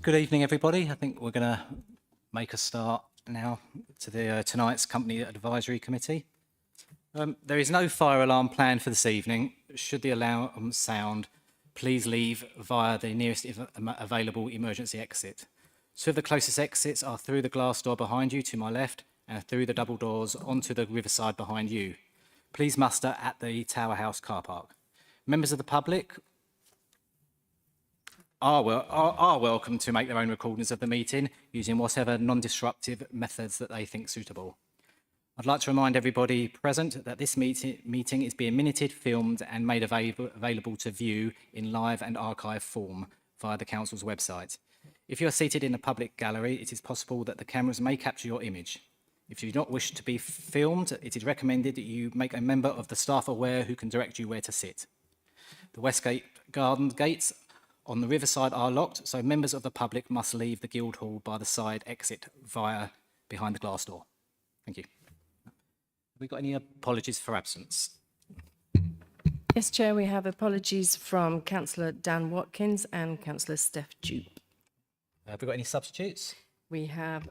Good evening, everybody. I think we're going to make a start now to the tonight's Company Advisory Committee. There is no fire alarm planned for this evening. Should the alarm sound, please leave via the nearest available emergency exit. Two of the closest exits are through the glass door behind you to my left and through the double doors onto the riverside behind you. Please muster at the Tower House car park. Members of the public are welcome to make their own recordings of the meeting using whatever non-disruptive methods that they think suitable. I'd like to remind everybody present that this meeting is being minuted, filmed and made available to view in live and archive form via the Council's website. If you are seated in a public gallery, it is possible that the cameras may capture your image. If you do not wish to be filmed, it is recommended that you make a member of the staff aware who can direct you where to sit. The Westgate Garden gates on the riverside are locked, so members of the public must leave the Guildhall by the side exit via behind the glass door. Thank you. Have we got any apologies for absence? Yes, Chair, we have apologies from Councillor Dan Watkins and Councillor Steph Jupe. Have we got any substitutes? We have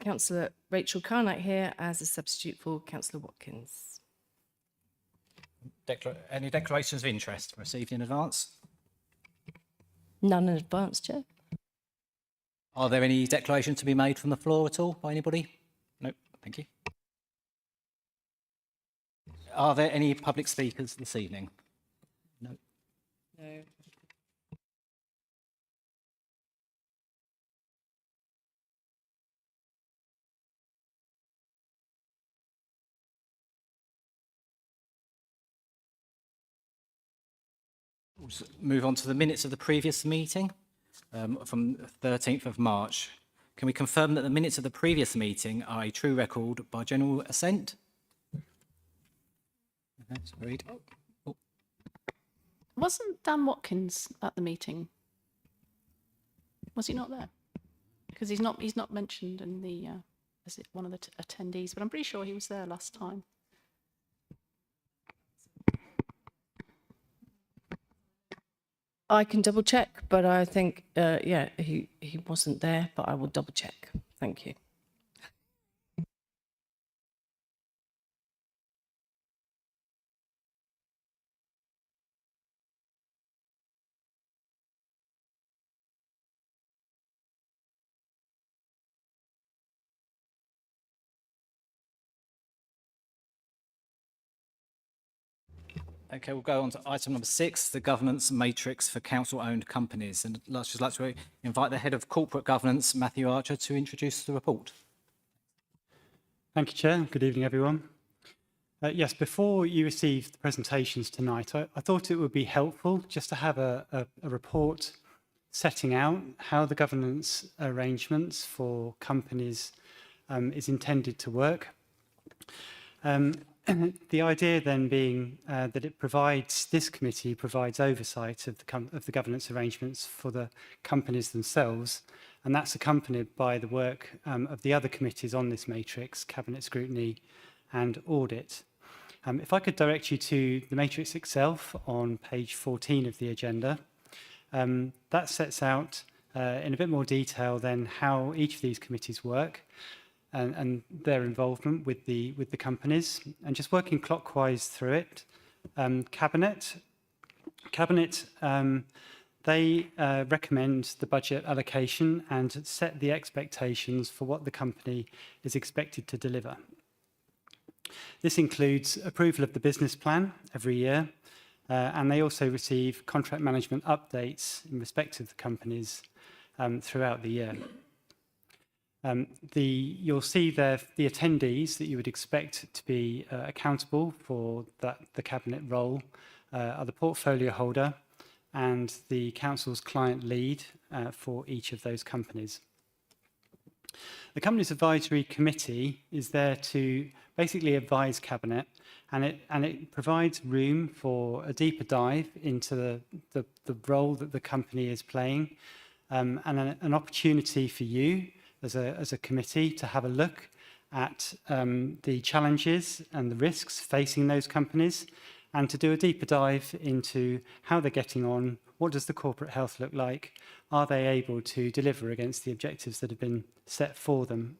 Councillor Rachel Carnite here as a substitute for Councillor Watkins. Any declarations of interest received in advance? None in advance, Chair. Are there any declarations to be made from the floor at all by anybody? No, thank you. Are there any public speakers this evening? No. No. We'll move on to the minutes of the previous meeting from the 13th of March. Can we confirm that the minutes of the previous meeting are a true record by general assent? That's agreed. Oh. Wasn't Dan Watkins at the meeting? Was he not there? Because he's not mentioned in the as it one of the attendees, but I'm pretty sure he was there last time. I can double check, but I think, yeah, he wasn't there, but I will double check. Thank you. Okay, we'll go on to item number 6, the governance matrix for council-owned companies. And I'd just like to invite the head of corporate governance, Matthew Archer, to introduce the report. Thank you, Chair. Good evening, everyone. Yes, before you receive the presentations tonight, I thought it would be helpful just to have a report setting out how the governance arrangements for companies is intended to work. The idea then being that it provides, this committee provides oversight of the governance arrangements for the companies themselves, and that's accompanied by the work of the other committees on this matrix, Cabinet Scrutiny and Audit. If I could direct you to the matrix itself on page 14 of the agenda, that sets out in a bit more detail then how each of these committees work, and their involvement with the companies, and just working clockwise through it. Cabinet, they recommend the budget allocation and set the expectations for what the company is expected to deliver. This includes approval of the business plan every year, and they also receive contract management updates in respect of the companies throughout the year. You'll see there the attendees that you would expect to be accountable for the cabinet role are the portfolio holder and the council's client lead for each of those companies. The Companies Advisory Committee is there to basically advise Cabinet, and it provides room for a deeper dive into the role that the company is playing, and an opportunity for you as a committee to have a look at the challenges and the risks facing those companies, and to do a deeper dive into how they're getting on, what does the corporate health look like, are they able to deliver against the objectives that have been set for them.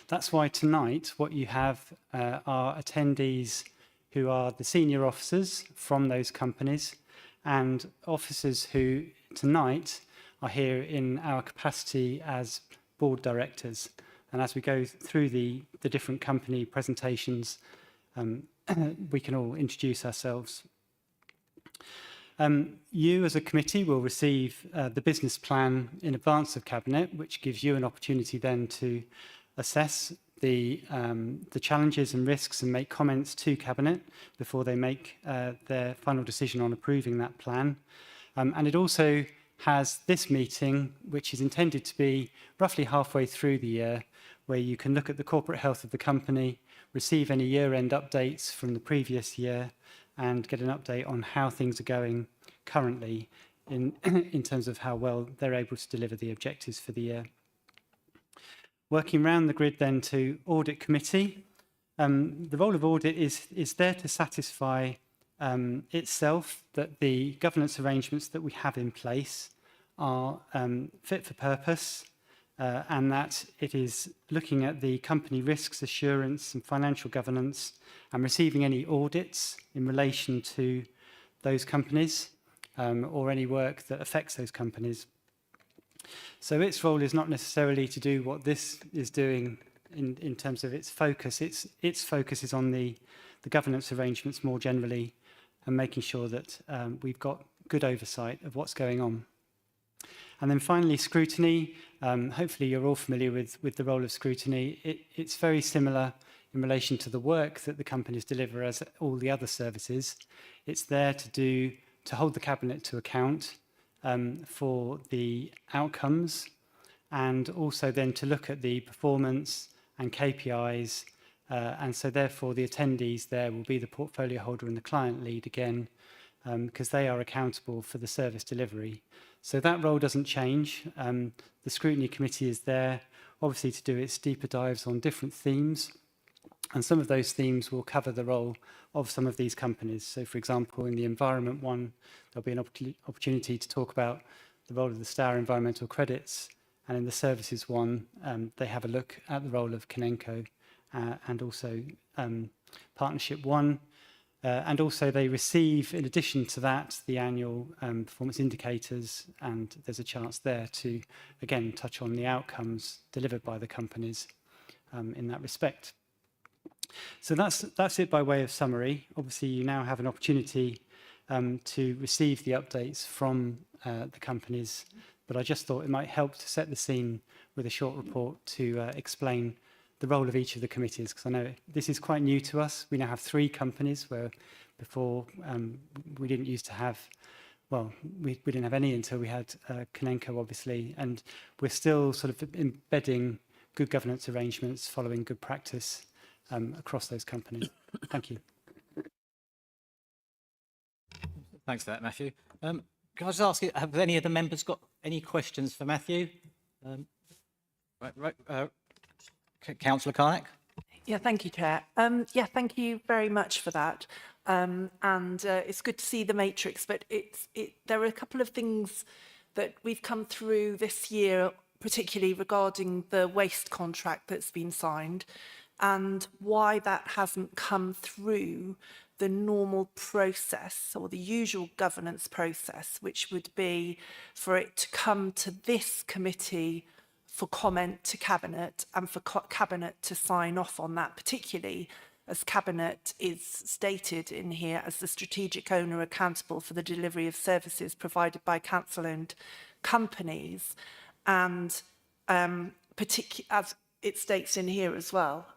That's why tonight what you have are attendees who are the senior officers from those companies and officers who tonight are here in our capacity as board directors. And as we go through the different company presentations, we can all introduce ourselves. You as a committee will receive the business plan in advance of Cabinet, which gives you an opportunity then to assess the challenges and risks and make comments to Cabinet before they make their final decision on approving that plan. And it also has this meeting, which is intended to be roughly halfway through the year, where you can look at the corporate health of the company, receive any year-end updates from the previous year, and get an update on how things are going currently in terms of how well they're able to deliver the objectives for the year. Working around the grid then to audit committee. The role of audit is there to satisfy itself that the governance arrangements that we have in place are fit for purpose, and that it is looking at the company risks assurance and financial governance and receiving any audits in relation to those companies or any work that affects those companies. So its role is not necessarily to do what this is doing in terms of its focus. Its focus is on the governance arrangements more generally and making sure that we've got good oversight of what's going on. And then finally, scrutiny. Hopefully you're all familiar with the role of scrutiny. It's very similar in relation to the work that the companies deliver as all the other services. It's there to hold the Cabinet to account for the outcomes, and also then to look at the performance and KPIs. And so therefore the attendees there will be the portfolio holder and the client lead again, because they are accountable for the service delivery. So that role doesn't change. The scrutiny committee is there, obviously, to do its deeper dives on different themes. And some of those themes will cover the role of some of these companies. So, for example, in the environment one, there'll be an opportunity to talk about the role of the Stour environmental credits. And in the services one, they have a look at the role of Kinenco and also Partnership One. And also they receive, in addition to that, the annual performance indicators, and there's a chance there to, again, touch on the outcomes delivered by the companies in that respect. So that's it by way of summary. Obviously, you now have an opportunity to receive the updates from the companies, but I just thought it might help to set the scene with a short report to explain the role of each of the committees, because I know this is quite new to us. We now have 3 companies where before we didn't used to have, well, we didn't have any until we had Kinenco, obviously, and we're still sort of embedding good governance arrangements following good practice across those companies. Thank you. Thanks for that, Matthew. Can I just ask you, have any of the members got any questions for Matthew? Councillor Carnac? Yeah, thank you, Chair. Yeah, thank you very much for that. And it's good to see the matrix, but there are a couple of things that we've come through this year, particularly regarding the waste contract that's been signed, and why that hasn't come through the normal process or the usual governance process, which would be for it to come to this committee for comment to Cabinet and for Cabinet to sign off on that, particularly as Cabinet is stated in here as the strategic owner accountable for the delivery of services provided by council-owned companies. And as it states in here as well,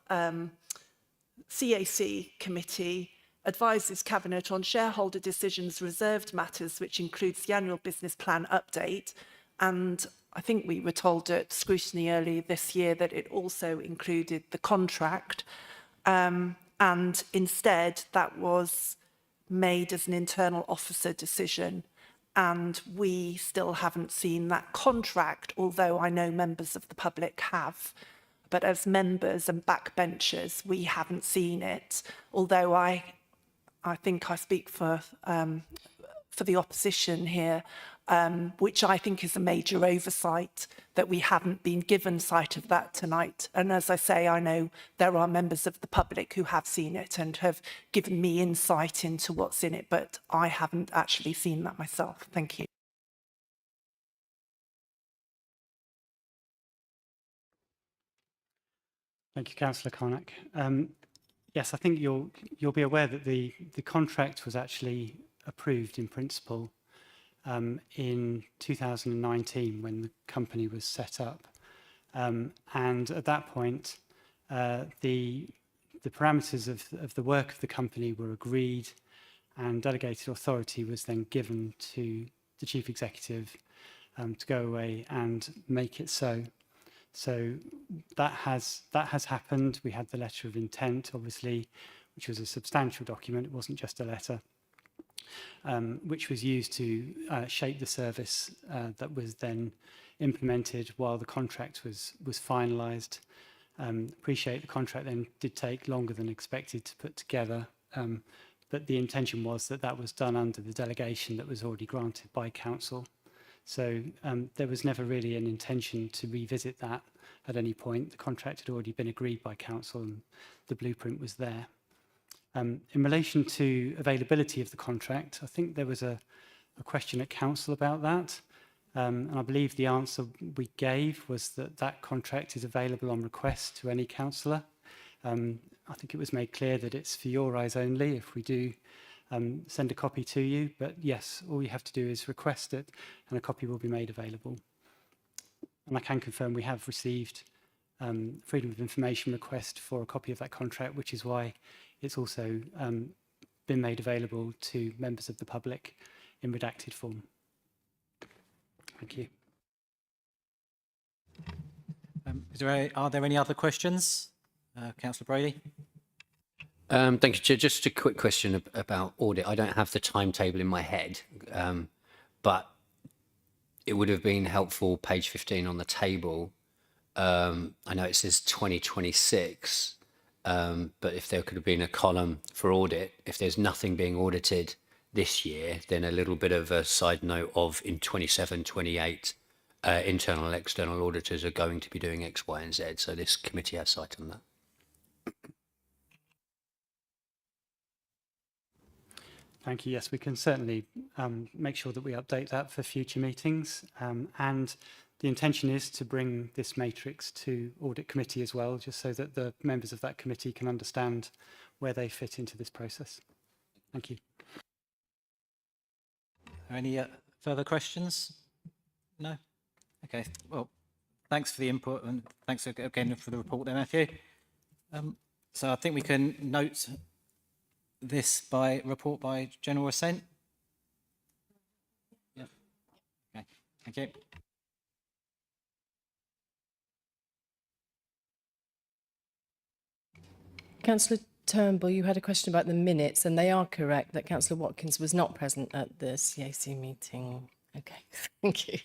CAC committee advises Cabinet on shareholder decisions, reserved matters, which includes the annual business plan update. And I think we were told at scrutiny earlier this year that it also included the contract. And instead, that was made as an internal officer decision. And we still haven't seen that contract, although I know members of the public have. But as members and backbenchers, we haven't seen it, although I I think I speak for the opposition here, which I think is a major oversight that we haven't been given sight of that tonight. And as I say, I know there are members of the public who have seen it and have given me insight into what's in it, but I haven't actually seen that myself. Thank you. Thank you, Councillor Carnac. Yes, I think you'll be aware that the contract was actually approved in principle in 2019 when the company was set up, and at that point, the parameters of the work of the company were agreed, and delegated authority was then given to the chief executive to go away and make it so. So that has happened. We had the letter of intent, obviously, which was a substantial document. It wasn't just a letter, which was used to shape the service that was then implemented while the contract was finalised. Appreciate the contract then did take longer than expected to put together, but the intention was that that was done under the delegation that was already granted by council. So there was never really an intention to revisit that at any point. The contract had already been agreed by council and the blueprint was there. In relation to availability of the contract, I think there was a question at council about that. And I believe the answer we gave was that that contract is available on request to any councillor. I think it was made clear that it's for your eyes only if we do send a copy to you, but yes, all you have to do is request it and a copy will be made available. And I can confirm we have received freedom of information request for a copy of that contract, which is why it's also been made available to members of the public in redacted form. Thank you. Are there any other questions? Councillor Brady? Thank you, Chair. Just a quick question about audit. I don't have the timetable in my head, but it would have been helpful, page 15 on the table. I know it says 2026, but if there could have been a column for audit, if there's nothing being audited this year, then a little bit of a side note of in 27, 28, internal and external auditors are going to be doing X, Y, and Z. So this committee has sight on that. Thank you. Yes, we can certainly make sure that we update that for future meetings. And the intention is to bring this matrix to Audit Committee as well, just so that the members of that committee can understand where they fit into this process. Thank you. Any further questions? No? Okay, well, thanks for the input and thanks again for the report there, Matthew. So I think we can note this by report by general assent. Yeah. Okay, thank you. Councillor Turnbull, you had a question about the minutes, and they are correct that Councillor Watkins was not present at the CAC meeting. Okay, thank you.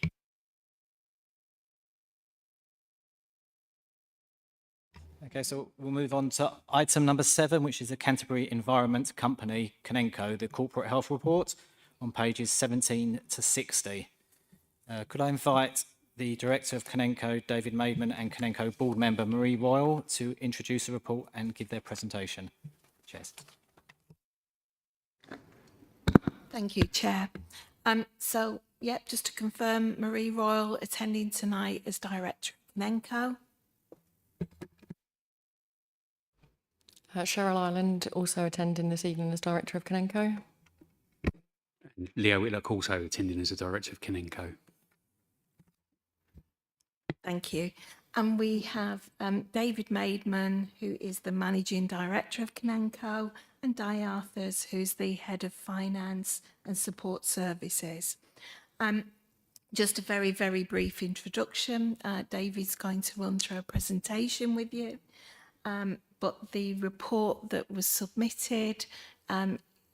Okay, so we'll move on to item number 7, which is the Canterbury Environment Company, Canenco, the corporate health report on pages 17 to 60. Could I invite the Director of Canenco, David Maidman, and Canenco board member Marie Royal to introduce the report and give their presentation? Cheers. Thank you, Chair. Just to confirm, Marie Royal attending tonight as Director of Canenco. Cheryl Ireland also attending this evening as Director of Canenco. And Leo Whitlock also attending as a Director of Canenco. Thank you. And we have David Maidman, who is the Managing Director of Canenco, and Di Arthurs, who's the Head of Finance and Support Services. Just a very, very brief introduction. David's going to run through a presentation with you. But the report that was submitted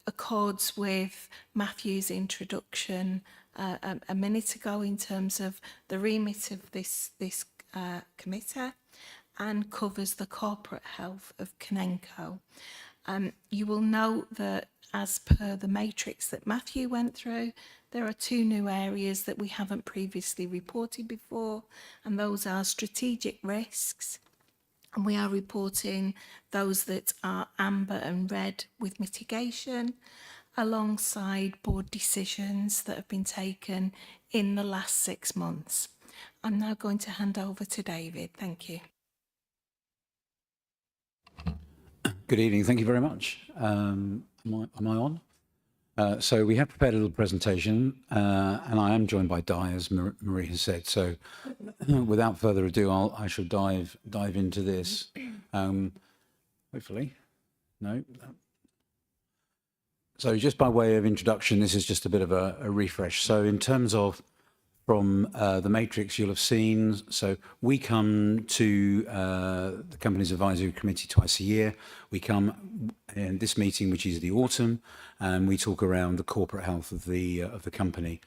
accords with Matthew's introduction a minute ago in terms of the remit of this committee and covers the corporate health of Canenco. You will note that as per the matrix that Matthew went through, there are two new areas that we haven't previously reported before, and those are strategic risks, and we are reporting those that are amber and red with mitigation, alongside board decisions that have been taken in the last 6 months. I'm now going to hand over to David. Thank you. Good evening. Thank you very much. Am I on? So we have prepared a little presentation, and I am joined by Di, as Marie has said. So without further ado, I shall dive into this. Hopefully, no. So just by way of introduction, this is just a bit of a refresh. So in terms of from the matrix, you'll have seen, so we come to the company's advisory committee twice a year. We come in this meeting, which is the autumn, and we talk around the corporate health of the company,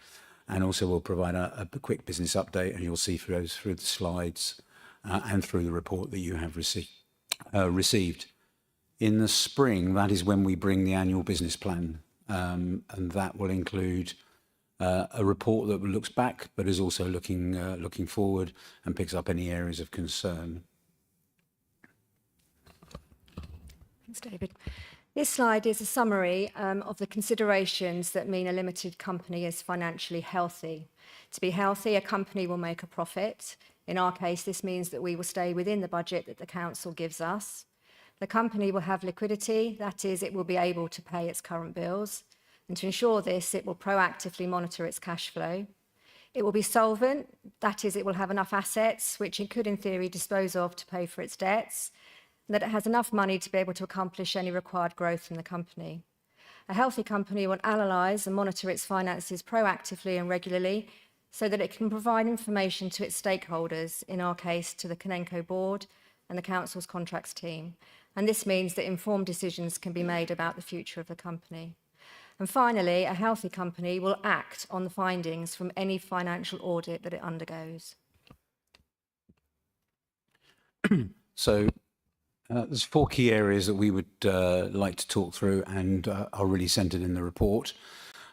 and also we'll provide a quick business update, and you'll see through the slides and through the report that you have received. In the spring, that is when we bring the annual business plan, and that will include a report that looks back, but is also looking forward and picks up any areas of concern. Thanks, David. This slide is a summary of the considerations that mean a limited company is financially healthy. To be healthy, a company will make a profit. In our case, this means that we will stay within the budget that the council gives us. The company will have liquidity, that is, it will be able to pay its current bills. And to ensure this, it will proactively monitor its cash flow. It will be solvent, that is, it will have enough assets, which it could in theory dispose of to pay for its debts, and that it has enough money to be able to accomplish any required growth in the company. A healthy company will analyse and monitor its finances proactively and regularly so that it can provide information to its stakeholders, in our case to the Kinenco board and the council's contracts team. And this means that informed decisions can be made about the future of the company. And finally, a healthy company will act on the findings from any financial audit that it undergoes. So there's 4 key areas that we would like to talk through and are really centred in the report.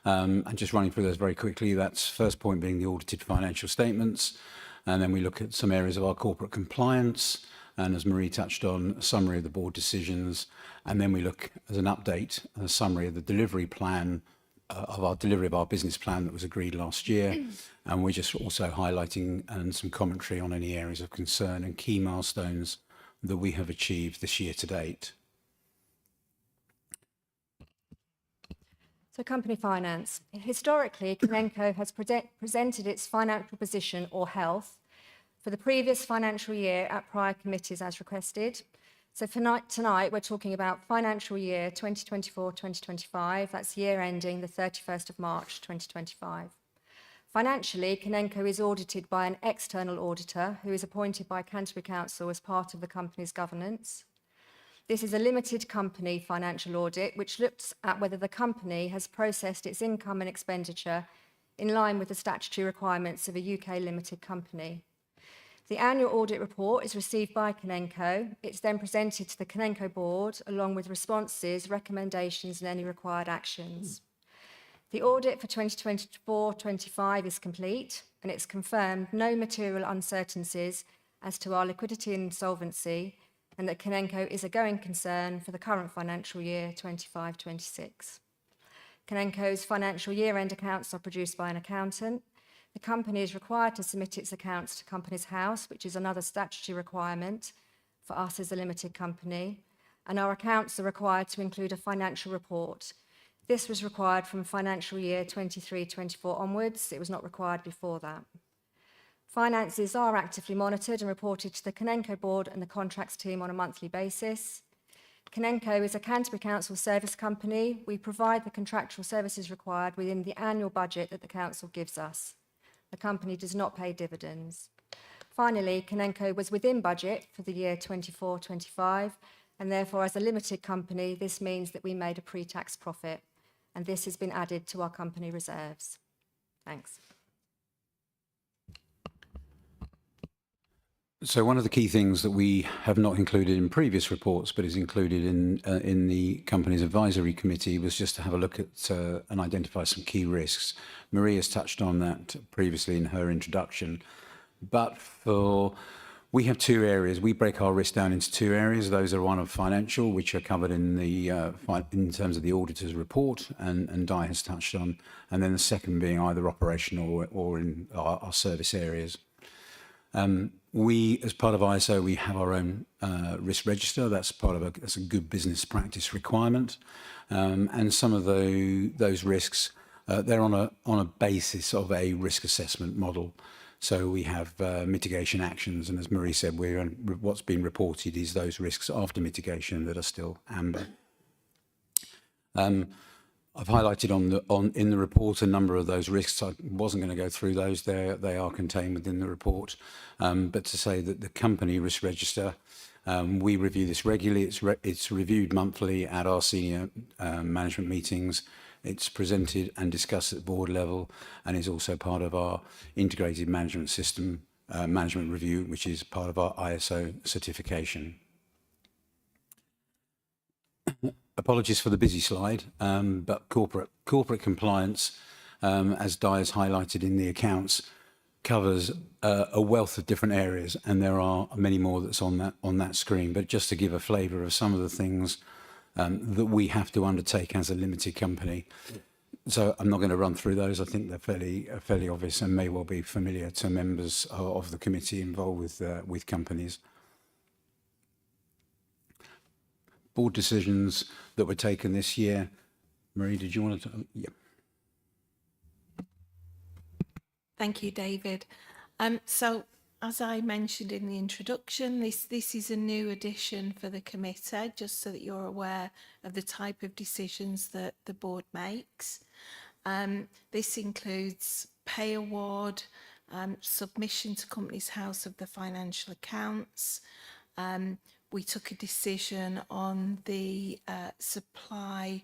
And just running through those very quickly, that's first point being the audited financial statements. And then we look at some areas of our corporate compliance. And as Marie touched on, a summary of the board decisions. And then we look as an update, a summary of the delivery plan, of our delivery of our business plan that was agreed last year. And we're just also highlighting and some commentary on any areas of concern and key milestones that we have achieved this year to date. So company finance. Historically, Kinenco has presented its financial position or health for the previous financial year at prior committees as requested. So tonight we're talking about financial year 2024-2025. That's year ending the 31st of March 2025. Financially, Kinenco is audited by an external auditor who is appointed by Canterbury Council as part of the company's governance. This is a limited company financial audit which looks at whether the company has processed its income and expenditure in line with the statutory requirements of a UK limited company. The annual audit report is received by Kinenco. It's then presented to the Kinenco board along with responses, recommendations and any required actions. The audit for 2024-25 is complete and it's confirmed no material uncertainties as to our liquidity and solvency and that Kinenco is a going concern for the current financial year 25-26. Kinenco's financial year-end accounts are produced by an accountant. The company is required to submit its accounts to Companies House, which is another statutory requirement for us as a limited company, and our accounts are required to include a financial report. This was required from financial year 23-24 onwards. It was not required before that. Finances are actively monitored and reported to the Kinenco board and the contracts team on a monthly basis. Kinenco is a Canterbury Council service company. We provide the contractual services required within the annual budget that the council gives us. The company does not pay dividends. Finally, Kinenco was within budget for the year 24-25, and therefore as a limited company, this means that we made a pre-tax profit, and this has been added to our company reserves. Thanks. So one of the key things that we have not included in previous reports, but is included in the company's advisory committee, was just to have a look at and identify some key risks. Marie has touched on that previously in her introduction, but we have two areas. We break our risk down into two areas. Those are one of financial, which are covered in the in terms of the auditor's report, and Di has touched on, and then the second being either operational or in our service areas. We, as part of ISO, we have our own risk register. That's that's a good business practice requirement, and some of those risks they're on a basis of a risk assessment model. So we have mitigation actions, and as Marie said, what's been reported is those risks after mitigation that are still amber. I've highlighted in the report a number of those risks. I wasn't going to go through those. They are contained within the report. But to say that the company risk register, we review this regularly. It's reviewed monthly at our senior management meetings. It's presented and discussed at board level, and is also part of our integrated management system management review, which is part of our ISO certification. Apologies for the busy slide, but corporate compliance, as Di has highlighted in the accounts, covers a wealth of different areas, and there are many more that's on that screen. But just to give a flavour of some of the things that we have to undertake as a limited company. So I'm not going to run through those. I think they're fairly obvious and may well be familiar to members of the committee involved with companies. Board decisions that were taken this year. Marie, did you want to? Yeah. Thank you, David. So, as I mentioned in the introduction, this is a new addition for the committee, just so that you're aware of the type of decisions that the board makes. This includes pay award, submission to Companies House of the financial accounts. We took a decision on the supply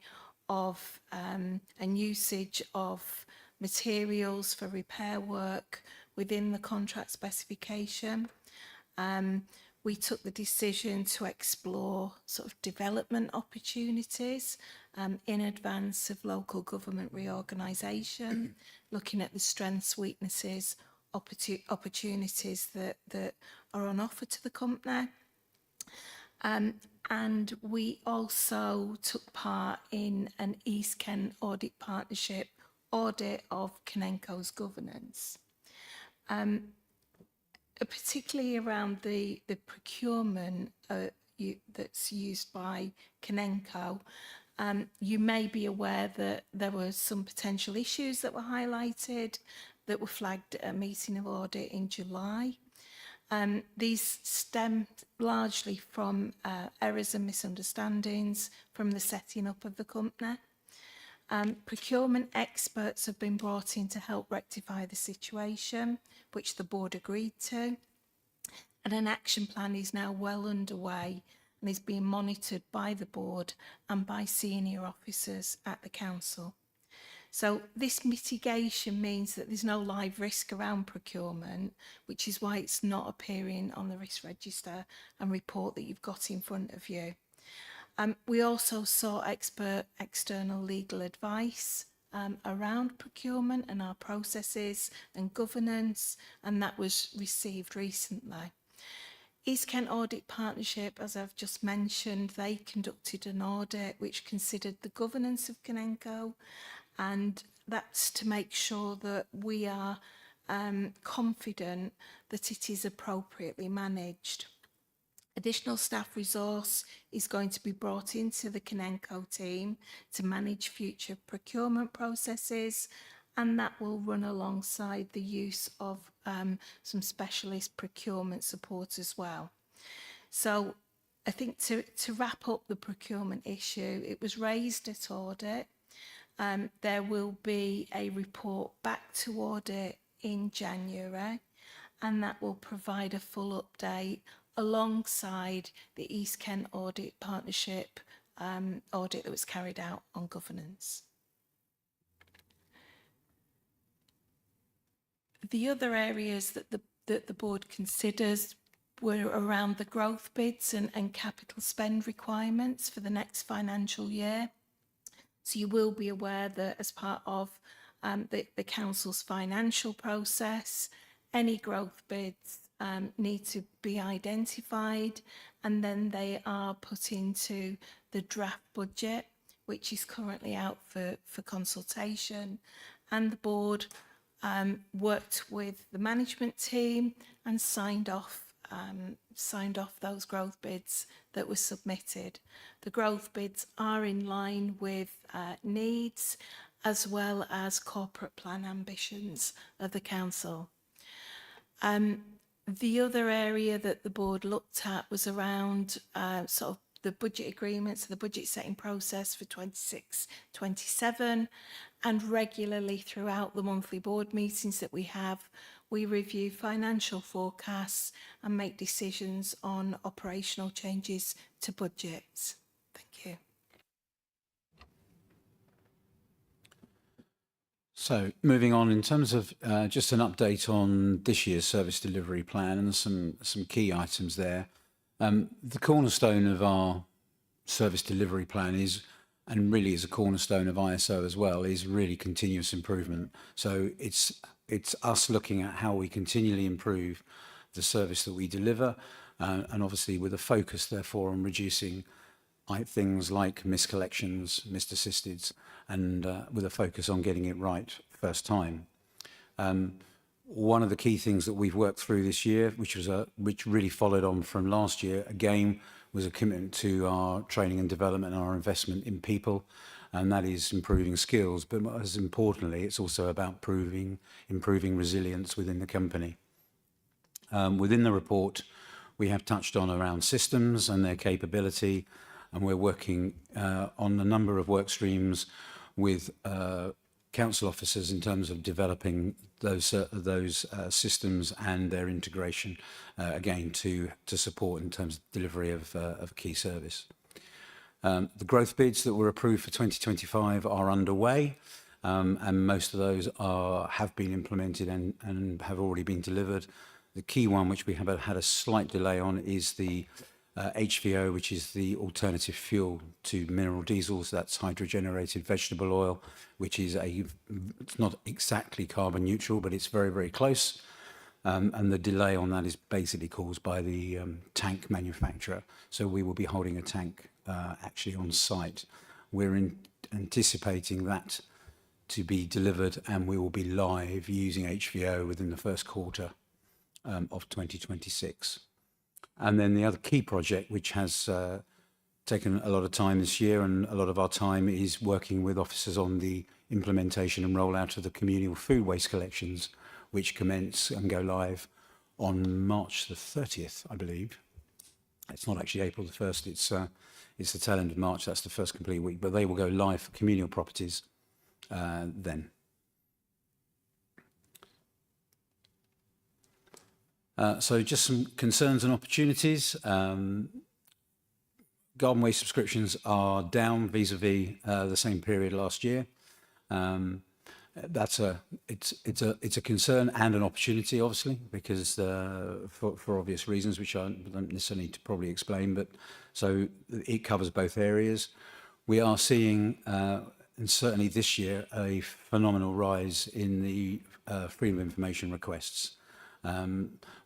of and usage of materials for repair work within the contract specification. We took the decision to explore sort of development opportunities in advance of local government reorganisation, looking at the strengths, weaknesses, opportunities that are on offer to the company. And we also took part in an East Kent Audit Partnership audit of Kenenco's governance. Particularly around the procurement that's used by Kenenco, you may be aware that there were some potential issues that were highlighted that were flagged at a meeting of audit in July. These stemmed largely from errors and misunderstandings from the setting up of the company. Procurement experts have been brought in to help rectify the situation, which the board agreed to. And an action plan is now well underway and is being monitored by the board and by senior officers at the council. So this mitigation means that there's no live risk around procurement, which is why it's not appearing on the risk register and report that you've got in front of you. We also sought expert external legal advice around procurement and our processes and governance, and that was received recently. East Kent Audit Partnership, as I've just mentioned, they conducted an audit which considered the governance of Kenenco, and that's to make sure that we are confident that it is appropriately managed. Additional staff resource is going to be brought into the Kenenco team to manage future procurement processes, and that will run alongside the use of some specialist procurement support as well. So I think to wrap up the procurement issue, it was raised at audit. There will be a report back to audit in January, and that will provide a full update alongside the East Kent Audit Partnership audit that was carried out on governance. The other areas that the board considers were around the growth bids and capital spend requirements for the next financial year. So you will be aware that as part of the council's financial process, any growth bids need to be identified, and then they are put into the draft budget, which is currently out for consultation. And the board worked with the management team and signed off those growth bids that were submitted. The growth bids are in line with needs as well as corporate plan ambitions of the council. The other area that the board looked at was around sort of the budget agreements, the budget setting process for 26-27, and regularly throughout the monthly board meetings that we have, we review financial forecasts and make decisions on operational changes to budgets. Thank you. So moving on, in terms of just an update on this year's service delivery plan and some key items there. The cornerstone of our service delivery plan is, and really is a cornerstone of ISO as well, is really continuous improvement. So it's us looking at how we continually improve the service that we deliver, and obviously with a focus therefore on reducing things like missed collections, missed assisteds, and with a focus on getting it right first time. One of the key things that we've worked through this year, which really followed on from last year, again, was a commitment to our training and development and our investment in people, and that is improving skills. But as importantly, it's also about improving resilience within the company. Within the report, we have touched on around systems and their capability, and we're working on a number of work streams with council officers in terms of developing those systems and their integration, again, to support in terms of delivery of a key service. The growth bids that were approved for 2025 are underway, and most of those have been implemented and have already been delivered. The key one, which we have had a slight delay on, is the HVO, which is the alternative fuel to mineral diesel. So that's hydrogenated vegetable oil, which is it's not exactly carbon neutral, but it's very, very close. And the delay on that is basically caused by the tank manufacturer. So we will be holding a tank actually on site. We're anticipating that to be delivered, and we will be live using HVO within the first quarter of 2026. And then the other key project, which has taken a lot of time this year, and a lot of our time, is working with officers on the implementation and rollout of the communal food waste collections, which commence and go live on March the 30th, I believe. It's not actually April the 1st, it's the tail end of March, that's the first complete week, but they will go live for communal properties then. So just some concerns and opportunities. Garden waste subscriptions are down vis-a-vis the same period last year. It's a concern and an opportunity, obviously, because for obvious reasons, which I don't necessarily need to probably explain, but so it covers both areas. We are seeing, and certainly this year, a phenomenal rise in the freedom of information requests.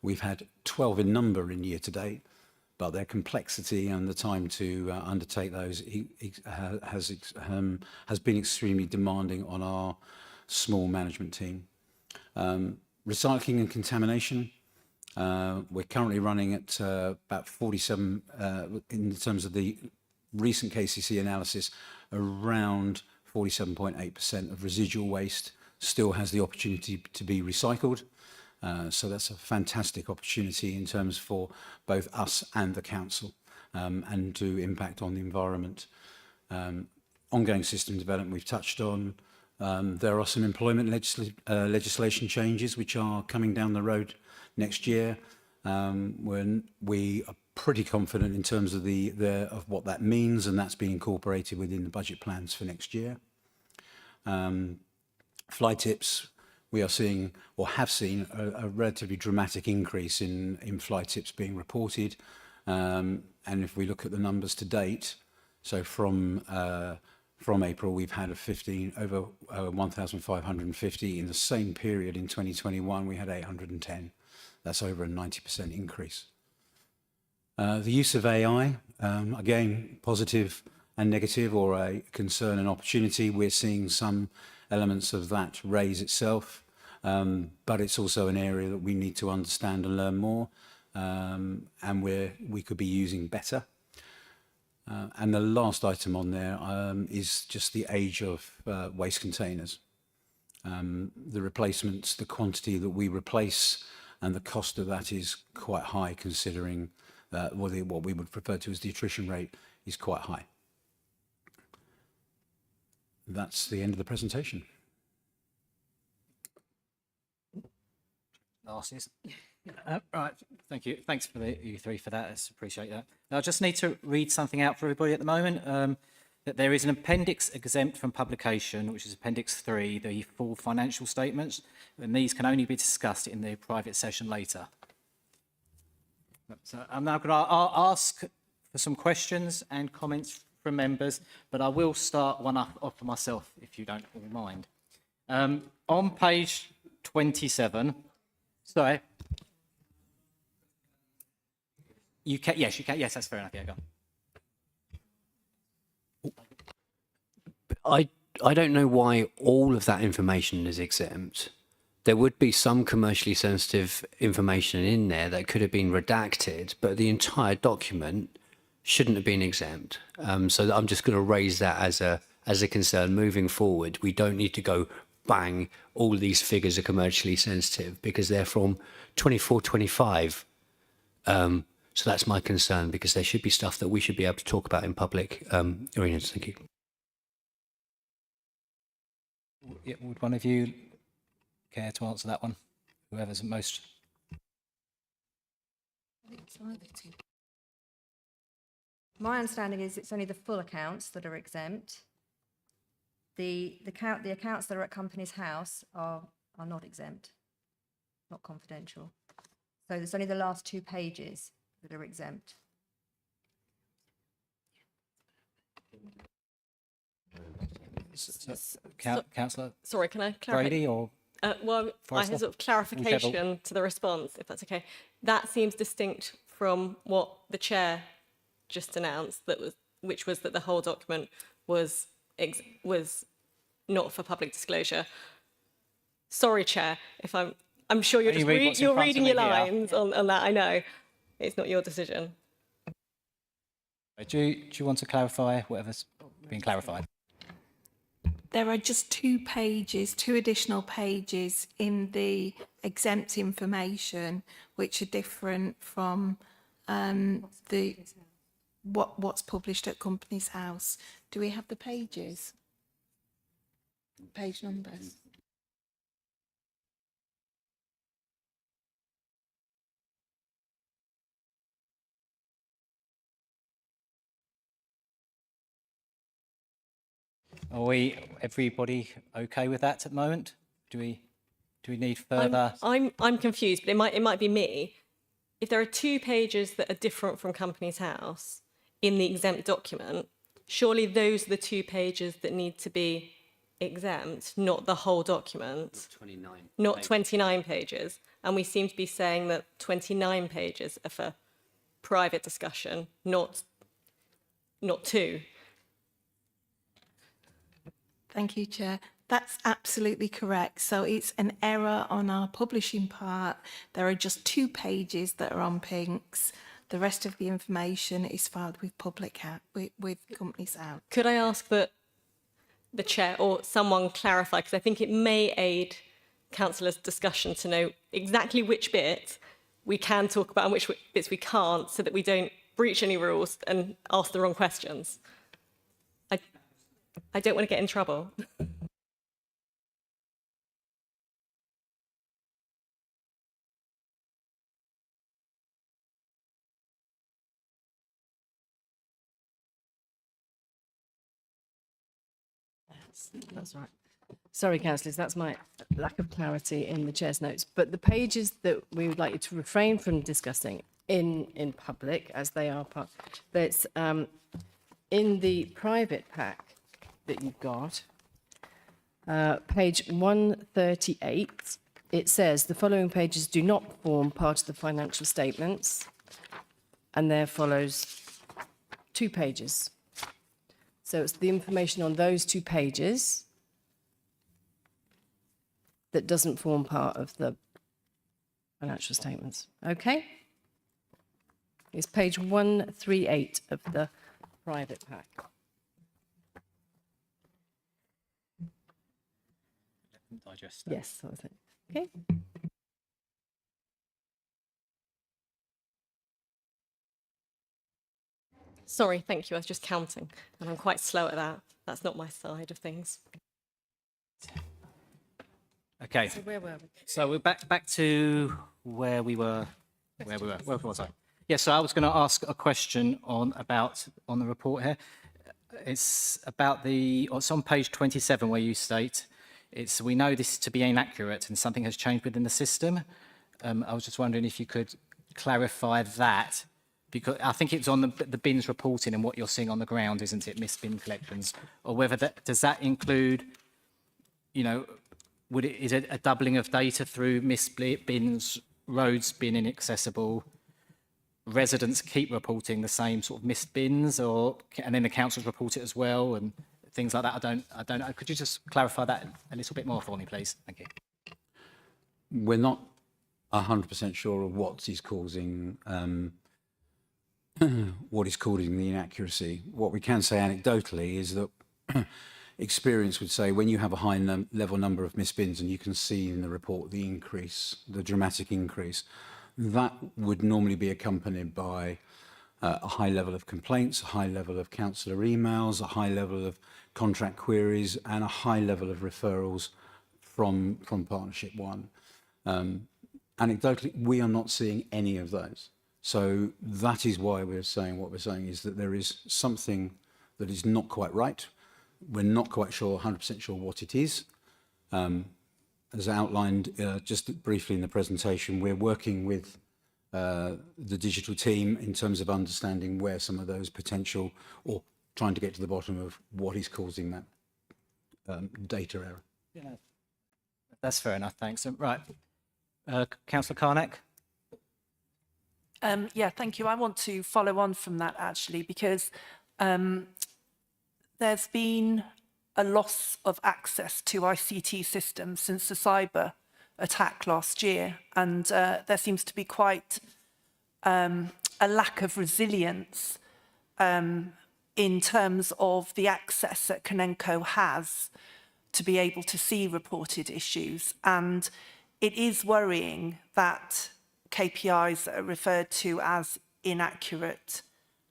We've had 12 in number in year to date, but their complexity and the time to undertake those has been extremely demanding on our small management team. Recycling and contamination, we're currently running at about 47, in terms of the recent KCC analysis, around 47.8% of residual waste still has the opportunity to be recycled. So that's a fantastic opportunity in terms for both us and the council, and to impact on the environment. Ongoing system development we've touched on. There are some employment legislation changes which are coming down the road next year. When we are pretty confident in terms of of what that means, and that's being incorporated within the budget plans for next year. Fly tips. we are seeing or have seen a relatively dramatic increase in fly tips being reported. And if we look at the numbers to date, so from April, we've had over 1,550. In the same period in 2021, we had 810. That's over a 90% increase. The use of AI, again, positive and negative, or a concern and opportunity. We're seeing some elements of that raise itself, but it's also an area that we need to understand and learn more, and we could be using better. And the last item on there is just the age of waste containers. The replacements, the quantity that we replace, and the cost of that is quite high, considering what we would refer to as the attrition rate is quite high. That's the end of the presentation. Glasses. Right, thank you. Thanks for you three for that. I appreciate that. Now, I just need to read something out for everybody at the moment. That there is an appendix exempt from publication, which is Appendix 3, the full financial statements, and these can only be discussed in the private session later. So I'm now going to ask for some questions and comments from members, but I will start one off for myself, if you don't all mind. On page 27, sorry. You can, yes, you can. Yes, that's fair enough. Yeah, go on. I don't know why all of that information is exempt. There would be some commercially sensitive information in there that could have been redacted, but the entire document shouldn't have been exempt. So I'm just going to raise that as a concern moving forward. We don't need to go bang, all of these figures are commercially sensitive, because they're from 24, 25. So that's my concern, because there should be stuff that we should be able to talk about in public arenas. Thank you. Yeah, would one of you care to answer that one? Whoever's most. My understanding is it's only the full accounts that are exempt. The accounts that are at Companies House are not exempt, not confidential. So there's only the last 2 pages that are exempt. Councillor Sorry, can I clarify? Brady or Well, I Forrester? have sort of clarification to the response, if that's okay. That seems distinct from what the chair just announced, which was that the whole document was not for public disclosure. Sorry, Chair, if I'm sure you're you're reading your lines on that. I know it's not your decision. do you want to clarify whatever's being clarified? There are just 2 pages, 2 additional pages in the exempt information, which are different from what's published at Companies House. Do we have the pages? Page numbers? Are everybody okay with that at the moment? Do we need further? I'm confused, but it might be me. If there are 2 pages that are different from Companies House in the exempt document, surely those are the 2 pages that need to be exempt, not the whole document. 29. Not 29 pages. And we seem to be saying that 29 pages are for private discussion, not 2. Thank you, Chair. That's absolutely correct. So it's an error on our publishing part. There are just 2 pages that are on Pinks. The rest of the information is filed with with Companies House. Could I ask that the chair or someone clarify, because I think it may aid councillors' discussion to know exactly which bit we can talk about and which bits we can't, so that we don't breach any rules and ask the wrong questions. I don't want to get in trouble. That's right. Sorry, councillors, that's my lack of clarity in the chair's notes. But the pages that we would like you to refrain from discussing in public, as they are part, that's in the private pack that you've got, page 138, it says the following pages do not form part of the financial statements, and there follows 2 pages. So it's the information on those 2 pages that doesn't form part of the financial statements. Okay? It's page 138 of the private pack. Digest that. Yes, that was it. Okay. Sorry, thank you. I was just counting, and I'm quite slow at that. That's not my side of things. Okay. So where were we? So we're back to where we were. Where was I? Yeah. So I was going to ask a question on the report here. It's about it's on page 27 where you state we know this to be inaccurate and something has changed within the system. I was just wondering if you could clarify that, because I think it's on the bins reporting and what you're seeing on the ground, isn't it? Missed bin collections, or whether does that include, is it a doubling of data through missed bins, roads being inaccessible, residents keep reporting the same sort of missed bins, and then the councils report it as well, and things like that? I don't know. Could you just clarify that a little bit more for me, please? Thank you. We're not 100% sure of what is causing the inaccuracy. What we can say anecdotally is that experience would say when you have a high level number of missed bins, and you can see in the report the dramatic increase, that would normally be accompanied by a high level of complaints, a high level of councillor emails, a high level of contract queries, and a high level of referrals from Partnership One. Anecdotally, we are not seeing any of those. So that is why we're saying what we're saying is that there is something that is not quite right. We're not quite sure, 100% sure what it is. As outlined just briefly in the presentation, we're working with the digital team in terms of understanding where some of those potential, or trying to get to the bottom of what is causing that data error. Yeah, that's fair enough. Thanks. Right, Councillor Carnac. Yeah, thank you. I want to follow on from that actually, because there's been a loss of access to ICT systems since the cyber attack last year, and there seems to be quite a lack of resilience in terms of the access that Canenco has to be able to see reported issues. And it is worrying that KPIs that are referred to as inaccurate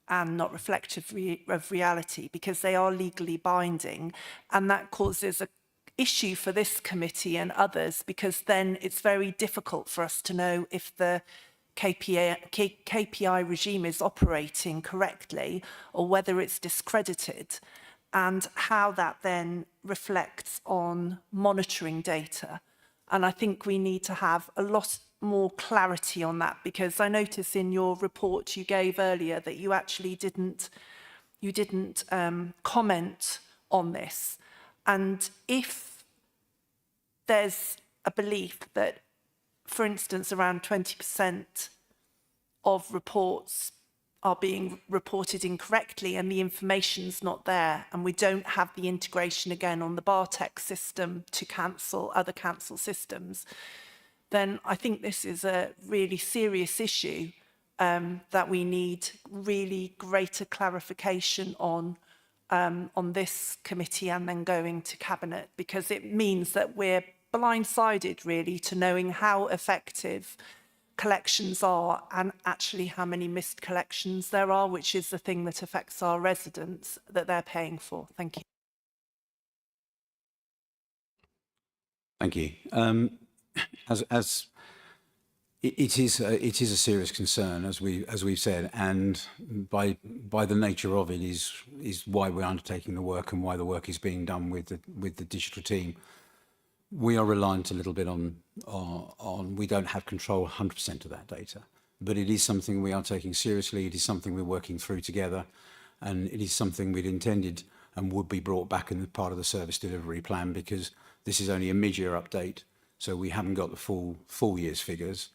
and not reflective of reality, because they are legally binding, and that causes an issue for this committee and others, because then it's very difficult for us to know if the KPI regime is operating correctly or whether it's discredited, and how that then reflects on monitoring data. And I think we need to have a lot more clarity on that, because I notice in your report you gave earlier that you actually didn't comment on this. And if there's a belief that, for instance, around 20% of reports are being reported incorrectly and the information's not there, and we don't have the integration again on the Bartek system to cancel other council systems, then I think this is a really serious issue that we need really greater clarification on this committee and then going to Cabinet, because it means that we're blindsided really to knowing how effective collections are and actually how many missed collections there are, which is the thing that affects our residents that they're paying for. Thank you. Thank you. As It is a serious concern, as we've said, and by the nature of it is why we're undertaking the work and why the work is being done with the digital team. We are reliant a little bit on we don't have control 100% of that data, but it is something we are taking seriously. It is something we're working through together, and it is something we'd intended and would be brought back in the part of the service delivery plan, because this is only a mid-year update, so we haven't got the full year's figures.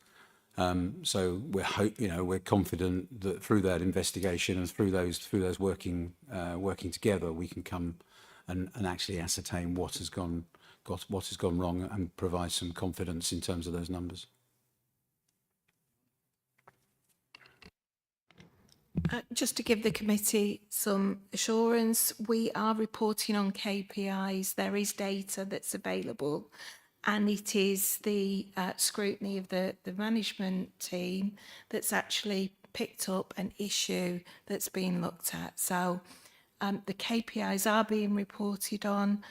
So we're confident that through that investigation and through those working together, we can come and actually ascertain what has gone wrong and provide some confidence in terms of those numbers. Just to give the committee some assurance, we are reporting on KPIs. There is data that's available, and it is the scrutiny of the management team that's actually picked up an issue that's been looked at. So the KPIs are being reported on.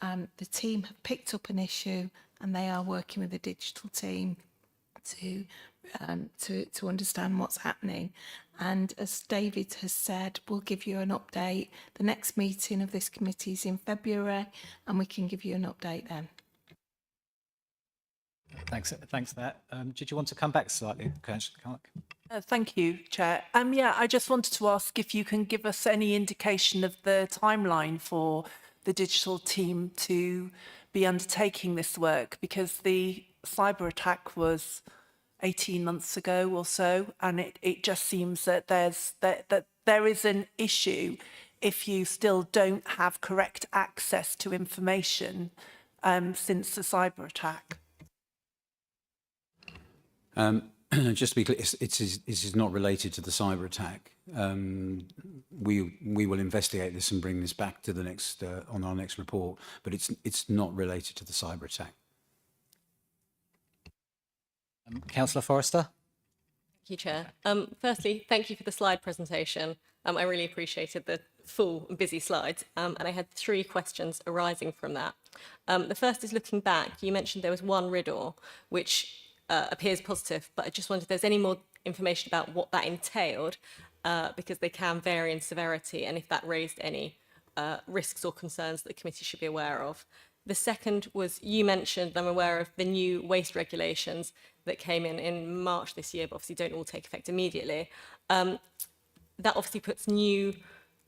The team have picked up an issue, and they are working with the digital team to understand what's happening. And as David has said, we'll give you an update. The next meeting of this committee is in February, and we can give you an update then. Thanks for that. Did you want to come back slightly, Councillor Clark? Thank you, Chair. Yeah, I just wanted to ask if you can give us any indication of the timeline for the digital team to be undertaking this work, because the cyber attack was 18 months ago or so, and it just seems that there is an issue if you still don't have correct access to information since the cyber attack. Just to be clear, this is not related to the cyber attack. We will investigate this and bring this back to the next on our next report, but it's not related to the cyber attack. Councillor Forrester? Thank you, Chair. Firstly, thank you for the slide presentation. I really appreciated the full and busy slides, and I had 3 questions arising from that. The first is looking back. You mentioned there was one RIDDOR, which appears positive, but I just wondered if there's any more information about what that entailed, because they can vary in severity, and if that raised any risks or concerns that the committee should be aware of. The second was, you mentioned, I'm aware of the new waste regulations that came in March this year, but obviously don't all take effect immediately. That obviously puts new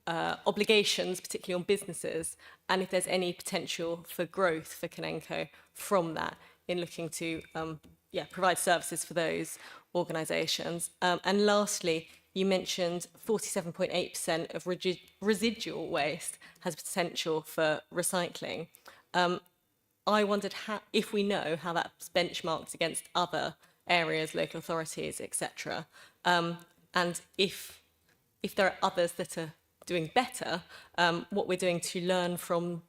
obligations, particularly on businesses, and if there's any potential for growth for Kinenco from that in looking to provide services for those organisations. And lastly, you mentioned 47.8% of residual waste has potential for recycling. I wondered if we know how that's benchmarked against other areas, local authorities, etc. And if there are others that are doing better, what we're doing to learn from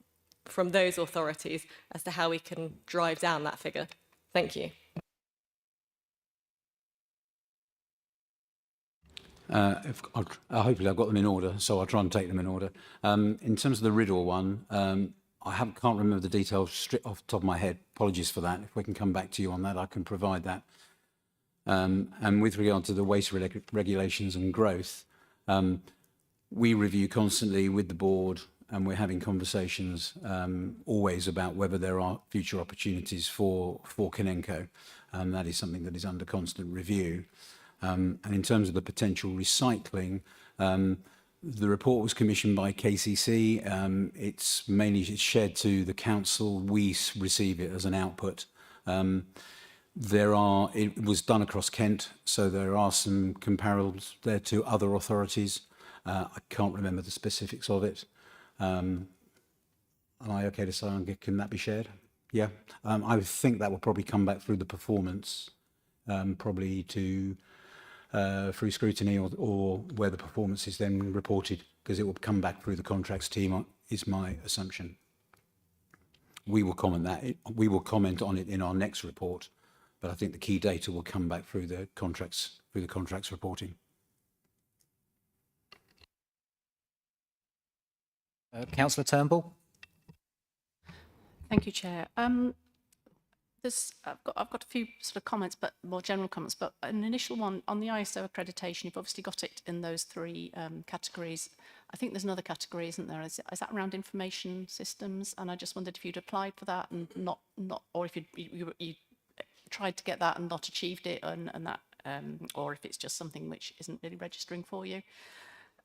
those authorities as to how we can drive down that figure. Thank you. Hopefully I've got them in order, so I'll try and take them in order. In terms of the RIDDOR one, I can't remember the details straight off the top of my head. Apologies for that. If we can come back to you on that, I can provide that. And with regard to the waste regulations and growth, we review constantly with the board, and we're having conversations always about whether there are future opportunities for Kinenco. That is something that is under constant review. And in terms of the potential recycling, the report was commissioned by KCC. It's mainly shared to the council. We receive it as an output. It was done across Kent, so there are some comparables there to other authorities. I can't remember the specifics of it. Am I okay to say, can that be shared? Yeah. I would think that will probably come back through the performance, probably to through scrutiny or where the performance is then reported, because it will come back through the contracts team, is my assumption. We will comment on it in our next report, but I think the key data will come back through the contracts reporting. Councillor Turnbull? Thank you, Chair. I've got a few sort of comments, but more general comments. But an initial one on the ISO accreditation, you've obviously got it in those three categories. I think there's another category, isn't there? Is that around information systems? And I just wondered if you'd applied for that and not, or if you tried to get that and not achieved it, and that, or if it's just something which isn't really registering for you.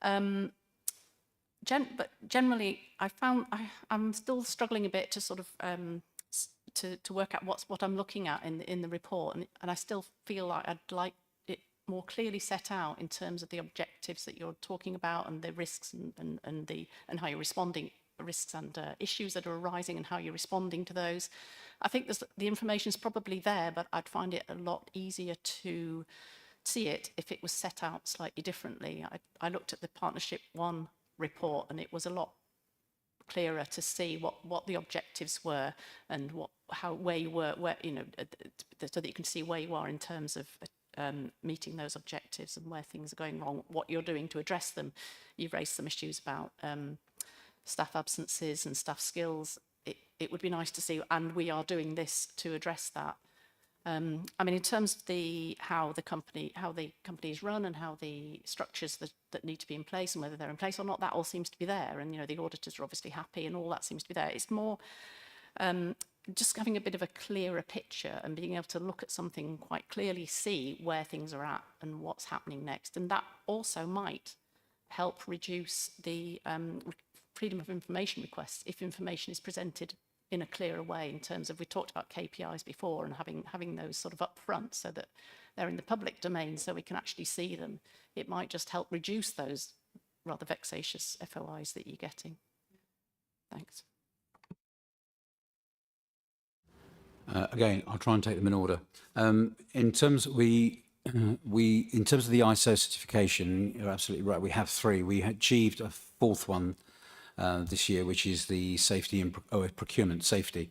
But generally, I'm still struggling a bit to sort of to work out what I'm looking at in the report, and I still feel like I'd like it more clearly set out in terms of the objectives that you're talking about and the risks and how you're responding, risks and issues that are arising and how you're responding to those. I think the information is probably there, but I'd find it a lot easier to see it if it was set out slightly differently. I looked at the Partnership 1 report, and it was a lot clearer to see what the objectives were and where you were, so that you can see where you are in terms of meeting those objectives and where things are going wrong, what you're doing to address them. You've raised some issues about staff absences and staff skills. It would be nice to see, and we are doing this to address that. I mean, in terms of how the company is run and how the structures that need to be in place and whether they're in place or not, that all seems to be there. And, the auditors are obviously happy and all that seems to be there. It's more just having a bit of a clearer picture and being able to look at something quite clearly, see where things are at and what's happening next. And that also might help reduce the freedom of information requests if information is presented in a clearer way, in terms of, we talked about KPIs before and having those sort of upfront so that they're in the public domain so we can actually see them. It might just help reduce those rather vexatious FOIs that you're getting. Thanks. Again, I'll try and take them in order. In terms of the ISO certification, you're absolutely right. We have three. We achieved a fourth one this year, which is the safety and procurement safety.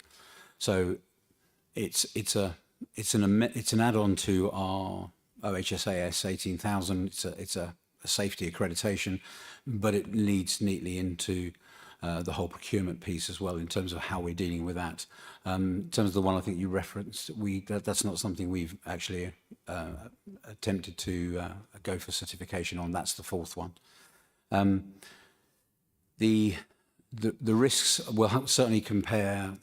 So it's an add-on to our OHSAS 18,000. It's a safety accreditation, but it leads neatly into the whole procurement piece as well in terms of how we're dealing with that. In terms of the one I think you referenced, that's not something we've actually attempted to go for certification on. That's the fourth one. The risks, we'll certainly compare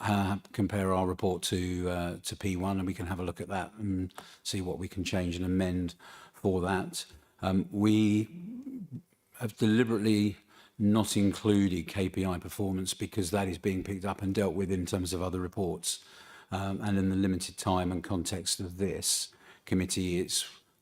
our report to P1, and we can have a look at that and see what we can change and amend for that. We have deliberately not included KPI performance because that is being picked up and dealt with in terms of other reports. And in the limited time and context of this committee,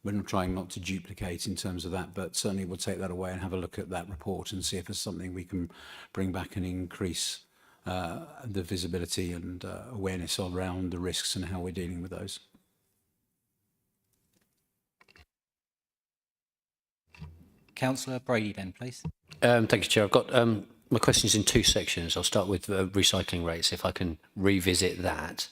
we're trying not to duplicate in terms of that, but certainly we'll take that away and have a look at that report and see if there's something we can bring back and increase the visibility and awareness around the risks and how we're dealing with those. Councillor Brady then, please. Thank you, Chair. I've got my questions in two sections. I'll start with recycling rates, if I can revisit that.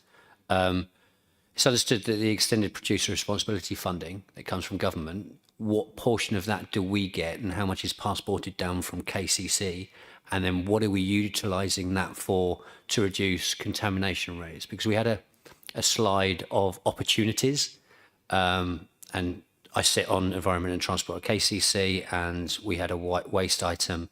It's understood that the extended producer responsibility funding that comes from government, what portion of that do we get and how much is passported down from KCC? And then what are we utilising that for to reduce contamination rates? Because we had a slide of opportunities, and I sit on Environment and Transport at KCC, and we had a waste item.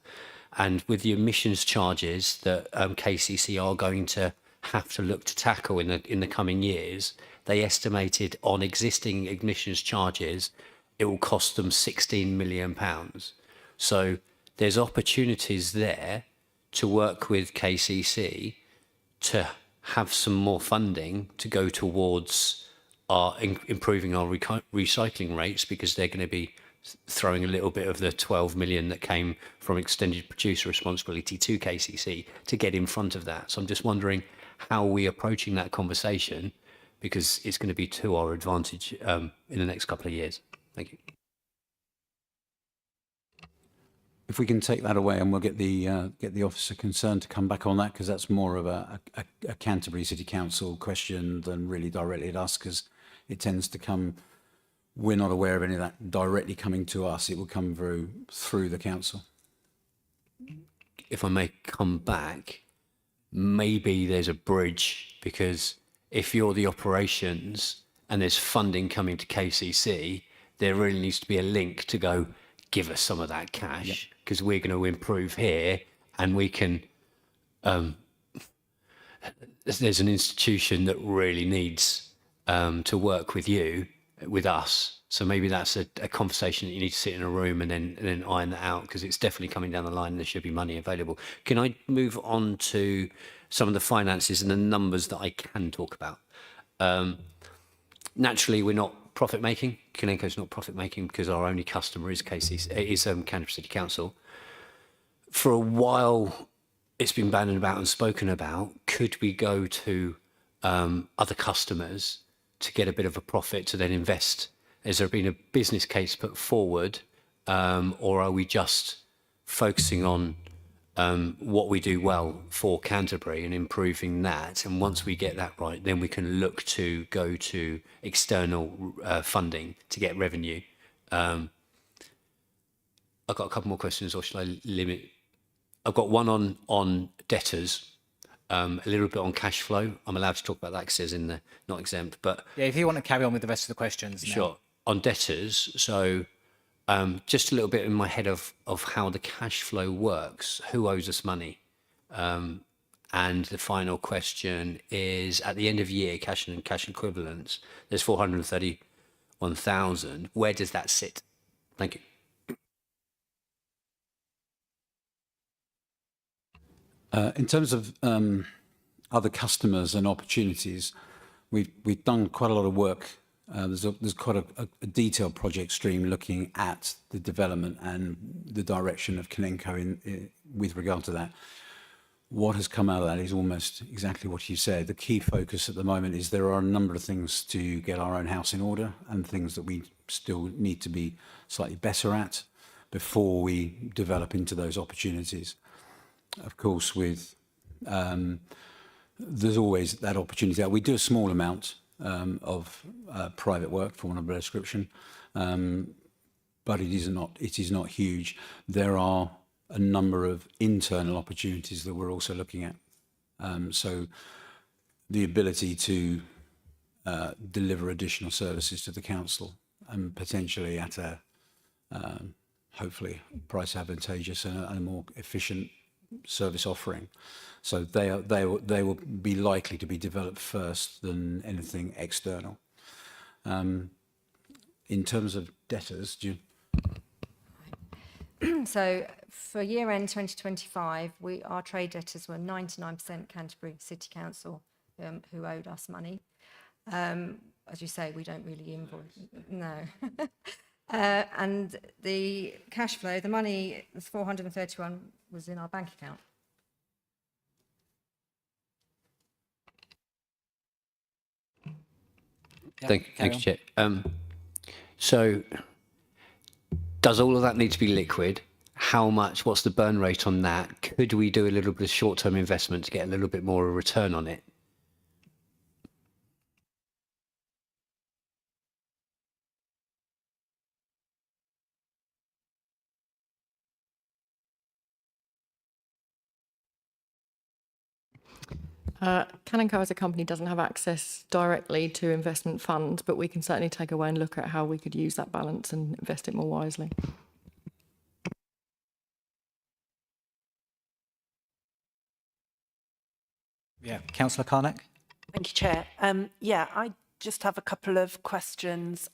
And with the emissions charges that KCC are going to have to look to tackle in the coming years, they estimated on existing emissions charges, it will cost them £16 million. So there's opportunities there to work with KCC to have some more funding to go towards improving our recycling rates, because they're going to be throwing a little bit of the 12 million that came from extended producer responsibility to KCC to get in front of that. So I'm just wondering how we're approaching that conversation, because it's going to be to our advantage in the next couple of years. Thank you. If we can take that away, and we'll get the officer concerned to come back on that, because that's more of a Canterbury City Council question than really directly at us, because it tends to come, we're not aware of any of that directly coming to us. It will come through the council. If I may come back, maybe there's a bridge, because if you're the operations and there's funding coming to KCC, there really needs to be a link to go, give us some of that cash because we're going to improve here and we can, there's an institution that really needs to work with you, with us. So maybe that's a conversation that you need to sit in a room and then iron that out, because it's definitely coming down the line and there should be money available. Can I move on to some of the finances and the numbers that I can talk about? Naturally, we're not profit making. Kinenco's not profit making because our only customer is Canterbury City Council. For a while, it's been bandied about and spoken about. Could we go to other customers to get a bit of a profit to then invest? Has there been a business case put forward, or are we just focusing on what we do well for Canterbury and improving that? And once we get that right, then we can look to go to external funding to get revenue. I've got a couple more questions, or shall I limit? I've got one on debtors, a little bit on cash flow. I'm allowed to talk about that because it's in the not exempt, but Yeah, if you want to carry on with the rest of the questions. now. sure. On debtors, so just a little bit in my head of how the cash flow works. Who owes us money? And the final question is, at the end of year, cash and cash equivalents, there's 431,000. Where does that sit? Thank you. In terms of other customers and opportunities, we've done quite a lot of work. There's quite a detailed project stream looking at the development and the direction of Kinenco with regard to that. What has come out of that is almost exactly what you said. The key focus at the moment is there are a number of things to get our own house in order and things that we still need to be slightly better at before we develop into those opportunities. Of course, there's always that opportunity. We do a small amount of private work, for want of a better description, but it is not huge. There are a number of internal opportunities that we're also looking at. So the ability to deliver additional services to the council and potentially at a hopefully price advantageous and a more efficient service offering. So they will be likely to be developed first than anything external. In terms of debtors, do you? So for year end 2025, our trade debtors were 99% Canterbury City Council who owed us money. As you say, we don't really invoice. No. And the cash flow, the money, the 431 was in our bank account. Thank you, Chair. So does all of that need to be liquid? How much? What's the burn rate on that? Could we do a little bit of short-term investment to get a little bit more of a return on it? Canonco as a company doesn't have access directly to investment funds, but we can certainly take away and look at how we could use that balance and invest it more wisely. Yeah, Councillor Carnac. Thank you, Chair. I just have a couple of questions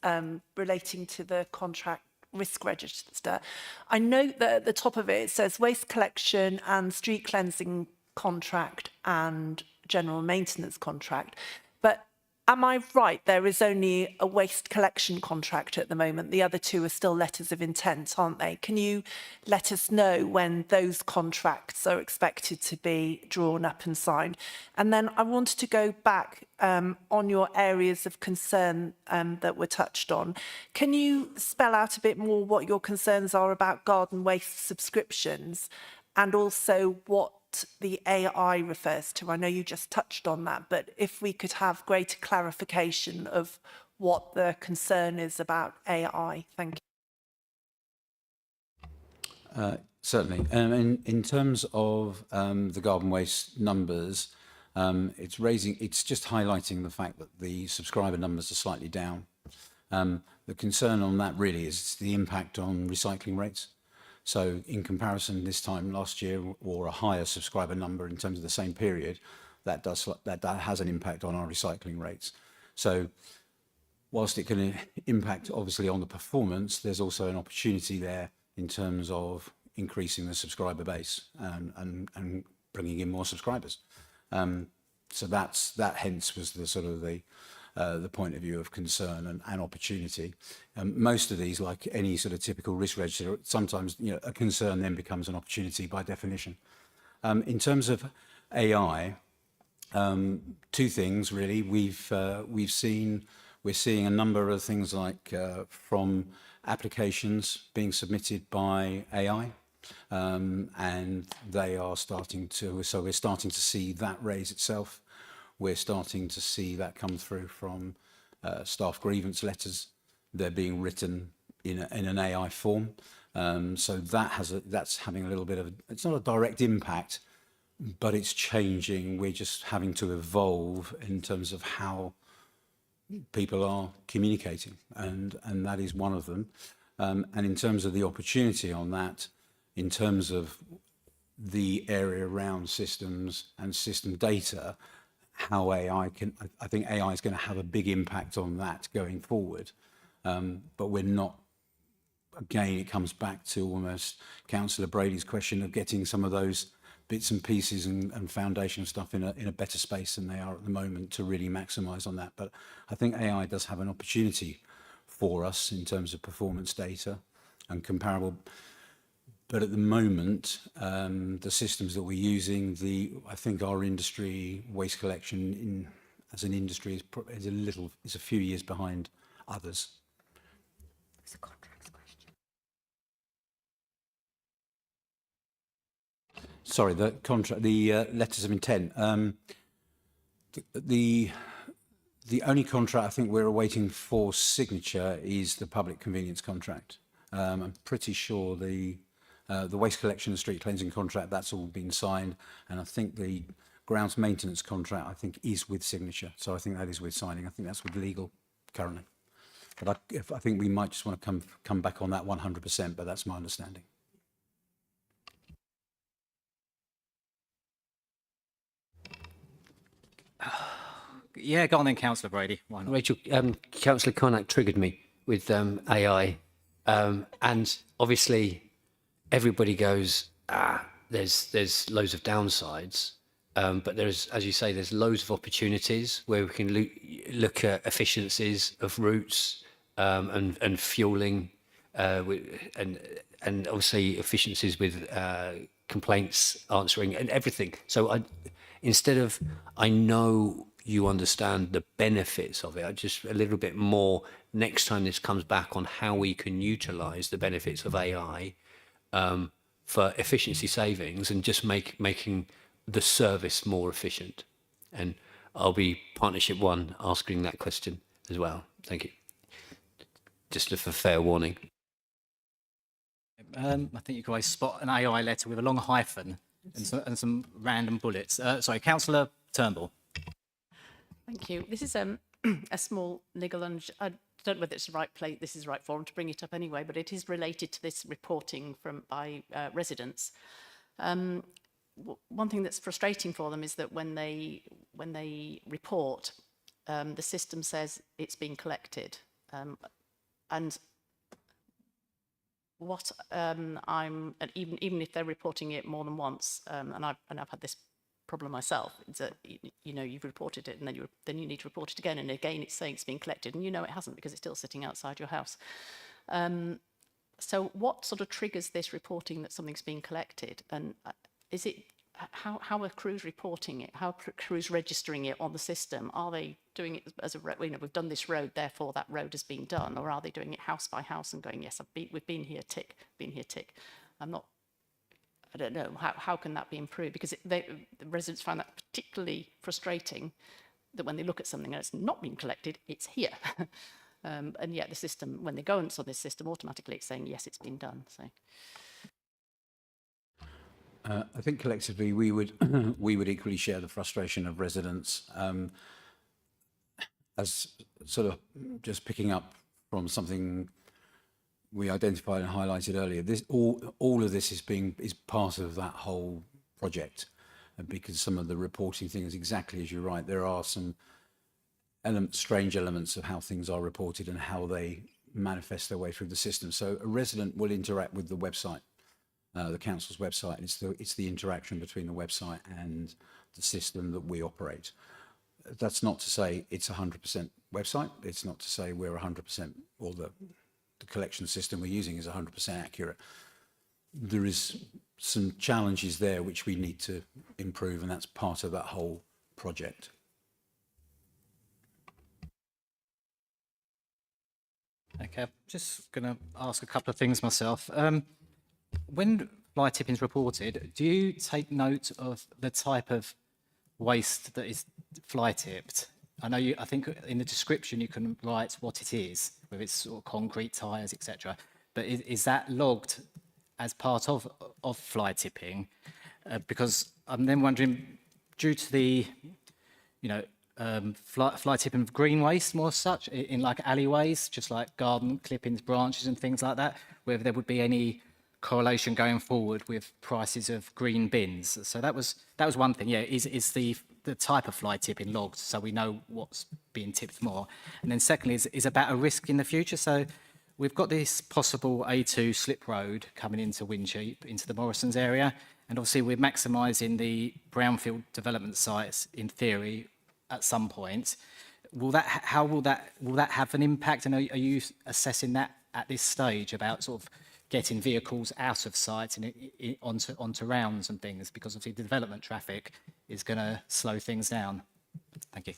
relating to the contract risk register. I note that at the top of it says waste collection and street cleansing contract and general maintenance contract. But am I right? There is only a waste collection contract at the moment. The other two are still letters of intent, aren't they? Can you let us know when those contracts are expected to be drawn up and signed? And then I wanted to go back on your areas of concern that were touched on. Can you spell out a bit more what your concerns are about garden waste subscriptions and also what the AI refers to? I know you just touched on that, but if we could have greater clarification of what the concern is about AI. Thank you. Certainly. In terms of the garden waste numbers, It's just highlighting the fact that the subscriber numbers are slightly down. The concern on that really is the impact on recycling rates. So in comparison this time last year, or a higher subscriber number in terms of the same period, that has an impact on our recycling rates. So whilst it can impact obviously on the performance, there's also an opportunity there in terms of increasing the subscriber base and bringing in more subscribers. So that hence was the sort of the point of view of concern and opportunity. Most of these, like any sort of typical risk register, sometimes a concern then becomes an opportunity by definition. In terms of AI, two things really. We're seeing a number of things like from applications being submitted by AI. And they are starting to, so we're starting to see that raise itself. We're starting to see that come through from staff grievance letters. They're being written in an AI form. So that's having a little bit of, it's not a direct impact, but it's changing. We're just having to evolve in terms of how people are communicating, and that is one of them. And in terms of the opportunity on that, in terms of the area around systems and system data, how I think AI is going to have a big impact on that going forward. But we're not, again, it comes back to almost Councillor Brady's question of getting some of those bits and pieces and foundation stuff in a better space than they are at the moment to really maximise on that. But I think AI does have an opportunity for us in terms of performance data and comparable. But at the moment, the systems that we're using, I think our industry, waste collection as an industry is a few years behind others. It's a contracts question. Sorry, the letters of intent. The only contract I think we're awaiting for signature is the public convenience contract. I'm pretty sure the waste collection and street cleansing contract, that's all been signed, and I think the grounds maintenance contract, I think, is with signature. So I think that is with signing. I think that's with legal currently. But I think we might just want to come back on that 100%, but that's my understanding. Yeah, go on then, Councillor Brady. Why not? Rachel, Councillor Carnac triggered me with AI, and obviously everybody goes, there's loads of downsides, but there's, as you say, there's loads of opportunities where we can look at efficiencies of routes and fueling, and obviously efficiencies with complaints answering and everything. So instead of, I know you understand the benefits of it, I just a little bit more next time this comes back on how we can utilise the benefits of AI for efficiency savings and just making the service more efficient. And I'll be Partnership 1 asking that question as well. Thank you. Just for fair warning. I think you can always spot an AI letter with a long hyphen and some random bullets. Sorry, Councillor Turnbull. Thank you. This is a small niggle, and I don't know whether it's the right place, this is the right forum to bring it up anyway, but it is related to this reporting by residents. One thing that's frustrating for them is that when they report, the system says it's been collected, and what even if they're reporting it more than once, and I've had this problem myself, is that you've reported it and then you need to report it again, and again it's saying it's been collected, and it hasn't because it's still sitting outside your house. So what sort of triggers this reporting that something's been collected, and is it how are crews reporting it? How are crews registering it on the system? Are they doing it as we've done this road, therefore that road has been done, or are they doing it house by house and going, yes, we've been here, tick, been here, tick? I don't know, how can that be improved? Because the residents find that particularly frustrating, that when they look at something and it's not been collected, it's here. And yet the system, when they go into this system, automatically it's saying, yes, it's been done. So. I think collectively we would we would equally share the frustration of residents. As sort of just picking up from something we identified and highlighted earlier, this all of this is part of that whole project, because some of the reporting things, exactly as you're right, there are some strange elements of how things are reported and how they manifest their way through the system. So a resident will interact with the website, the council's website. It's the interaction between the website and the system that we operate. That's not to say it's 100% website. It's not to say we're 100% or the collection system we're using is 100% accurate. There is some challenges there which we need to improve, and that's part of that whole project. Okay, I'm just going to ask a couple of things myself. When fly tipping is reported, do you take note of the type of waste that is fly tipped? I think in the description you can write what it is, whether it's sort of concrete, tyres, etc. But is that logged as part of fly tipping? Because I'm then wondering, due to the, fly tipping of green waste more such, in like alleyways, just like garden clippings, branches and things like that, whether there would be any correlation going forward with prices of green bins. So that was one thing. Yeah, is the type of fly tipping logged so we know what's being tipped more? And then secondly is about a risk in the future. So we've got this possible A2 slip road coming into Wincheap, into the Morrisons area, and obviously we're maximising the brownfield development sites in theory at some point. Will that have an impact? And are you assessing that at this stage about sort of getting vehicles out of sight and onto rounds and things, because obviously the development traffic is going to slow things down? Thank you.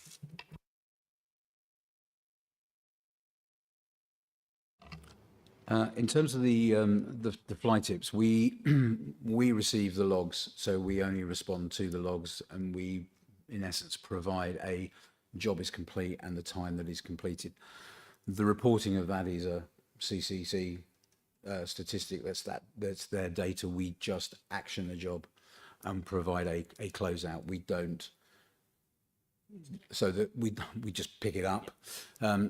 In terms of the fly tips, we receive the logs, so we only respond to the logs, and we, in essence, provide a job is complete and the time that is completed. The reporting of that is a CCC statistic. That's their data. We just action the job and provide a closeout. We don't, so that we just pick it up.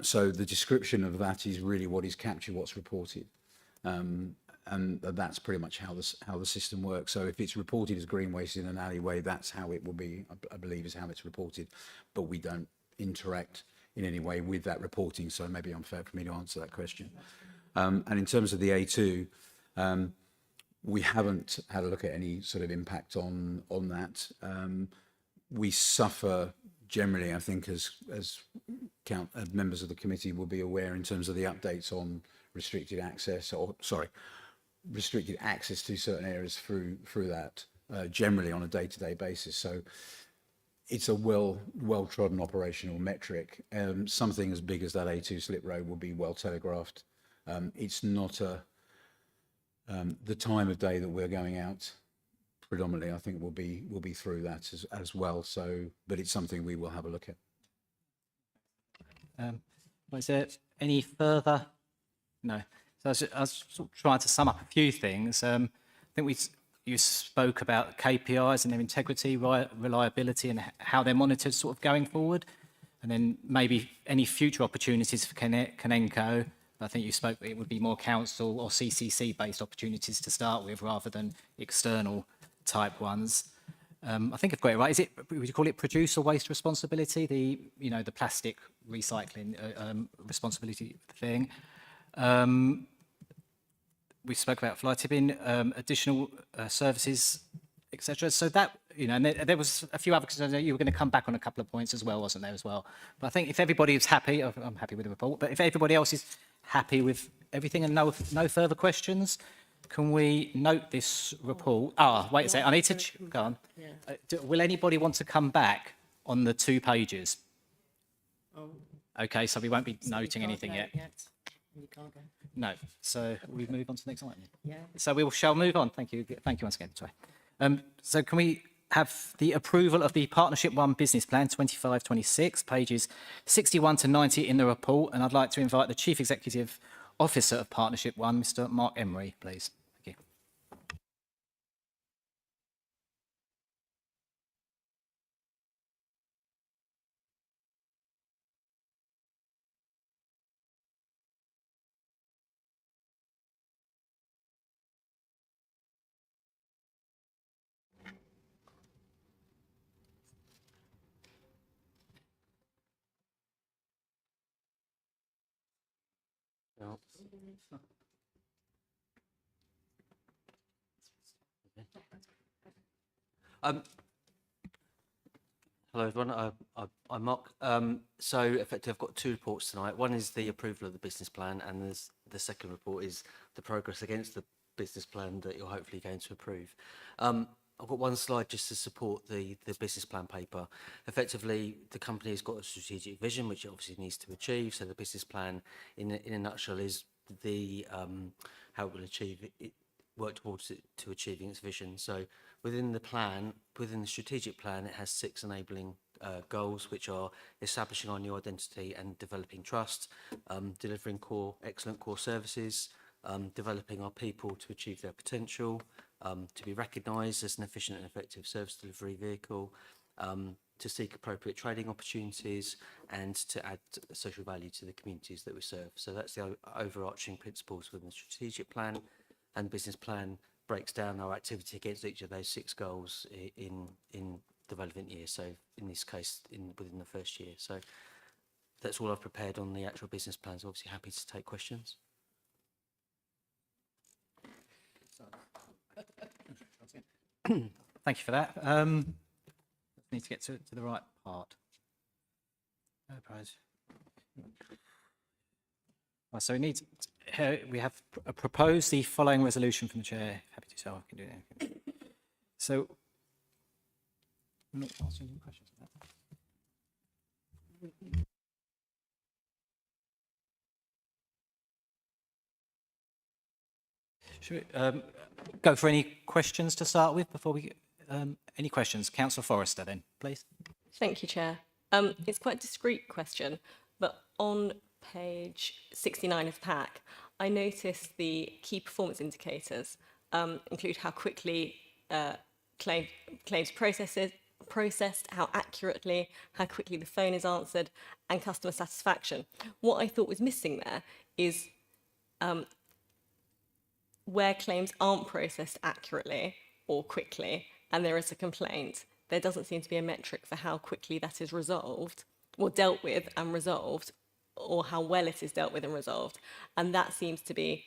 So the description of that is really what is captured, what's reported, and that's pretty much how the system works. So if it's reported as green waste in an alleyway, that's how it will be. I believe is how it's reported, but we don't interact in any way with that reporting. So maybe unfair for me to answer that question. And in terms of the A2, we haven't had a look at any sort of impact on that. We suffer generally, I think, as members of the committee will be aware, in terms of the updates on restricted access to certain areas through that, generally on a day-to-day basis. So it's a well-trodden operational metric. Something as big as that A2 slip road will be well telegraphed. It's not the time of day that we're going out predominantly, I think will be through that as well. So, but it's something we will have a look at. Was there any further? No. So I was sort of trying to sum up a few things. I think you spoke about KPIs and their integrity, reliability, and how they're monitored sort of going forward, and then maybe any future opportunities for Canenco. I think you spoke it would be more council or CCC based opportunities to start with rather than external type ones. I think I've got it right. Would you call it producer waste responsibility? The plastic recycling responsibility thing. We spoke about fly tipping, additional services, etc. So that, and there was a few other, because you were going to come back on a couple of points as well, wasn't there as well? But I think if everybody is happy, I'm happy with the report, but if everybody else is happy with everything and no further questions, can we note this report? Wait a second, I need to, go on. Will anybody want to come back on the 2 pages? Okay, so we won't be noting anything yet. You can't go. No, so we move on to the next item. Yeah. So we shall move on. Thank you once again. Sorry. So can we have the approval of the Partnership 1 Business Plan 25-26, pages 61 to 90 in the report, and I'd like to invite the Chief Executive Officer of Partnership 1, Mr. Mark Emery, please. Hello everyone, I'm Mark. So effectively I've got two reports tonight. One is the approval of the business plan, and the second report is the progress against the business plan that you're hopefully going to approve. I've got one slide just to support the business plan paper. Effectively, the company has got a strategic vision, which it obviously needs to achieve. So the business plan, in a nutshell, is the how it will achieve it, work towards it to achieving its vision. So within the plan, within the strategic plan, it has 6 enabling goals, which are establishing our new identity and developing trust, delivering excellent core services, developing our people to achieve their potential, to be recognised as an efficient and effective service delivery vehicle, to seek appropriate trading opportunities, and to add social value to the communities that we serve. So that's the overarching principles within the strategic plan, and business plan breaks down our activity against each of those 6 goals in the relevant year. So in this case, within the first year. So that's all I've prepared on the actual business plans. Obviously happy to take questions. Thank you for that. Need to get to the right part. No prize. So we have proposed the following resolution from the chair. Happy to so I can do that. So I'm not asking any questions on that. Should we go for any questions to start with before we any questions? Councillor Forrester then, please. Thank you, Chair. It's quite a discrete question, but on page 69 of the pack, I noticed the key performance indicators include how quickly claims processed, how accurately, how quickly the phone is answered, and customer satisfaction. What I thought was missing there is where claims aren't processed accurately or quickly, and there is a complaint, there doesn't seem to be a metric for how quickly that is resolved, or dealt with and resolved, or how well it is dealt with and resolved. And that seems to be,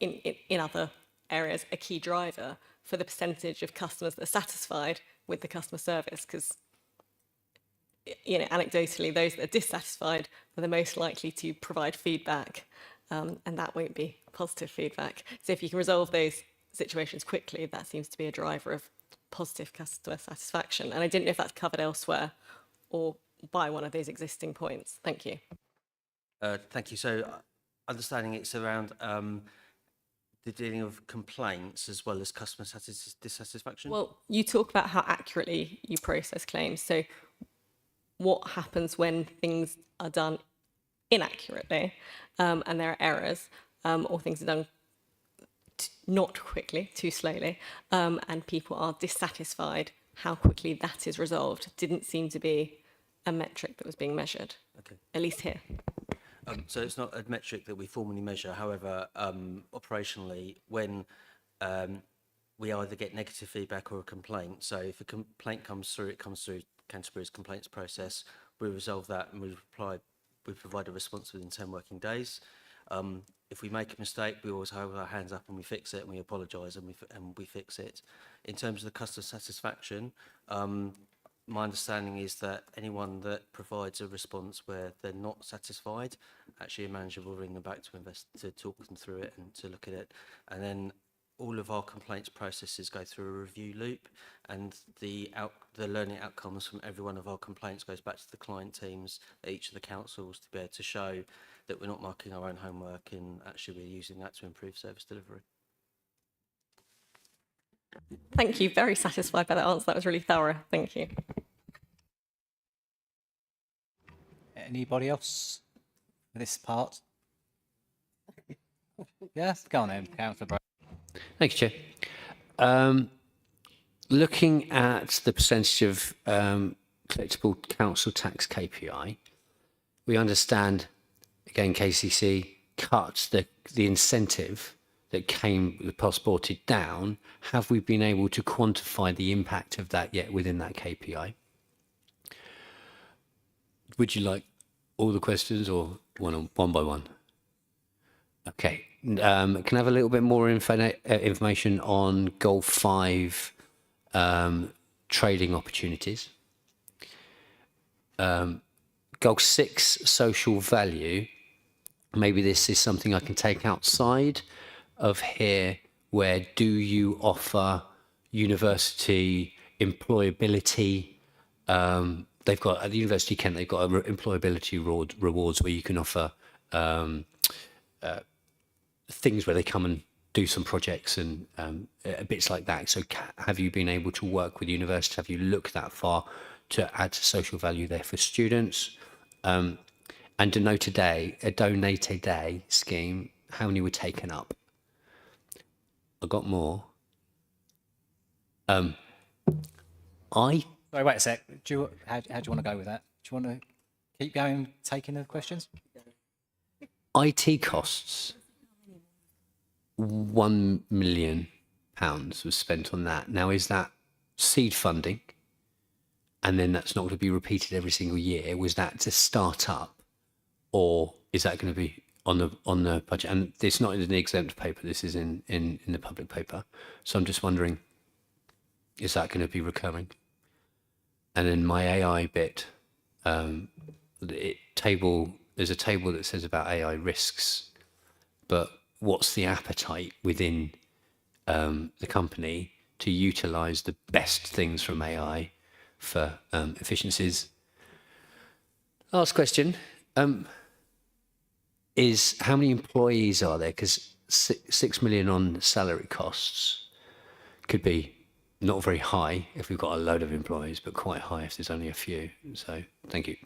in other areas, a key driver for the percentage of customers that are satisfied with the customer service, because, you know, anecdotally, those that are dissatisfied are the most likely to provide feedback, and that won't be positive feedback. So if you can resolve those situations quickly, that seems to be a driver of positive customer satisfaction. And I didn't know if that's covered elsewhere or by one of those existing points. Thank you. Thank you. So understanding it's around the dealing of complaints as well as customer dissatisfaction? Well, you talk about how accurately you process claims. So what happens when things are done inaccurately and there are errors or things are done not quickly, too slowly, and people are dissatisfied, how quickly that is resolved didn't seem to be a metric that was being measured, Okay. at least here. So it's not a metric that we formally measure. However, operationally, when we either get negative feedback or a complaint, so if a complaint comes through, it comes through Canterbury's complaints process, we resolve that and we provide a response within 10 working days. If we make a mistake, we always hold our hands up and we fix it and we apologise and we fix it. In terms of the customer satisfaction, my understanding is that anyone that provides a response where they're not satisfied, actually a manager will ring them back to talk them through it and to look at it. And then all of our complaints processes go through a review loop, and the learning outcomes from every one of our complaints goes back to the client teams at each of the councils to be able to show that we're not marking our own homework and actually we're using that to improve service delivery. Thank you. Very satisfied by that answer. That was really thorough. Thank you. Anybody else for this part? Yes, go on then, Councillor Brown. Thank you, Chair. Looking at the percentage of collectible council tax KPI, we understand, again, KCC cut the incentive that came passported down. Have we been able to quantify the impact of that yet within that KPI? Would you like all the questions or one by one? Okay. Can I have a little bit more information on Goal 5 trading opportunities? Goal 6 social value. Maybe this is something I can take outside of here, where do you offer university employability? They've got, at the University of Kent, they've got employability rewards where you can offer things where they come and do some projects and bits like that. So have you been able to work with universities? Have you looked that far to add social value there for students? And Donate a Day scheme, how many were taken up? I got more. Sorry, wait a sec. How do you want to go with that? Do you want to keep going, taking the questions? IT costs, £1 million was spent on that. Now, is that seed funding? And then that's not going to be repeated every single year. Was that to start up? Or is that going to be on the budget? And it's not in the exempt paper, this is in the public paper. So I'm just wondering, is that going to be recurring? And then my AI bit, there's a table that says about AI risks, but what's the appetite within the company to utilize the best things from AI for efficiencies? Last question. Is how many employees are there? Because 6 million on salary costs could be not very high if we've got a load of employees, but quite high if there's only a few. So thank you.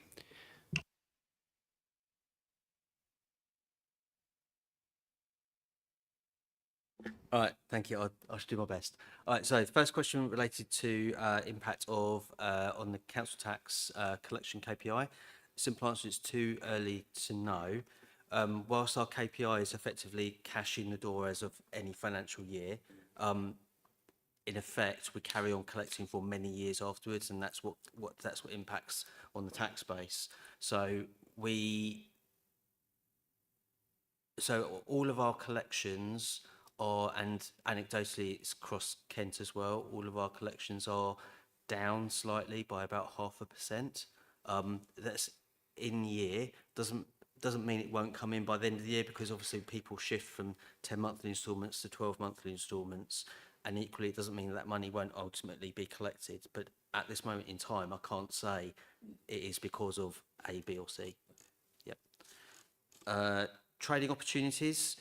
All right, thank you. I'll do my best. All right, so the first question related to impact of on the council tax collection KPI. Simple answer is too early to know. Whilst our KPI is effectively cash in the door as of any financial year, in effect, we carry on collecting for many years afterwards, and that's what impacts on the tax base. So all of our collections are, and anecdotally, it's across Kent as well. All of our collections are down slightly by about 0.5%. That's in year. Doesn't mean it won't come in by the end of the year, because obviously people shift from 10 monthly instalments to 12 monthly instalments, and equally it doesn't mean that money won't ultimately be collected. But at this moment in time, I can't say it is because of A, B or C. Yep. Trading opportunities.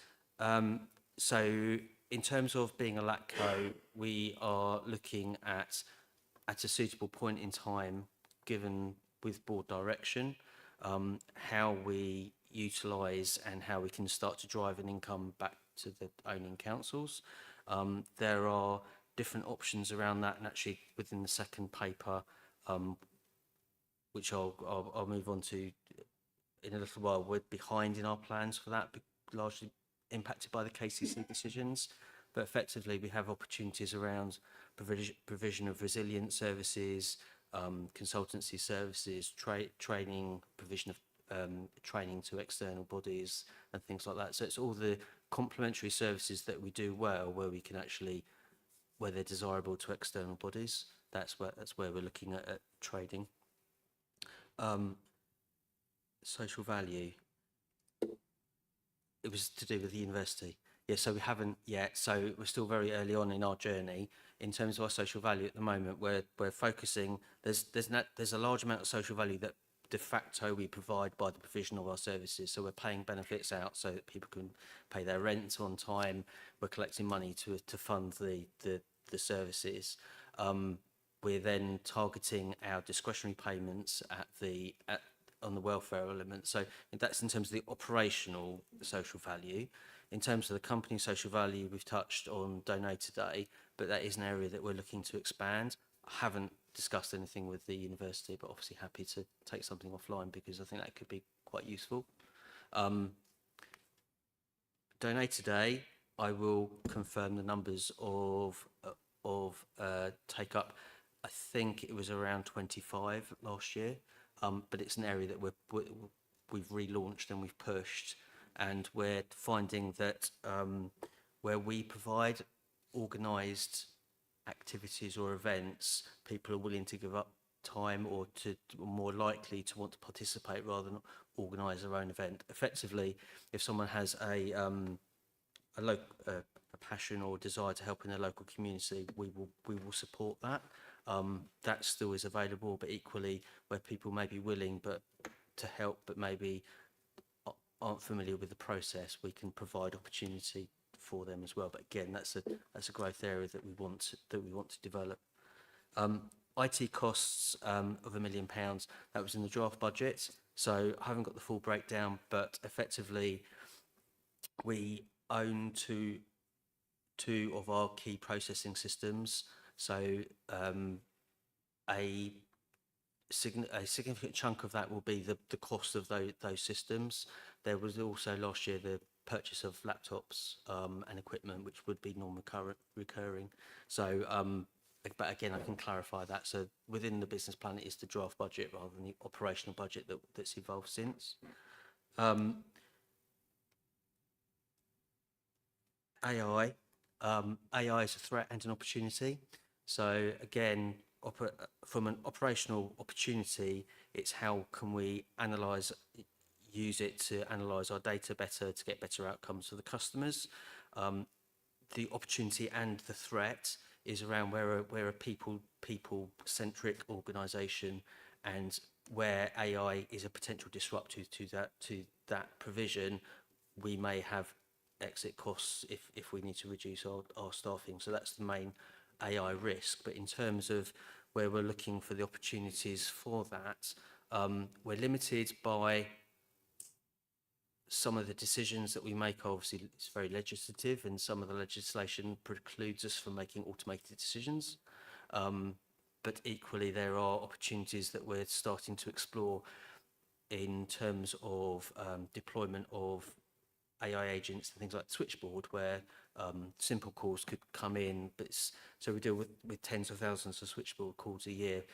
So in terms of being a LATCO, we are looking at a suitable point in time, given with board direction, how we utilise and how we can start to drive an income back to the owning councils. There are different options around that, and actually within the second paper, which I'll move on to in a little while, we're behind in our plans for that, largely impacted by the KCC decisions. But effectively, we have opportunities around provision of resilient services, consultancy services, training, provision of training to external bodies and things like that. So it's all the complementary services that we do well, where we can actually, where they're desirable to external bodies. That's where we're looking at trading. Social value. It was to do with the university. Yeah, so we haven't yet. So we're still very early on in our journey in terms of our social value at the moment. We're focusing. There's a large amount of social value that de facto we provide by the provision of our services. So we're paying benefits out so that people can pay their rent on time. We're collecting money to fund the services. We're then targeting our discretionary payments on the welfare element. So that's in terms of the operational social value. In terms of the company social value, we've touched on Donate a Day, but that is an area that we're looking to expand. I haven't discussed anything with the university, but obviously happy to take something offline because I think that could be quite useful. Donate a Day, I will confirm the numbers of take up. I think it was around 25 last year. But it's an area that we've relaunched and we've pushed. and we're finding that where we provide organised activities or events, people are willing to give up time or more likely to want to participate rather than organise their own event. Effectively, if someone has a passion or desire to help in their local community, we will support that. That still is available, but equally where people may be willing to help but maybe aren't familiar with the process, we can provide opportunity for them as well. But again, that's a growth area that we want to develop. IT costs of £1 million, that was in the draft budget, so I haven't got the full breakdown, but effectively we own two of our key processing systems, so a significant chunk of that will be the cost of those systems. There was also last year the purchase of laptops and equipment, which would be non-recurring. So, but again, I can clarify that. So within the business plan, it is the draft budget rather than the operational budget that's evolved since. AI. AI is a threat and an opportunity. So again, from an operational opportunity, it's how can we use it to analyse our data better to get better outcomes for the customers. The opportunity and the threat is around we're a people-centric organisation, and where AI is a potential disruptor to that provision, we may have exit costs if we need to reduce our staffing. So that's the main AI risk. But in terms of where we're looking for the opportunities for that, we're limited by some of the decisions that we make. Obviously, it's very legislative, and some of the legislation precludes us from making automated decisions. But equally, there are opportunities that we're starting to explore in terms of deployment of AI agents and things like Switchboard, where simple calls could come in, so we deal with tens of thousands of Switchboard calls a year,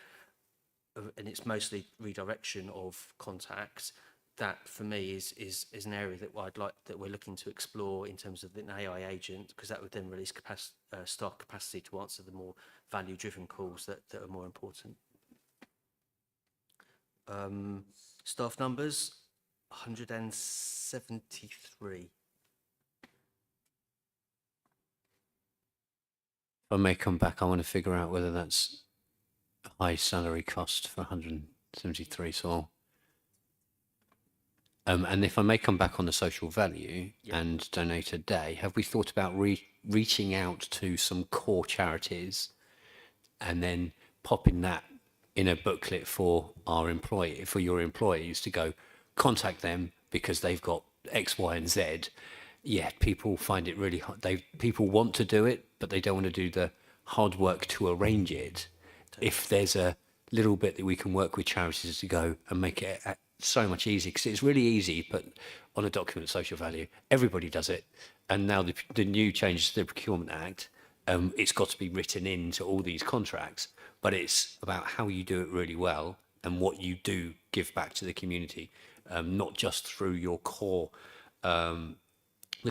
and it's mostly redirection of contacts. That for me is an area that we're looking to explore in terms of an AI agent, because that would then release staff capacity to answer the more value-driven calls that are more important. Staff numbers, 173. If I may come back, I want to figure out whether that's a high salary cost for 173. So, and if I may come back on the social value and donate a day, have we thought about reaching out to some core charities and then popping that in a booklet for your employees to go contact them because they've got X, Y, and Z? Yeah, people find it really hard. People want to do it, but they don't want to do the hard work to arrange it. If there's a little bit that we can work with charities to go and make it so much easier, because it's really easy, but on a document of social value, everybody does it. And now the new changes to the Procurement Act, it's got to be written into all these contracts, but it's about how you do it really well and what you do give back to the community, not just through your core, the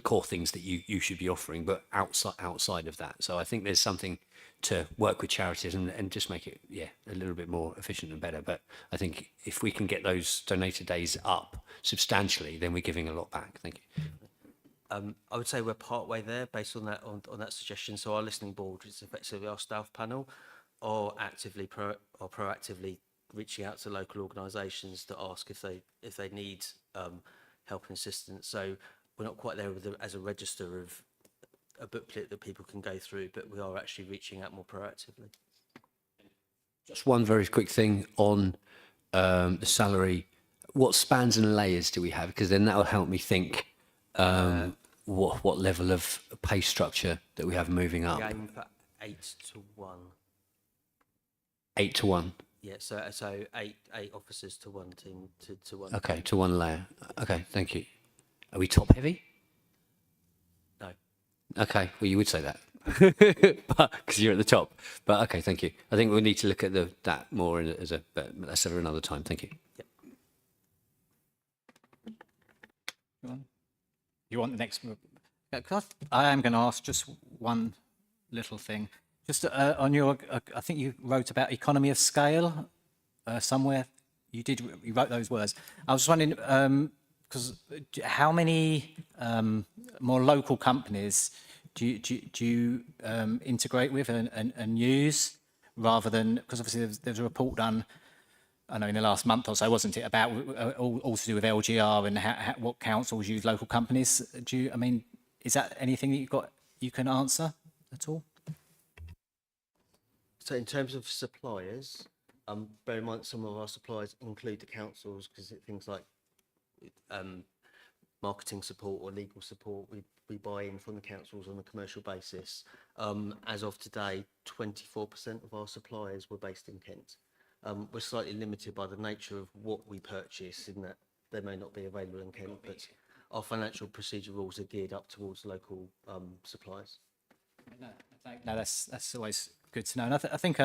core things that you should be offering, but outside of that. So I think there's something to work with charities and just make it, a little bit more efficient and better. But I think if we can get those donated days up substantially, then we're giving a lot back. Thank you. I would say we're part way there based on that suggestion. So our listening board, which is effectively our staff panel, are proactively reaching out to local organisations to ask if they need help and assistance. So we're not quite there as a register of a booklet that people can go through, but we are actually reaching out more proactively. Just one very quick thing on the salary. What spans and layers do we have? Because then that will help me think what level of pay structure that we have moving up. We aim for 8 to 1. 8 to 1. Yeah, so eight officers to one team to one. Okay, team. to one layer. Okay, thank you. Are we top heavy? No. Okay, well, you would say that because you're at the top. But okay, thank you. I think we need to look at that more but that's for another time. Thank you. Yep. You want the next? Yeah, 'cause I am going to ask just one little thing. Just on your, I think you wrote about economy of scale somewhere. You wrote those words. I was just wondering, because how many more local companies do you integrate with and use, rather than, because obviously there's a report done, I know in the last month or so, wasn't it, about all to do with LGR and what councils use local companies? I mean, is that anything that you can answer at all? So in terms of suppliers, bear in mind some of our suppliers include the councils, because things like marketing support or legal support, we buy in from the councils on a commercial basis. As of today, 24% of our suppliers were based in Kent. We're slightly limited by the nature of what we purchase, in that they may not be available in Kent, but our financial procedure rules are geared up towards local suppliers. No, that's always good to know. And I think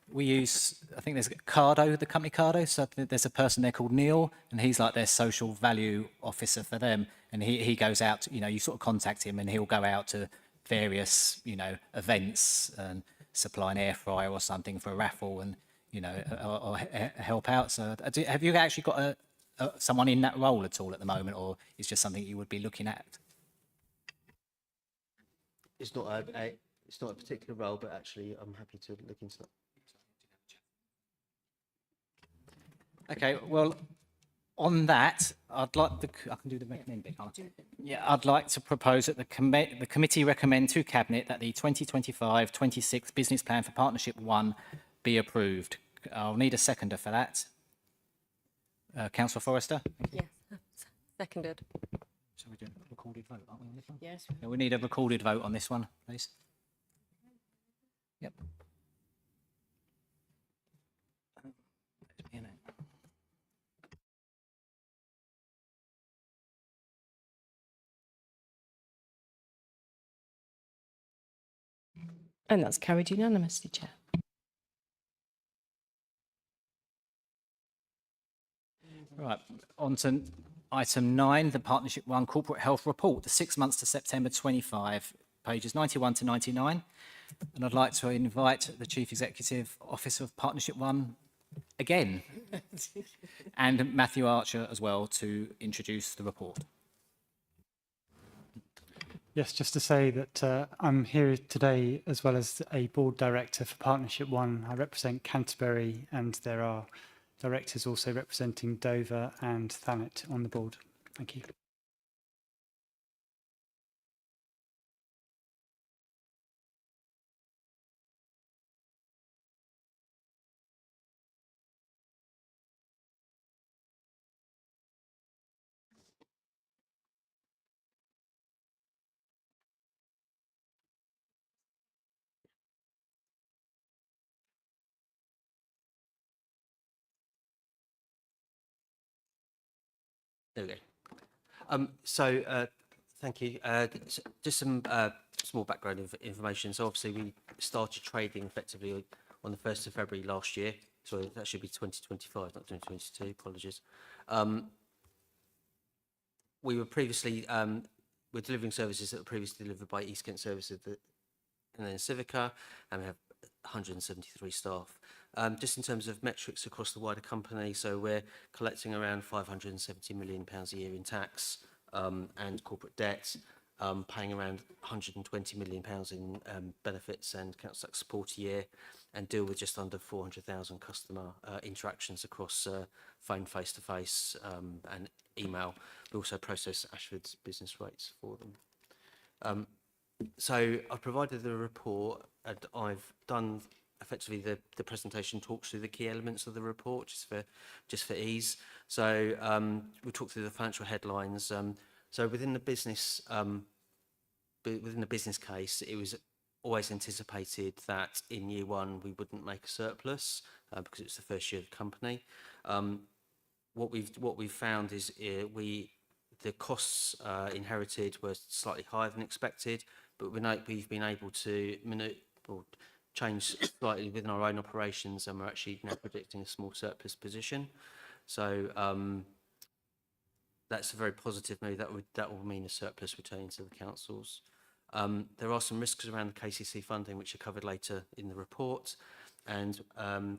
we use, I think there's Cardo, the company Cardo. So there's a person there called Neil, and he's like their social value officer for them. And he goes out, you sort of contact him, and he'll go out to various, events and supply an air fryer or something for a raffle, and or help out. So have you actually got someone in that role at all at the moment, or is just something you would be looking at? It's not a particular role, but actually I'm happy to look into that. Okay, well, on that, I can do the recommend bit, can't I? Yeah, I'd like to propose that the committee recommend to Cabinet that the 2025-26 Business Plan for Partnership 1 be approved. I'll need a seconder for that. Councillor Forrester? Yes, seconded. So we're doing a recorded vote, aren't we, on this one? Yes. Yeah, we need a recorded vote on this one, please. Yep. And that's carried unanimously, Chair. Right, on to item 9, the Partnership 1 Corporate Health Report, the 6 months to September 25, pages 91 to 99. And I'd like to invite the Chief Executive Officer of Partnership 1 again, and Matthew Archer as well, to introduce the report. Yes, just to say that I'm here today as well as a board director for Partnership 1. I represent Canterbury, and there are directors also representing Dover and Thanet on the board. Thank you. There we go. Thank you. Just some small background information. So obviously we started trading effectively on the 1st of February last year. So that should be 2025, not 2022. Apologies. We were previously, we're delivering services that were previously delivered by East Kent Services and then Civica, and we have 173 staff. Just in terms of metrics across the wider company, so we're collecting around £570 million a year in tax and corporate debt, paying around £120 million in benefits and council tax support a year, and deal with just under 400,000 customer interactions across phone, face-to-face and email. We also process Ashford's business rates for them. So I've provided the report, and I've done effectively the presentation talks through the key elements of the report just for ease. So we'll talk through the financial headlines. So within the business case, it was always anticipated that in year one we wouldn't make a surplus because it's the first year of the company. What we've found is the costs inherited were slightly higher than expected, but we've been able to change slightly within our own operations, and we're actually now predicting a small surplus position. So that's a very positive move. That will mean a surplus returning to the councils. There are some risks around the KCC funding, which are covered later in the report. And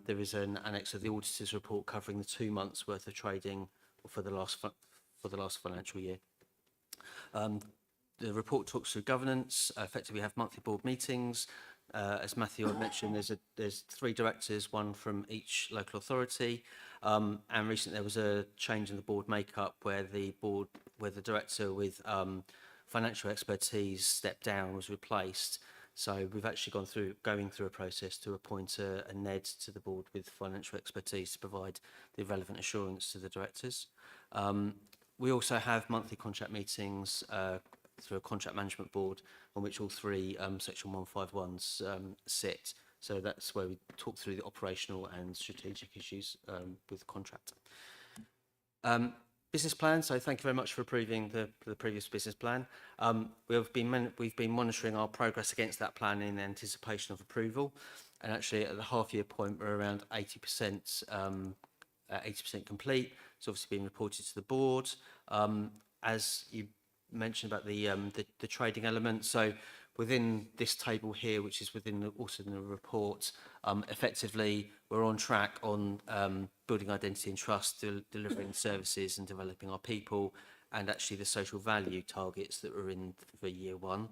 there is an annex of the auditor's report covering the 2 months worth of trading for the last financial year. The report talks through governance. Effectively, we have monthly board meetings. As Matthew had mentioned, there's 3 directors, 1 from each local authority. And recently there was a change in the board makeup where the director with financial expertise stepped down, was replaced. So we've actually going through a process to appoint a NED to the board with financial expertise to provide the relevant assurance to the directors. We also have monthly contract meetings through a contract management board on which all 3 section 151s sit. So that's where we talk through the operational and strategic issues with the contract. Business plan. So thank you very much for approving the previous business plan. We've been monitoring our progress against that plan in anticipation of approval. And actually at the half-year point, we're around 80% complete. It's obviously been reported to the board. As you mentioned about the trading element, so within this table here, which is also in the report, effectively we're on track on building identity and trust, delivering services and developing our people, and actually the social value targets that were in for year 1.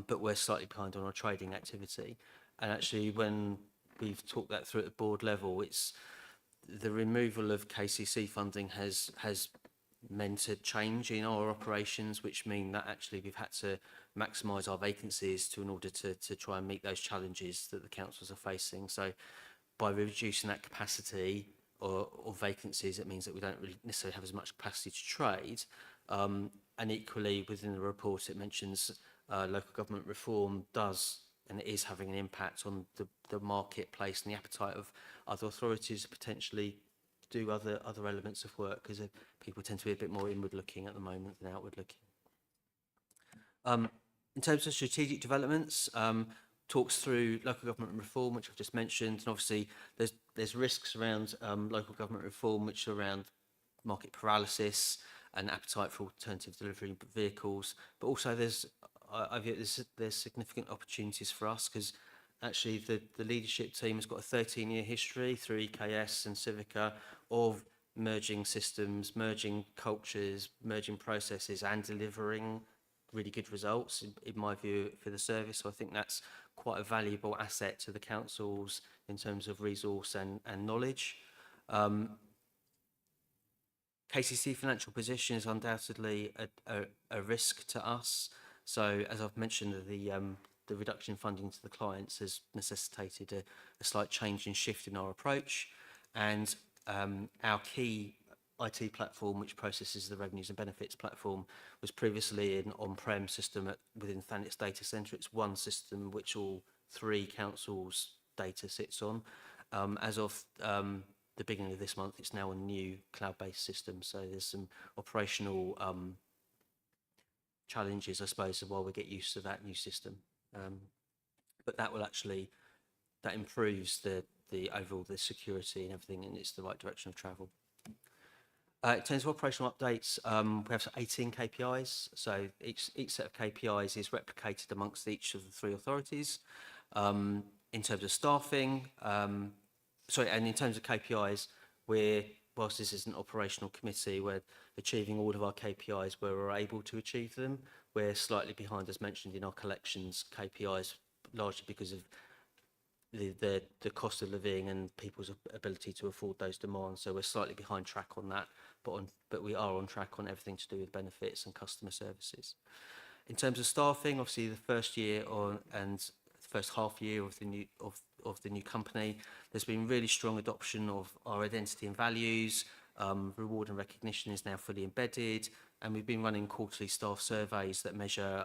But we're slightly behind on our trading activity. And actually when we've talked that through at the board level, it's the removal of KCC funding has meant a change in our operations, which mean that actually we've had to maximise our vacancies in order to try and meet those challenges that the councils are facing. So by reducing that capacity or vacancies, it means that we don't really necessarily have as much capacity to trade. And equally within the report, it mentions local government reform does and it is having an impact on the marketplace and the appetite of other authorities to potentially do other elements of work, because people tend to be a bit more inward looking at the moment than outward looking. In terms of strategic developments, talks through local government reform, which I've just mentioned, and obviously there's risks around local government reform, which are around market paralysis and appetite for alternative delivery vehicles, but also there's significant opportunities for us, because actually the leadership team has got a 13-year history through EKS and Civica of merging systems, merging cultures, merging processes and delivering really good results, in my view, for the service. So I think that's quite a valuable asset to the councils in terms of resource and knowledge. KCC financial position is undoubtedly a risk to us. So as I've mentioned, the reduction in funding to the clients has necessitated a slight change and shift in our approach. And our key IT platform, which processes the revenues and benefits platform, was previously an on-prem system within Thanet data centre. It's one system which all 3 councils' data sits on. As of the beginning of this month, it's now a new cloud-based system. So there's some operational challenges, I suppose, while we get used to that new system. But that improves the overall security and everything, and it's the right direction of travel. In terms of operational updates, we have 18 KPIs. So each set of KPIs is replicated amongst each of the 3 authorities. In terms of staffing, and in terms of KPIs, whilst this is an operational committee, we're achieving all of our KPIs where we're able to achieve them. We're slightly behind, as mentioned, in our collections KPIs, largely because of the cost of living and people's ability to afford those demands. So we're slightly behind track on that, but we are on track on everything to do with benefits and customer services. In terms of staffing, obviously the first year and the first half year of the new company, there's been really strong adoption of our identity and values. Reward and recognition is now fully embedded, and we've been running quarterly staff surveys that measure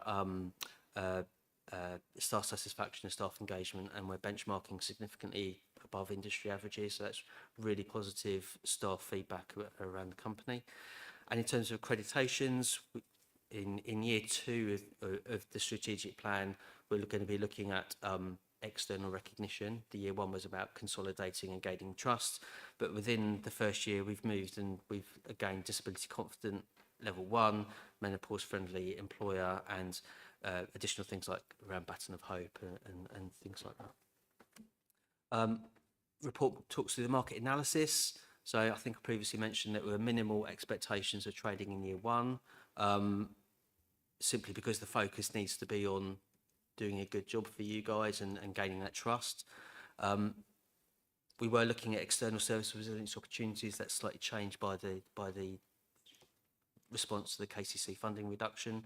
staff satisfaction and staff engagement, and we're benchmarking significantly above industry averages. So that's really positive staff feedback around the company. And in terms of accreditations, in year 2 of the strategic plan, we're going to be looking at external recognition. The year 1 was about consolidating and gaining trust, but within the first year we've moved and we've gained Disability Confident level 1, menopause-friendly employer, and additional things like around Baton of Hope and things like that. Report talks through the market analysis. So I think I previously mentioned that there were minimal expectations of trading in year 1, simply because the focus needs to be on doing a good job for you guys and gaining that trust. We were looking at external service resilience opportunities. That's slightly changed by the response to the KCC funding reduction.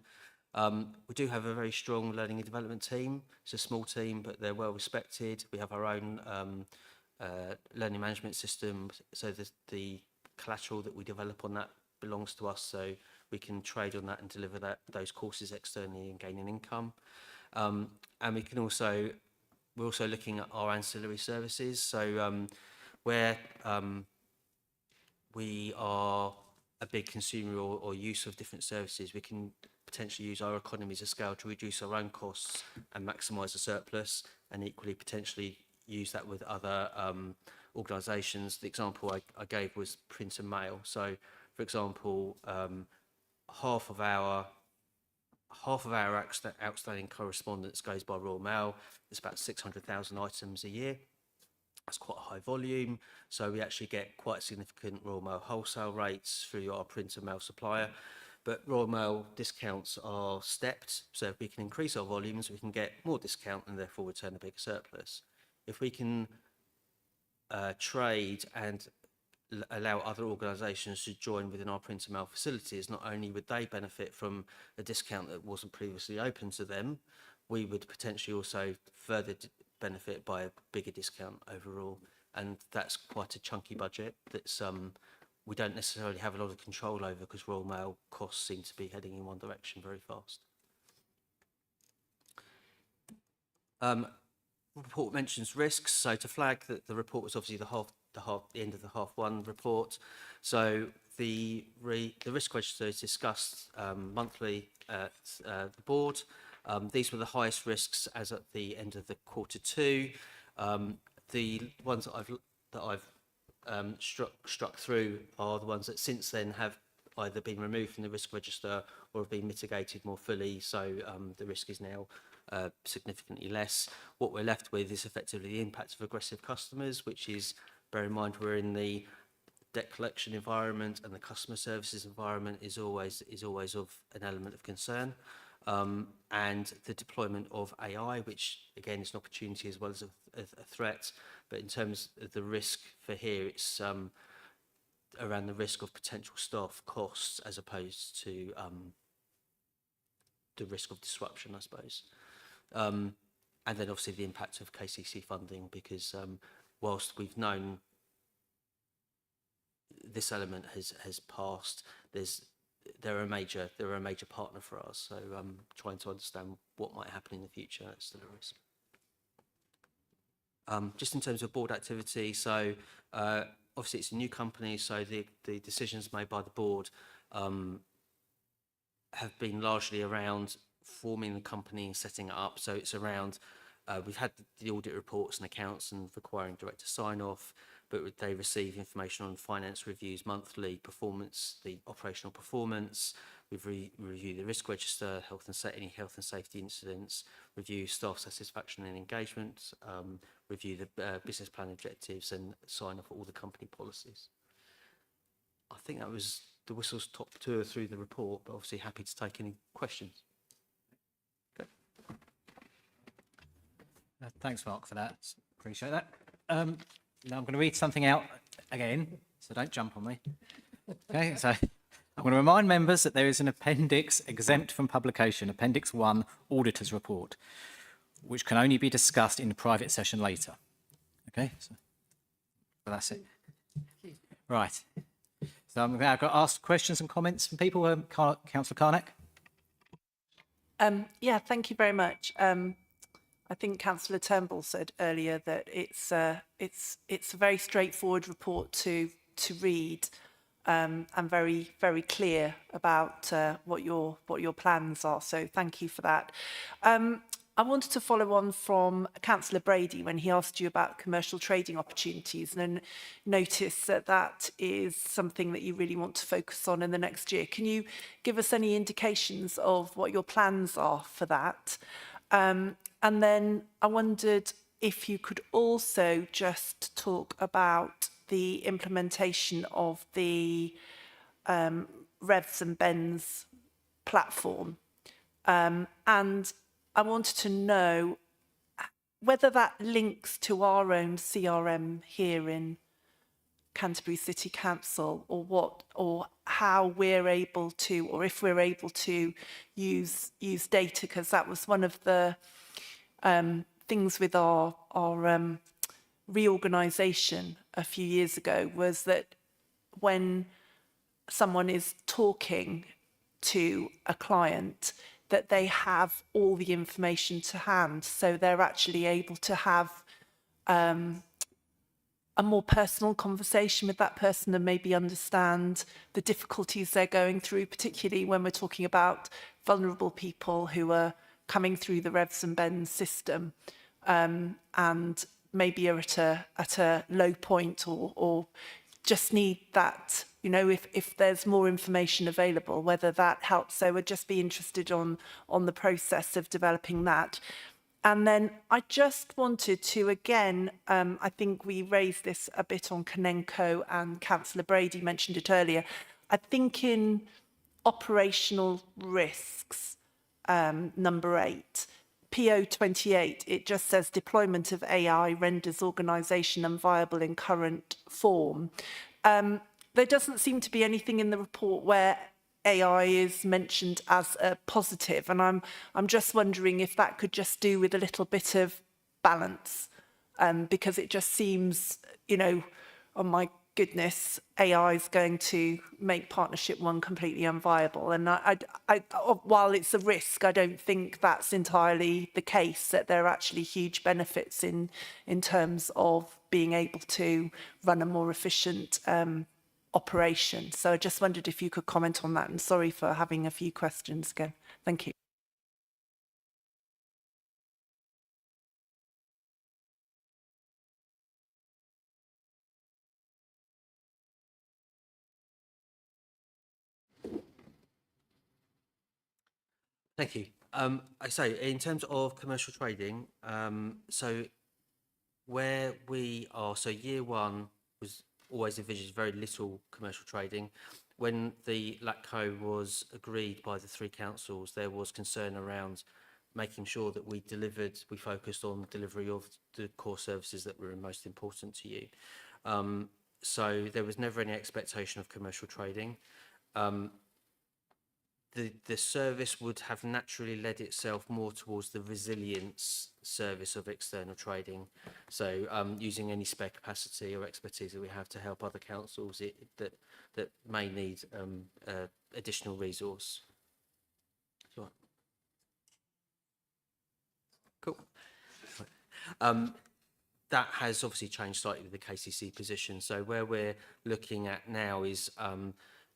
We do have a very strong learning and development team. It's a small team, but they're well respected. We have our own learning management system, so the collateral that we develop on that belongs to us, so we can trade on that and deliver those courses externally and gain an income. And we can also, we're also looking at our ancillary services. So where we are a big consumer or use of different services, we can potentially use our economies of scale to reduce our own costs and maximise the surplus, and equally potentially use that with other organisations. The example I gave was print and mail. So, for example, half of our outstanding correspondence goes by Royal Mail. It's about 600,000 items a year. That's quite a high volume. So we actually get quite significant Royal Mail wholesale rates through our print and mail supplier. But Royal Mail discounts are stepped. So if we can increase our volumes, we can get more discount and therefore return a bigger surplus. If we can trade and allow other organisations to join within our print and mail facilities, not only would they benefit from a discount that wasn't previously open to them, we would potentially also further benefit by a bigger discount overall. And that's quite a chunky budget that's we don't necessarily have a lot of control over, because Royal Mail costs seem to be heading in one direction very fast. Report mentions risks. So to flag that the report was obviously the end of the half 1 report. So the risk register is discussed monthly at the board. These were the highest risks as at the end of the Q2. The ones that I've struck through are the ones that since then have either been removed from the risk register or have been mitigated more fully. So the risk is now significantly less. What we're left with is effectively the impact of aggressive customers, which is, bear in mind, we're in the debt collection environment, and the customer services environment is always of an element of concern. And the deployment of AI, which again is an opportunity as well as a threat. But in terms of the risk for here, it's around the risk of potential staff costs as opposed to the risk of disruption, I suppose. And then obviously the impact of KCC funding, because whilst we've known this element has passed, they're a major partner for us. So trying to understand what might happen in the future, that's still a risk. Just in terms of board activity, so obviously it's a new company, so the decisions made by the board have been largely around forming the company and setting it up. So it's around, we've had the audit reports and accounts and requiring director sign-off, but they receive information on finance reviews monthly, performance, the operational performance. We've reviewed the risk register, any health and safety incidents, review staff satisfaction and engagement, review the business plan objectives, and sign off all the company policies. I think that was the whistle's top tour through the report, but obviously happy to take any questions. Okay. Thanks, Mark, for that. Appreciate that. Now I'm going to read something out again, so don't jump on me. Okay, so I'm going to remind members that there is an appendix exempt from publication, Appendix 1, Auditor's Report, which can only be discussed in a private session later. Okay, so that's it. Right. So I'm going to ask questions and comments from people. Councillor Carnac. Yeah, thank you very much. I think Councillor Turnbull said earlier that it's a very straightforward report to read, and very clear about what your plans are. So thank you for that. I wanted to follow on from Councillor Brady when he asked you about commercial trading opportunities, and then notice that that is something that you really want to focus on in the next year. Can you give us any indications of what your plans are for that? And then I wondered if you could also just talk about the implementation of the Revs and Bens platform. And I wanted to know whether that links to our own CRM here in Canterbury City Council, or what, or how we're able to, or if we're able to use data, because that was one of the things with our reorganisation a few years ago, was that when someone is talking to a client, that they have all the information to hand, so they're actually able to have a more personal conversation with that person and maybe understand the difficulties they're going through, particularly when we're talking about vulnerable people who are coming through the Revs and Bens system, and maybe are at a low point, or just need that, you know, if there's more information available, whether that helps. So we'd just be interested on the process of developing that. And then I just wanted to, again, I think we raised this a bit on Kanenko, and Councillor Brady mentioned it earlier. I think in operational risks, number 8, PO28, it just says deployment of AI renders organisation unviable in current form. There doesn't seem to be anything in the report where AI is mentioned as a positive, and I'm just wondering if that could just do with a little bit of balance, because it just seems, you know, oh my goodness, AI is going to make Partnership One completely unviable. And I, while it's a risk, I don't think that's entirely the case, that there are actually huge benefits in terms of being able to run a more efficient operation. So I just wondered if you could comment on that, and sorry for having a few questions again. Thank you. Thank you. So in terms of commercial trading, so where we are, so year one was always envisaged very little commercial trading. When the LATCO was agreed by the 3 councils, there was concern around making sure that we focused on delivery of the core services that were most important to you. So there was never any expectation of commercial trading. The service would have naturally led itself more towards the resilience service of external trading. So using any spare capacity or expertise that we have to help other councils that may need additional resource. Sure. Cool. That has obviously changed slightly with the KCC position. So where we're looking at now is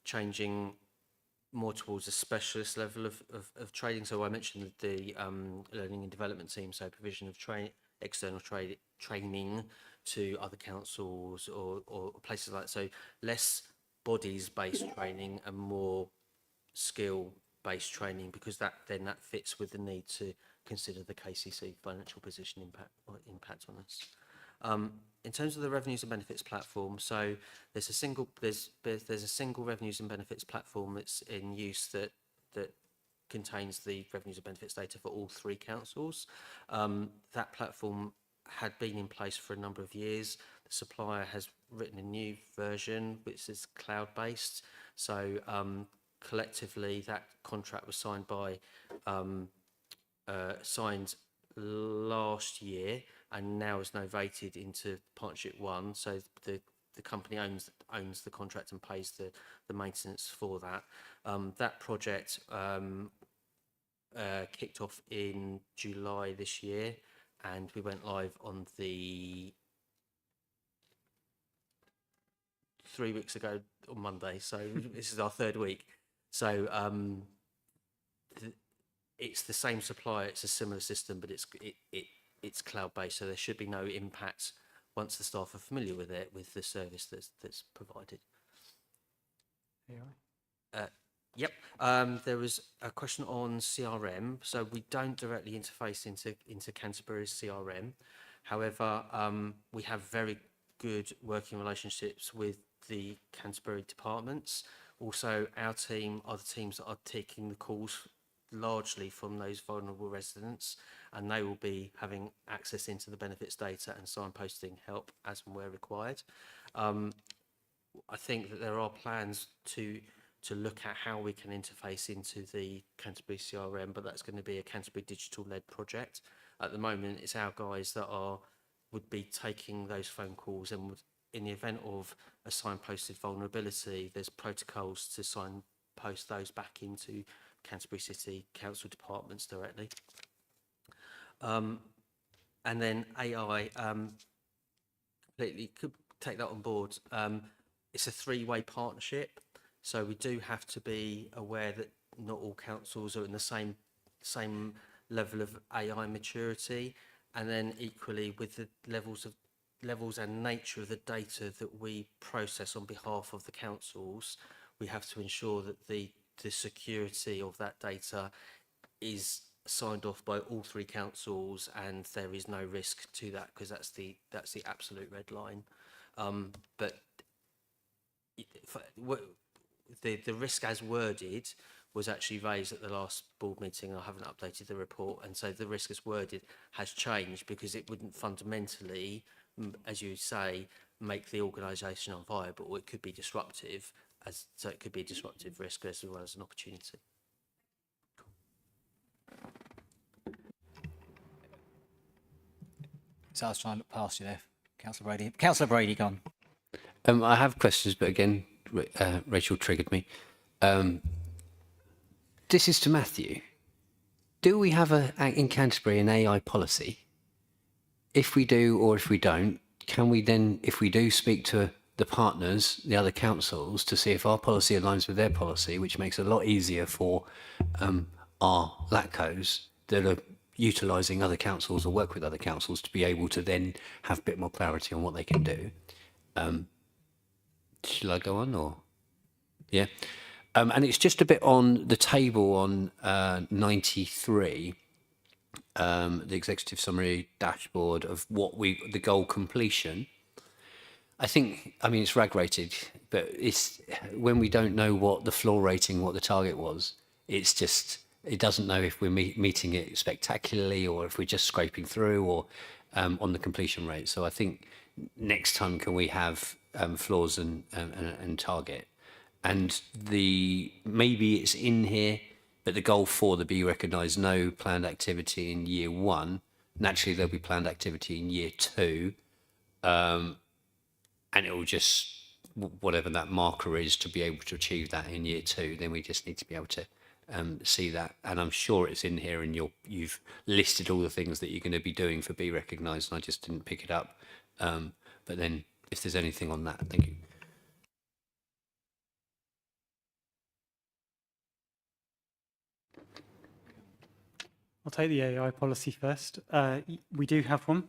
changing more towards a specialist level of trading. So I mentioned the learning and development team, so provision of external training to other councils or places like that. So less bodies-based training and more skill-based training, because that fits with the need to consider the KCC financial position impact on us. In terms of the revenues and benefits platform, so there's a single revenues and benefits platform that's in use that contains the revenues and benefits data for all 3 councils. That platform had been in place for a number of years. The supplier has written a new version which is cloud-based. So collectively, that contract was signed last year, and now is novated into Partnership One. So the company owns the contract and pays the maintenance for that. That project kicked off in July this year, and we went live on the 3 weeks ago on Monday. So this is our 3rd week. So it's the same supplier, it's a similar system, but it's cloud-based, so there should be no impact once the staff are familiar with it, with the service that's provided. Yep. There was a question on CRM. So we don't directly interface into Canterbury's CRM. However, we have very good working relationships with the Canterbury departments. Also, our team are the teams that are taking the calls largely from those vulnerable residents, and they will be having access into the benefits data and signposting help as and where required. I think that there are plans to look at how we can interface into the Canterbury CRM, but that's going to be a Canterbury digital-led project. At the moment, it's our guys that would be taking those phone calls, and in the event of a signposted vulnerability, there's protocols to signpost those back into Canterbury City Council departments directly. And then AI, completely could take that on board. It's a three-way partnership. So we do have to be aware that not all councils are in the same level of AI maturity, and then equally with the levels and nature of the data that we process on behalf of the councils, we have to ensure that the security of that data is signed off by all three councils, and there is no risk to that, because that's the absolute red line. But the risk as worded was actually raised at the last board meeting. I haven't updated the report, and so the risk as worded has changed, because it wouldn't fundamentally, as you say, make the organisation unviable. It could be disruptive, so it could be a disruptive risk as well as an opportunity. So I was trying to look past you there, Councillor Brady. Councillor Brady, gone. I have questions, but again, Rachel triggered me. This is to Matthew. Do we have in Canterbury an AI policy? If we do, or if we don't, can we then, if we do, speak to the partners, the other councils, to see if our policy aligns with their policy, which makes it a lot easier for our LATCOs that are utilising other councils or work with other councils to be able to then have a bit more clarity on what they can do. Shall I go on, or? Yeah. And it's just a bit on the table on 93, the executive summary dashboard of the goal completion. I mean, it's rag rated, but it's when we don't know what the floor rating, what the target was, it's just, it doesn't know if we're meeting it spectacularly or if we're just scraping through, or on the completion rate. So I think next time, can we have floors and target? And maybe it's in here, but the goal for the Be Recognised, no planned activity in year 1. Naturally, there'll be planned activity in year 2. And it will just, whatever that marker is, to be able to achieve that in year 2, then we just need to be able to see that. And I'm sure it's in here, and you've listed all the things that you're going to be doing for Be Recognised, and I just didn't pick it up. But then if there's anything on that, thank you. I'll take the AI policy first. We do have one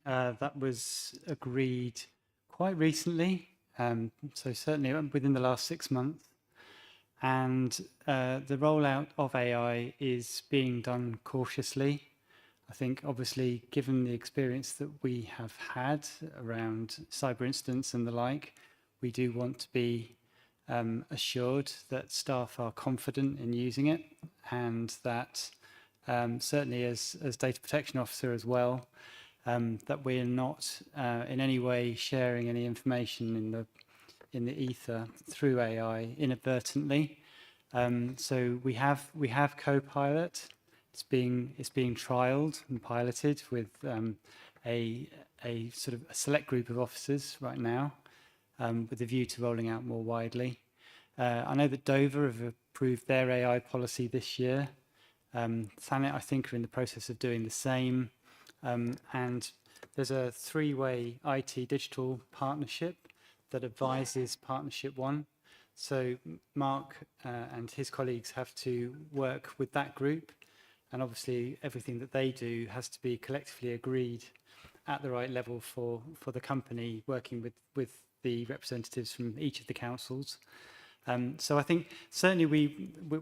that was agreed quite recently, so certainly within the last 6 months. And the rollout of AI is being done cautiously. I think, obviously, given the experience that we have had around cyber incidents and the like, we do want to be assured that staff are confident in using it, and that certainly as data protection officer as well, that we're not in any way sharing any information in the ether through AI inadvertently. So we have Copilot. It's being trialled and piloted with a sort of a select group of officers right now, with a view to rolling out more widely. I know that Dover have approved their AI policy this year. Thanet, I think, are in the process of doing the same. And there's a 3-way IT digital partnership that advises Partnership 1. So Mark and his colleagues have to work with that group And obviously, everything that they do has to be collectively agreed at the right level for the company, working with the representatives from each of the councils. So I think certainly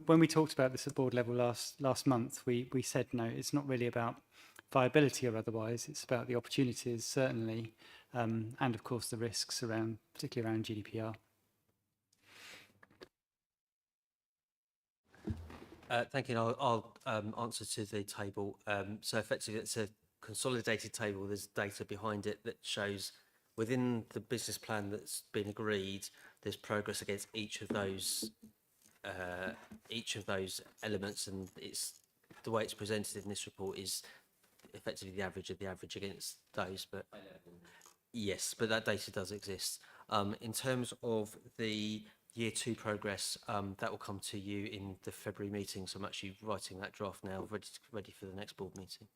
when we talked about this at board level last month, we said, no, it's not really about viability or otherwise, it's about the opportunities, certainly, and of course the risks around, particularly around GDPR. Thank you. And I'll answer to the table. So effectively, it's a consolidated table. There's data behind it that shows within the business plan that's been agreed, there's progress against each of those elements, and it's the way it's presented in this report is effectively the average of the average against those. But yes, but that data does exist. In terms of the year 2 progress, that will come to you in the February meeting. So I'm actually writing that draft now, ready for the next board meeting.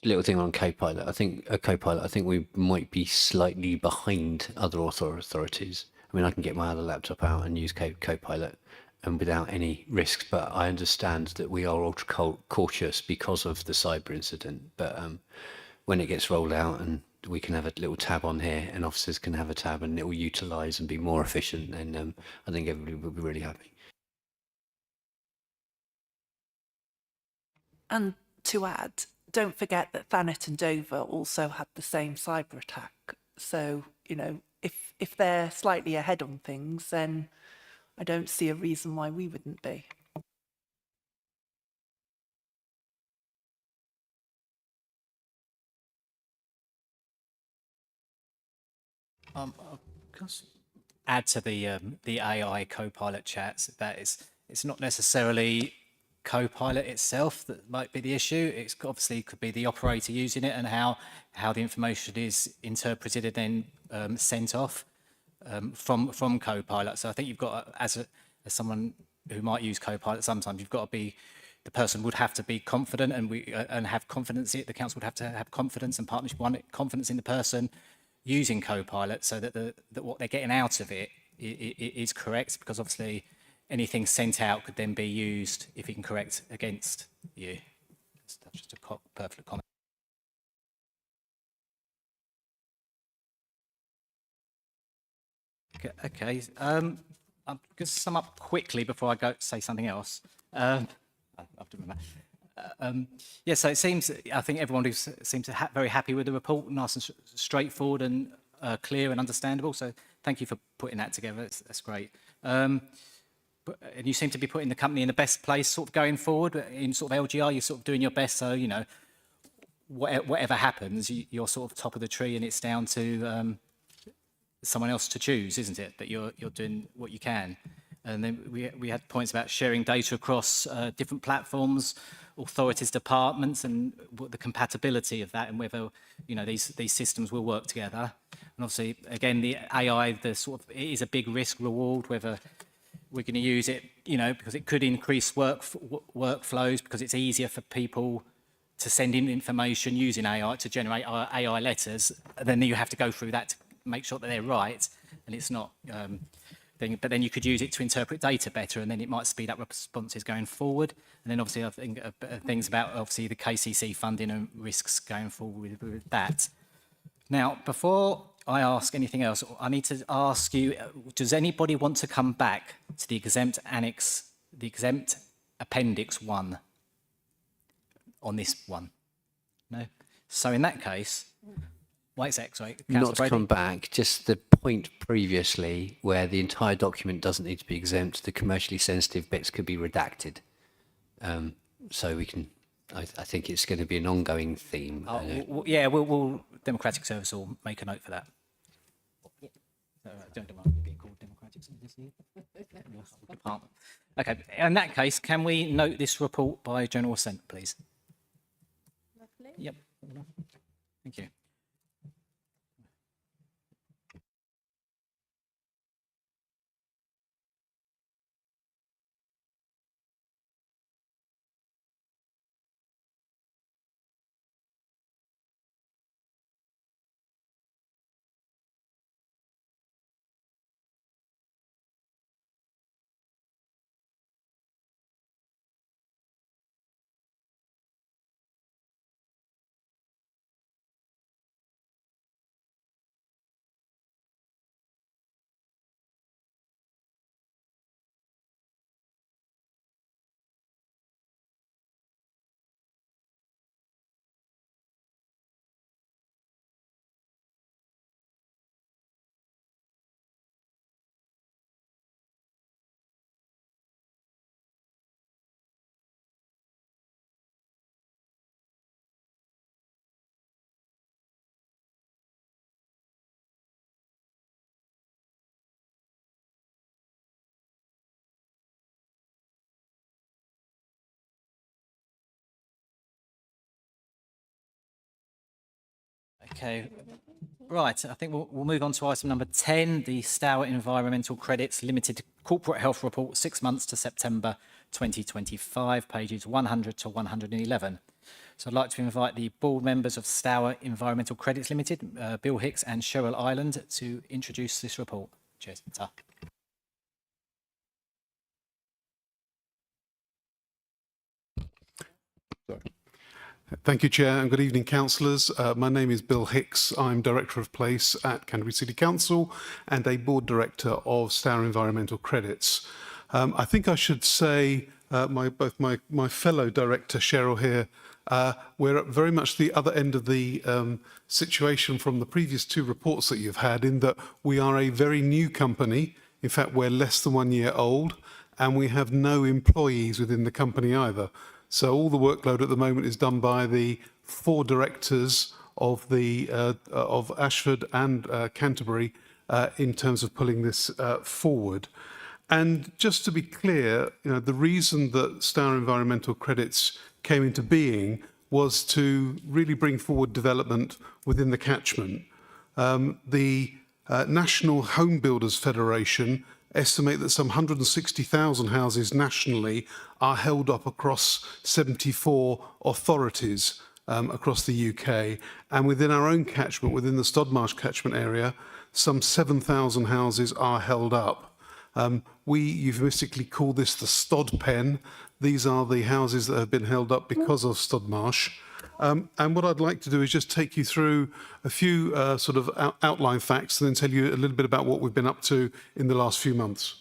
Little thing on Copilot. I think Copilot. I think we might be slightly behind other authorities. I mean, I can get my other laptop out and use Copilot, and without any risks. But I understand that we are ultra cautious because of the cyber incident. But when it gets rolled out and we can have a little tab on here, and officers can have a tab, and it will utilise and be more efficient, then I think everybody will be really happy. And to add, don't forget that Thanet and Dover also had the same cyber attack. So, you know, if they're slightly ahead on things, then I don't see a reason why we wouldn't be. Add to the AI Copilot chats that it's not necessarily Copilot itself that might be the issue. It's obviously could be the operator using it and how the information is interpreted and then sent off from Copilot. So I think you've got as someone who might use Copilot, sometimes you've got to be, the person would have to be confident, and have confidence. The council would have to have confidence and partnership, confidence in the person using Copilot, so that that what they're getting out of it is correct, because obviously anything sent out could then be used, if you can correct, against you. That's just a perfect comment. Okay. I'm going to sum up quickly before I go say something else. I have to remember. Yeah, so it seems, I think everyone who seems very happy with the report, nice and straightforward and clear and understandable. So thank you for putting that together. That's great. And you seem to be putting the company in the best place sort of going forward in sort of LGR. You're sort of doing your best. So, you know, whatever happens, you're sort of top of the tree, and it's down to someone else to choose, isn't it? That you're doing what you can. And then we had points about sharing data across different platforms, authorities, departments, and the compatibility of that, and whether, you know, these systems will work together. And obviously, again, the AI, the sort of, it is a big risk reward, whether we're going to use it, you know, because it could increase workflows, because it's easier for people to send in information using AI to generate AI letters. Then you have to go through that to make sure that they're right, and it's not. But then you could use it to interpret data better, and then it might speed up responses going forward. And then obviously I think things about obviously the KCC funding and risks going forward with that. Now, before I ask anything else, I need to ask you, does anybody want to come back to the exempt annex, the exempt appendix 1 on this one? No? So in that case, wait a sec, sorry. Not to come back, just the point previously where the entire document doesn't need to be exempt, the commercially sensitive bits could be redacted. So we can, I think it's going to be an ongoing theme. Yeah, we'll Democratic Service will make a note for that. Don't mind you being called Democratic Service. Department. Okay, in that case, can we note this report by general assent, please? Lovely. Yep. Thank you. Okay. Right, I think we'll move on to item number 10, the Stour Environmental Credits Limited Corporate Health Report, 6 months to September 2025, pages 100 to 111. So I'd like to invite the board members of Stour Environmental Credits Limited, Bill Hicks and Cheryl Ireland, to introduce this report. Cheers. Ta. Thank you, Chair, and good evening, councillors. My name is Bill Hicks. I'm Director of Place at Canterbury City Council and a Board Director of Stour Environmental Credits. I think I should say, both my fellow Director, Cheryl, here, we're at very much the other end of the situation from the previous two reports that you've had, in that we are a very new company. In fact, we're less than 1 year old, and we have no employees within the company either. So all the workload at the moment is done by the 4 directors of of Ashford and Canterbury in terms of pulling this forward. And just to be clear, the reason that Stour Environmental Credits came into being was to really bring forward development within the catchment. The National Home Builders Federation estimate that some 160,000 houses nationally are held up across 74 authorities across the UK. And within our own catchment, within the Stodmarsh catchment area, some 7,000 houses are held up. We euphemistically call this the Stod Pen. These are the houses that have been held up because of Stodmarsh. And what I'd like to do is just take you through a few sort of outline facts and then tell you a little bit about what we've been up to in the last few months.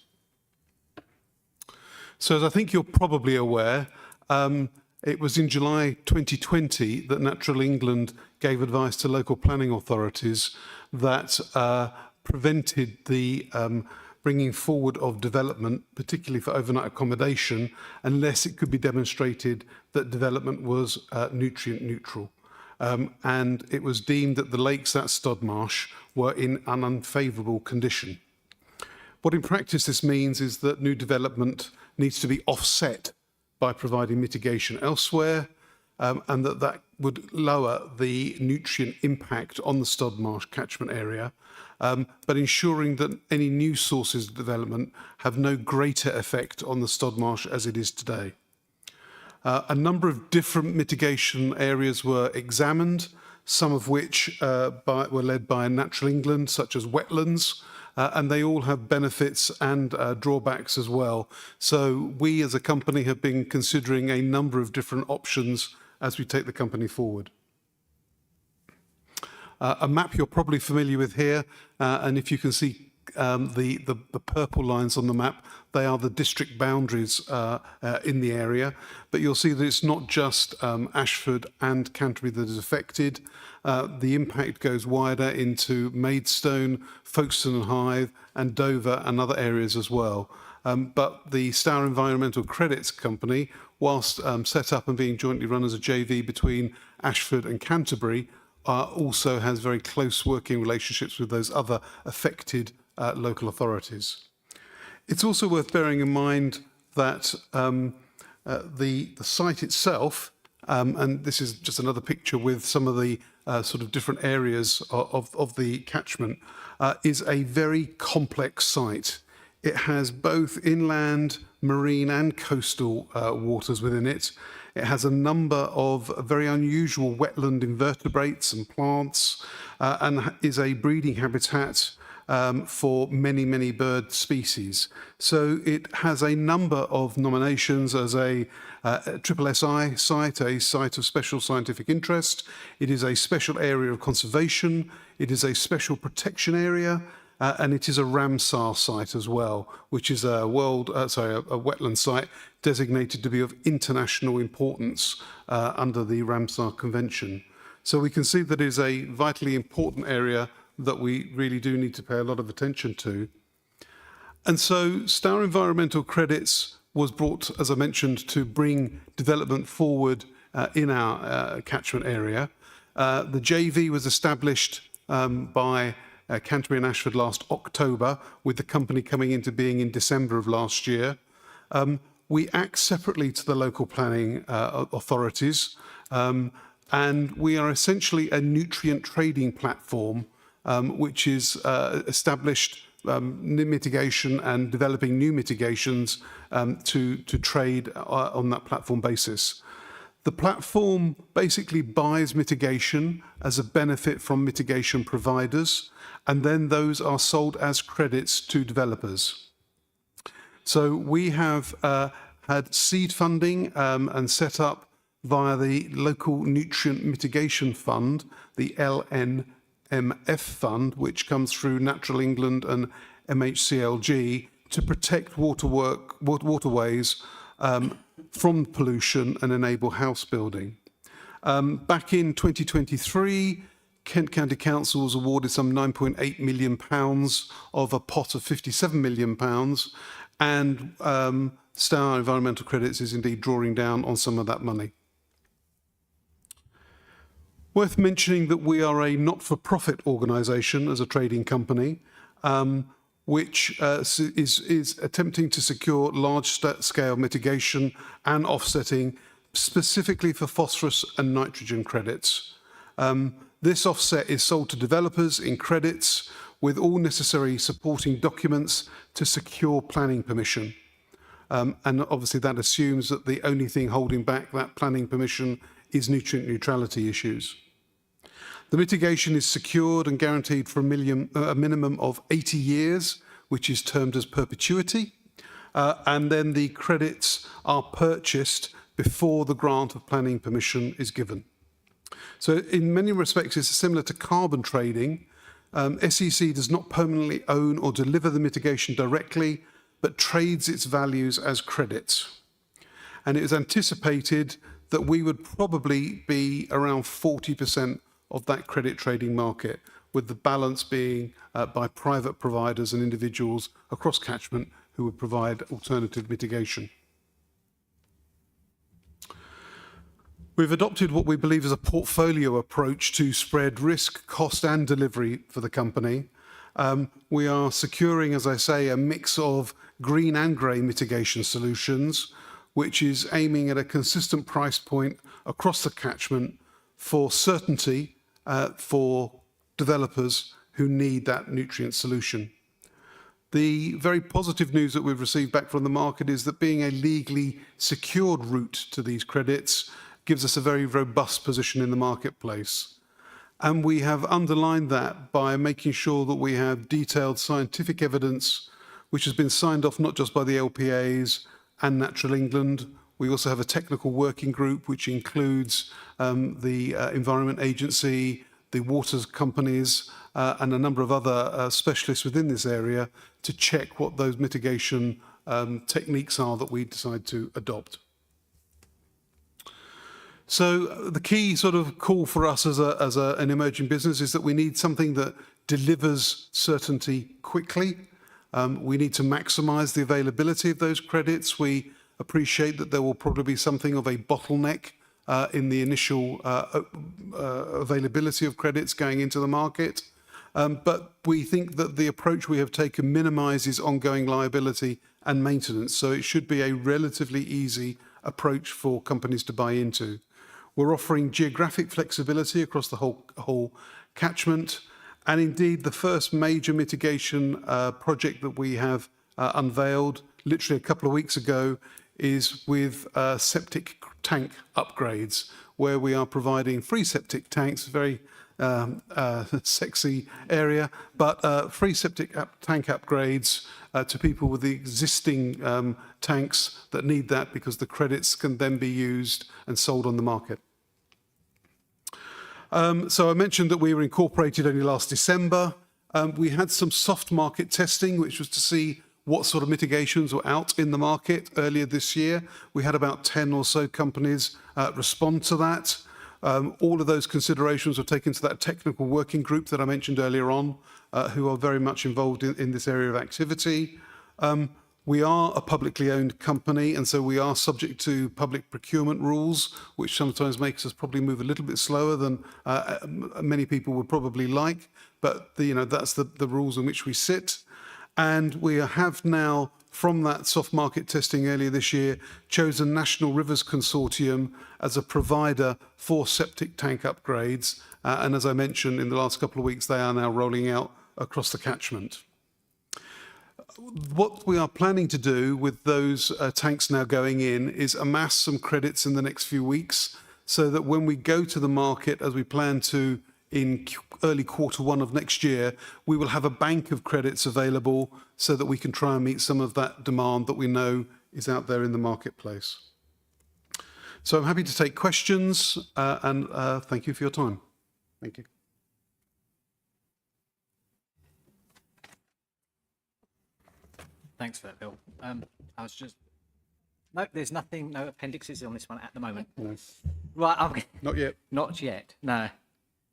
So as I think you're probably aware, it was in July 2020 that Natural England gave advice to local planning authorities that prevented the bringing forward of development, particularly for overnight accommodation, unless it could be demonstrated that development was nutrient neutral. And it was deemed that the lakes at Stodmarsh were in an unfavourable condition. What in practice this means is that new development needs to be offset by providing mitigation elsewhere, and that would lower the nutrient impact on the Stodmarsh catchment area, but ensuring that any new sources of development have no greater effect on the Stodmarsh as it is today. A number of different mitigation areas were examined, some of which were led by Natural England, such as wetlands, and they all have benefits and drawbacks as well. So we as a company have been considering a number of different options as we take the company forward. A map you're probably familiar with here, and if you can see the purple lines on the map, they are the district boundaries in the area. But you'll see that it's not just Ashford and Canterbury that is affected. The impact goes wider into Maidstone, Folkestone and Hythe, and Dover and other areas as well. But the Stour Environmental Credits Company, whilst set up and being jointly run as a JV between Ashford and Canterbury, also has very close working relationships with those other affected local authorities. It's also worth bearing in mind that the site itself, and this is just another picture with some of the sort of different areas of the catchment, is a very complex site. It has both inland, marine and coastal waters within it. It has a number of very unusual wetland invertebrates and plants, and is a breeding habitat for many, many bird species. So it has a number of nominations as a SSSI site, a site of special scientific interest. It is a special area of conservation. It is a special protection area. And it is a Ramsar site as well, which is a wetland site designated to be of international importance under the Ramsar Convention. So we can see that it is a vitally important area that we really do need to pay a lot of attention to. And so Stour Environmental Credits was brought, as I mentioned, to bring development forward in our catchment area. The JV was established by Canterbury and Ashford last October, with the company coming into being in December of last year. We act separately to the local planning authorities. And we are essentially a nutrient trading platform, which is established mitigation and developing new mitigations to trade on that platform basis. The platform basically buys mitigation as a benefit from mitigation providers, and then those are sold as credits to developers. So we have had seed funding and set up via the Local Nutrient Mitigation Fund, the LNMF Fund, which comes through Natural England and MHCLG to protect waterways from pollution and enable house building. Back in 2023, Kent County Council was awarded some £9.8 million of a pot of £57 million, and Stour Environmental Credits is indeed drawing down on some of that money. Worth mentioning that we are a not-for-profit organisation as a trading company, which is attempting to secure large-scale mitigation and offsetting specifically for phosphorus and nitrogen credits. This offset is sold to developers in credits with all necessary supporting documents to secure planning permission. And obviously that assumes that the only thing holding back that planning permission is nutrient neutrality issues. The mitigation is secured and guaranteed for a minimum of 80 years, which is termed as perpetuity. And then the credits are purchased before the grant of planning permission is given. So in many respects, it's similar to carbon trading. SEC does not permanently own or deliver the mitigation directly, but trades its values as credits. And it is anticipated that we would probably be around 40% of that credit trading market, with the balance being by private providers and individuals across catchment who would provide alternative mitigation. We've adopted what we believe is a portfolio approach to spread risk, cost and delivery for the company. We are securing, as I say, a mix of green and grey mitigation solutions, which is aiming at a consistent price point across the catchment for certainty for developers who need that nutrient solution. The very positive news that we've received back from the market is that being a legally secured route to these credits gives us a very robust position in the marketplace. And we have underlined that by making sure that we have detailed scientific evidence, which has been signed off not just by the LPAs and Natural England. We also have a technical working group, which includes the Environment Agency, the waters companies, and a number of other specialists within this area to check what those mitigation techniques are that we decide to adopt. So the key sort of call for us as an emerging business is that we need something that delivers certainty quickly. We need to maximise the availability of those credits. We appreciate that there will probably be something of a bottleneck in the initial availability of credits going into the market. But we think that the approach we have taken minimises ongoing liability and maintenance. So it should be a relatively easy approach for companies to buy into. We're offering geographic flexibility across the whole catchment. And indeed, the first major mitigation project that we have unveiled literally a couple of weeks ago is with septic tank upgrades, where we are providing free septic tanks, very sexy area, but free septic tank upgrades to people with the existing tanks that need that, because the credits can then be used and sold on the market. So I mentioned that we were incorporated only last December. We had some soft market testing, which was to see what sort of mitigations were out in the market earlier this year. We had about 10 or so companies respond to that. All of those considerations were taken to that technical working group that I mentioned earlier on, who are very much involved in this area of activity. We are a publicly owned company, and so we are subject to public procurement rules, which sometimes makes us probably move a little bit slower than many people would probably like. But that's the rules in which we sit. And we have now from that soft market testing earlier this year, chosen National Rivers Consortium as a provider for septic tank upgrades. And as I mentioned, in the last couple of weeks, they are now rolling out across the catchment. What we are planning to do with those tanks now going in is amass some credits in the next few weeks, so that when we go to the market, as we plan to in early Q1 of next year, we will have a bank of credits available so that we can try and meet some of that demand that we know is out there in the marketplace. So I'm happy to take questions and thank you for your time. Thank you. Thanks for that, Bill. I was just... No, there's nothing, no appendixes on this one at the moment. No. Right, I'm... Not yet. Not yet, no.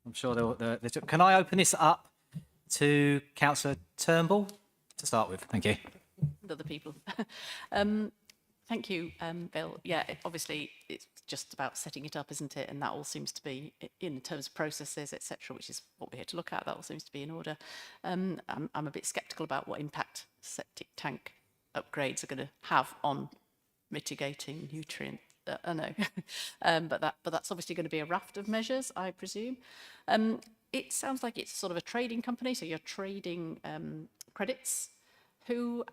I'm sure can I open this up to Councillor Turnbull to start with? Thank you. Other people. Thank you, Bill. Yeah, obviously it's just about setting it up, isn't it? And that all seems to be, in terms of processes, etc., which is what we're here to look at, that all seems to be in order. I'm a bit sceptical about what impact septic tank upgrades are going to have on mitigating nutrient. I know, but that's obviously going to be a raft of measures, I presume. It sounds like it's sort of a trading company, so you're trading credits. Who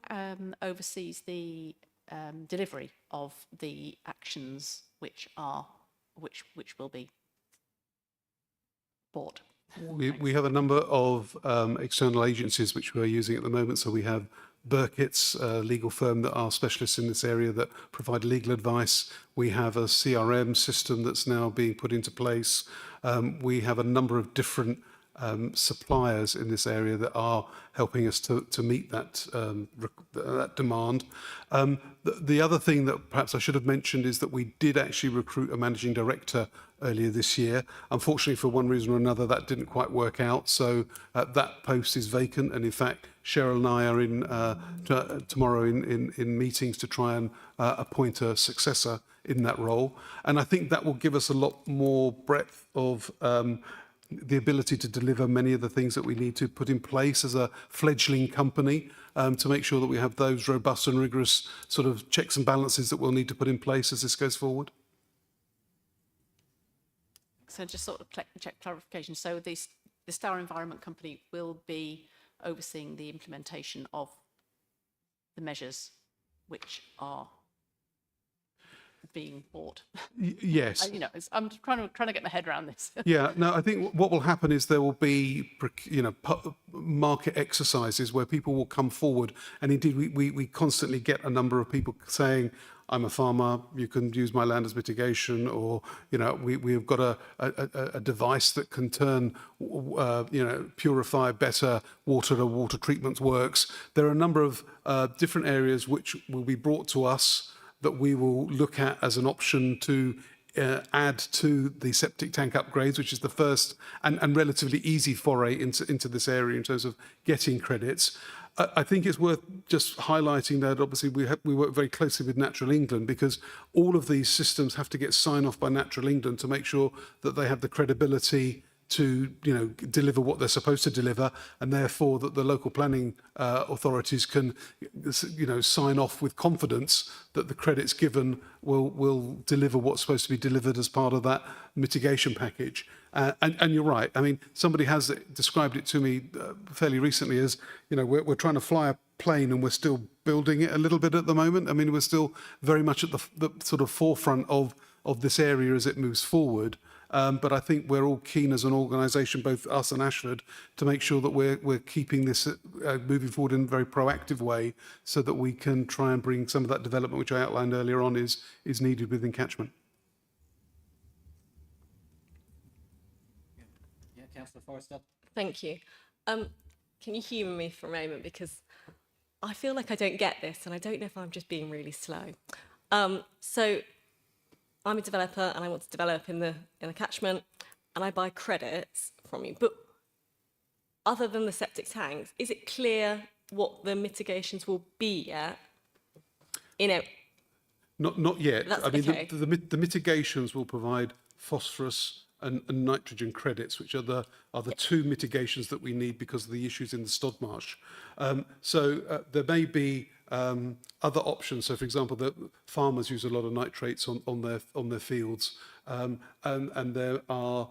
oversees the delivery of the actions which will be bought? We have a number of external agencies which we're using at the moment. So we have Burkitt's, a legal firm that are specialists in this area that provide legal advice. We have a CRM system that's now being put into place. We have a number of different suppliers in this area that are helping us to meet that that demand. The other thing that perhaps I should have mentioned is that we did actually recruit a managing director earlier this year. Unfortunately, for one reason or another, that didn't quite work out. So that post is vacant. And in fact, Cheryl and I are in tomorrow in meetings to try and appoint a successor in that role. And I think that will give us a lot more breadth of the ability to deliver many of the things that we need to put in place as a fledgling company, to make sure that we have those robust and rigorous sort of checks and balances that we'll need to put in place as this goes forward. So just sort of check clarification. So the Stour Environment Company will be overseeing the implementation of the measures which are being bought. Yes. You know, I'm trying to get my head around this. Yeah, no, I think what will happen is there will be, market exercises where people will come forward. And indeed, we constantly get a number of people saying, I'm a farmer, you can use my land as mitigation, or, we've got a device that can turn, purify better water to water treatment works. There are a number of different areas which will be brought to us that we will look at as an option to add to the septic tank upgrades, which is the first and relatively easy foray into this area in terms of getting credits. I think it's worth just highlighting that obviously we work very closely with Natural England, because all of these systems have to get signed off by Natural England to make sure that they have the credibility to deliver what they're supposed to deliver, and therefore that the local planning authorities can sign off with confidence that the credits given will deliver what's supposed to be delivered as part of that mitigation package. And you're right. I mean, somebody has described it to me fairly recently as, we're trying to fly a plane and we're still building it a little bit at the moment. I mean, we're still very much at the sort of forefront of this area as it moves forward. But I think we're all keen as an organisation, both us and Ashford, to make sure that we're keeping this moving forward in a very proactive way, so that we can try and bring some of that development, which I outlined earlier on, is needed within catchment. Yeah, Councillor Forrester. Thank you. Can you humour me for a moment, because I feel like I don't get this, and I don't know if I'm just being really slow. So I'm a developer and I want to develop in the catchment, and I buy credits from you. But other than the septic tanks, is it clear what the mitigations will be yet? Not yet. That's I mean, okay. the mitigations will provide phosphorus and nitrogen credits, which are the two mitigations that we need because of the issues in the Stodmarsh. So there may be other options. So, for example, the farmers use a lot of nitrates on their fields, and there are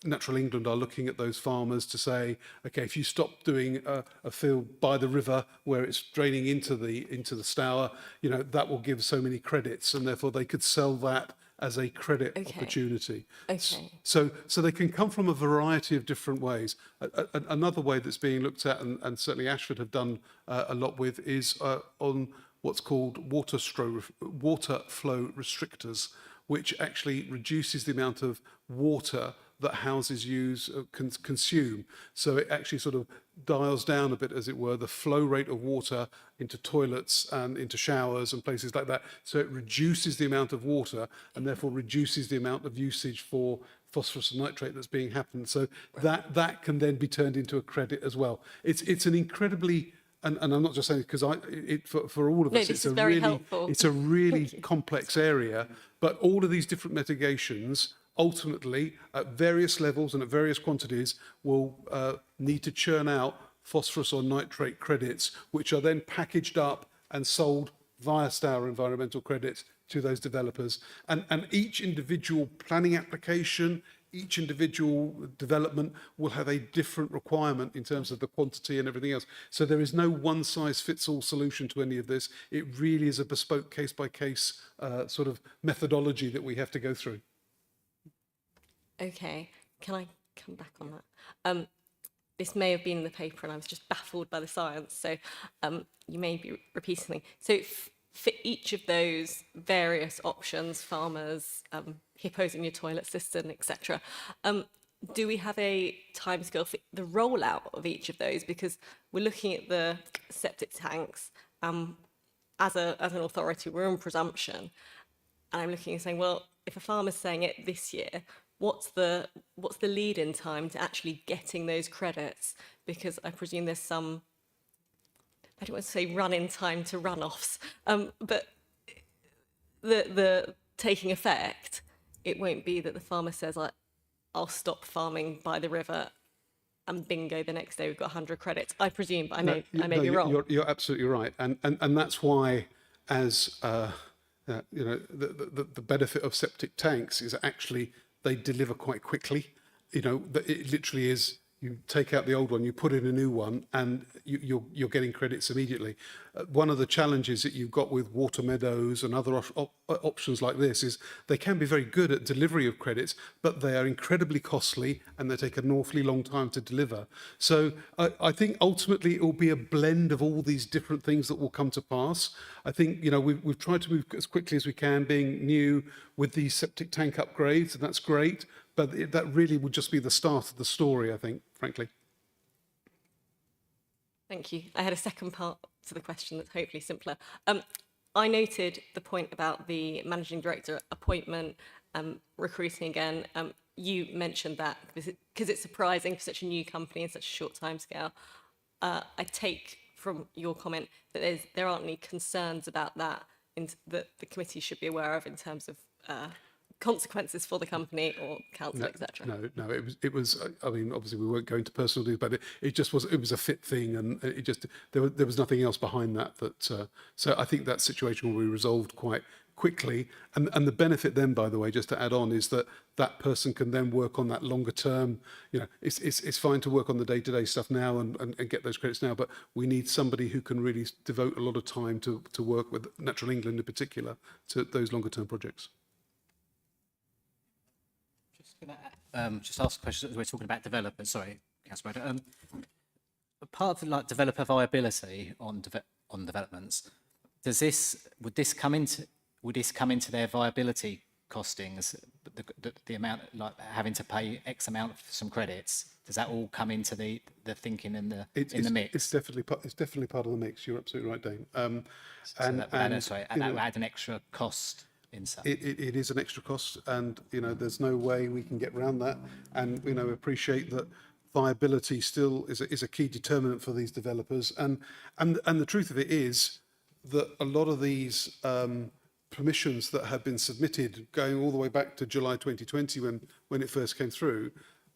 Natural England are looking at those farmers to say, okay, if you stop doing a field by the river where it's draining into the Stour, you know, that will give so many credits, and therefore they could sell that as a credit opportunity. Okay. So they can come from a variety of different ways. Another way that's being looked at, and certainly Ashford have done a lot with, is on what's called water flow restrictors, which actually reduces the amount of water that houses consume. So it actually sort of dials down a bit, as it were, the flow rate of water into toilets and into showers and places like that. So it reduces the amount of water and therefore reduces the amount of usage for phosphorus and nitrate that's being happened. So that can then be turned into a credit as well. It's an incredibly, and I'm not just saying because for all of us, this is very helpful. It's a really complex area, but all of these different mitigations ultimately at various levels and at various quantities will need to churn out phosphorus or nitrate credits, which are then packaged up and sold via Stour environmental credits to those developers. And each individual planning application, each individual development will have a different requirement in terms of the quantity and everything else. So there is no one size fits all solution to any of this. It really is a bespoke case by case sort of methodology that we have to go through. Okay, can I come back on that? This may have been in the paper and I was just baffled by the science, so you may be repeating me. So for each of those various options, farmers, hippos in your toilet cistern, etc., do we have a timescale for the rollout of each of those? Because we're looking at the septic tanks as an authority, we're on presumption, and I'm looking and saying, well, if a farmer's saying it this year, what's the lead-in time to actually getting those credits? Because I presume there's some, I don't want to say run-in time to run-offs, but the taking effect, it won't be that the farmer says, I'll stop farming by the river, and bingo, the next day we've got 100 credits. I presume, but I may be wrong. You're absolutely right, and that's why, as you know, the benefit of septic tanks is actually they deliver quite quickly. You know, it literally is, you take out the old one, you put in a new one, and you're getting credits immediately. One of the challenges that you've got with water meadows and other options like this is they can be very good at delivery of credits, but they are incredibly costly and they take an awfully long time to deliver. So I think ultimately it will be a blend of all these different things that will come to pass. I think, you know, we've tried to move as quickly as we can, being new with these septic tank upgrades, and that's great. But that really would just be the start of the story, I think, frankly. Thank you. I had a second part to the question that's hopefully simpler. I noted the point about the managing director appointment, recruiting again. You mentioned that because it's surprising for such a new company in such a short timescale. I take from your comment that there aren't any concerns about that that the committee should be aware of in terms of consequences for the company or council, etc. No. It was. I mean, obviously we won't go into personal details, but it just was. It was a fit thing, and it just there was nothing else behind that. So I think that situation will be resolved quite quickly, and the benefit then, by the way, just to add on, is that that person can then work on that longer term. You know, it's fine to work on the day-to-day stuff now and get those credits now, but we need somebody who can really devote a lot of time to work with Natural England in particular to those longer term projects. Just ask a question. We're talking about developers. Sorry, Councillor Broder. Part of like developer viability on developments, would this come into their viability costings? The amount, like having to pay X amount for some credits, does that all come into the thinking in the mix? It's definitely part of the mix. You're absolutely right, Dane. That would add an extra cost. It is an extra cost, and you know there's no way we can get around that. And you know, appreciate that viability still is a key determinant for these developers. And the truth of it is that a lot of these permissions that have been submitted, going all the way back to July 2020 when it first came through,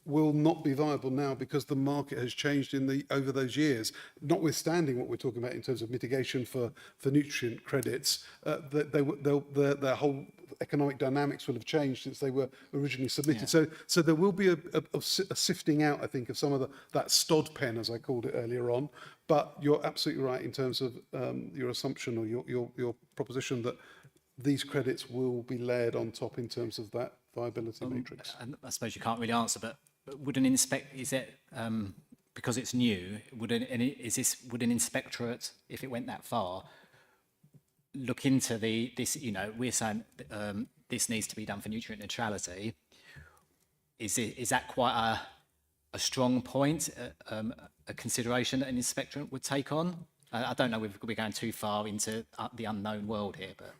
will not be viable now because the market has changed over those years. Notwithstanding what we're talking about in terms of mitigation for nutrient credits, their whole economic dynamics will have changed since they were originally submitted. So there will be a sifting out, I think, of some of that stod pen, as I called it earlier on. But you're absolutely right in terms of your assumption or your proposition that these credits will be layered on top in terms of that viability matrix. And I suppose you can't really answer, but would an is it because it's new? Would an inspectorate, if it went that far, look into this? You know, we're saying this needs to be done for nutrient neutrality. Is that quite a strong point, a consideration that an inspectorate would take on? I don't know if we're going too far into the unknown world here, but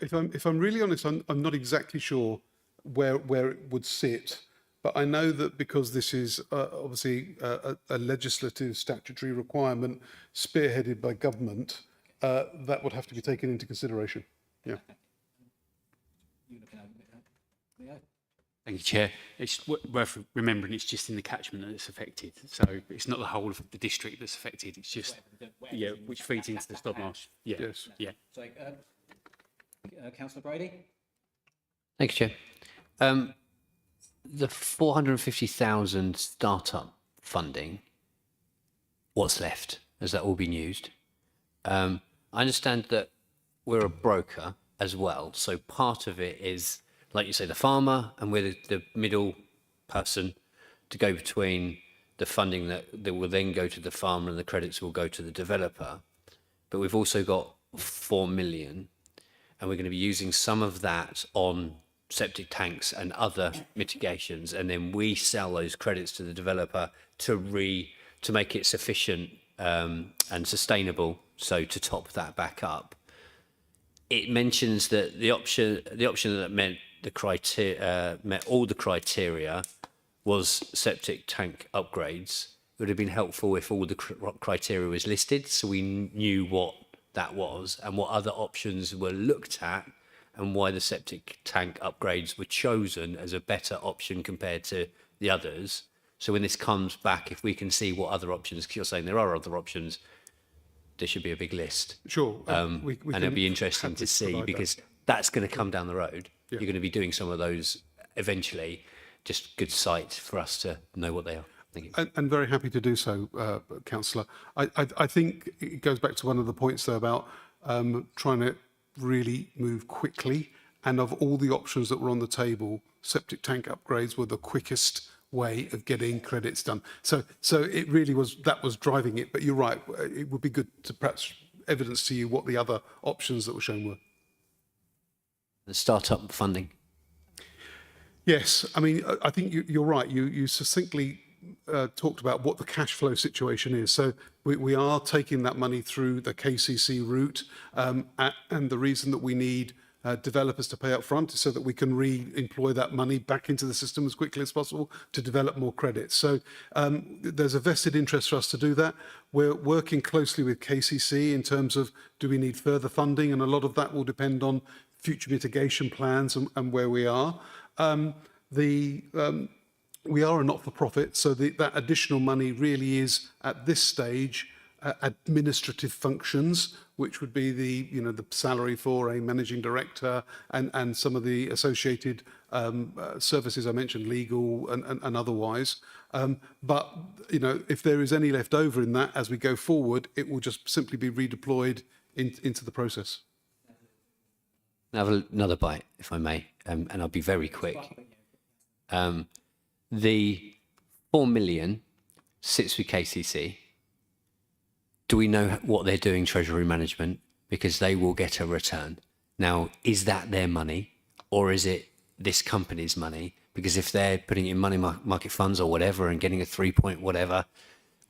If I'm really honest, I'm not exactly sure where it would sit, but I know that because this is obviously a legislative statutory requirement spearheaded by government, that would have to be taken into consideration. Yeah. Thank you, Chair. It's worth remembering it's just in the catchment that it's affected. So it's not the whole of the district that's affected. It's just, which feeds into the stod marsh. Yeah. Yes. Yeah. So, Councillor Brady? Thank you, Chair. The 450,000 startup funding, what's left? Has that all been used? I understand that we're a broker as well. So part of it is, like you say, the farmer, and we're the middle person to go between the funding that will then go to the farmer and the credits will go to the developer. But we've also got 4 million, and we're going to be using some of that on septic tanks and other mitigations, and then we sell those credits to the developer to make it sufficient and sustainable, so to top that back up. It mentions that the option that met all the criteria was septic tank upgrades. It would have been helpful if all the criteria was listed, so we knew what that was and what other options were looked at, and why the septic tank upgrades were chosen as a better option compared to the others. So when this comes back, if we can see what other options, because you're saying there are other options, there should be a big list. Sure. And it'll be interesting to see, because that's going to come down the road. Yeah. You're going to be doing some of those eventually. Just good sight for us to know what they are. Thank you. And very happy to do so, Councillor. I think it goes back to one of the points though about trying to really move quickly, and of all the options that were on the table, septic tank upgrades were the quickest way of getting credits done. So it really was, that was driving it. But you're right, it would be good to perhaps evidence to you what the other options that were shown were. The startup funding. Yes, I mean, I think you're right. You succinctly talked about what the cash flow situation is. So we are taking that money through the KCC route, and the reason that we need developers to pay up front is so that we can re-employ that money back into the system as quickly as possible to develop more credits. So there's a vested interest for us to do that. We're working closely with KCC in terms of, do we need further funding? And a lot of that will depend on future mitigation plans and where we are. We are a not-for-profit, so that additional money really is, at this stage, administrative functions, which would be the salary for a managing director and some of the associated services I mentioned, legal and otherwise. But if there is any left over in that as we go forward, it will just simply be redeployed into the process. I'll have another bite, if I may, and I'll be very quick. The 4 million sits with KCC. Do we know what they're doing, Treasury Management? Because they will get a return. Now, is that their money, or is it this company's money? Because if they're putting it in money market funds or whatever and getting a 3-point whatever,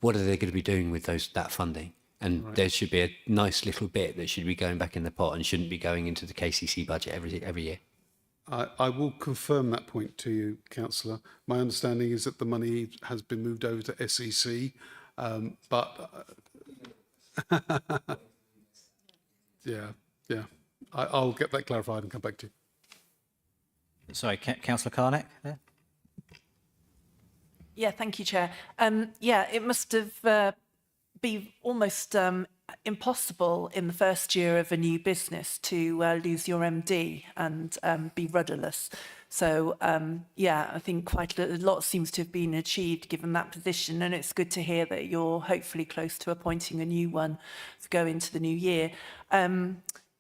what are they going to be doing with that funding? And there should be a nice little bit that should be going back in the pot and shouldn't be going into the KCC budget every year. I will confirm that point to you, Councillor. My understanding is that the money has been moved over to SEC, but yeah, I'll get that clarified and come back to you. Sorry, Councillor Carnac there. Yeah, thank you, Chair. Yeah, it must have been almost impossible in the first year of a new business to lose your MD and be rudderless. So, yeah, I think quite a lot seems to have been achieved given that position, and it's good to hear that you're hopefully close to appointing a new one to go into the new year.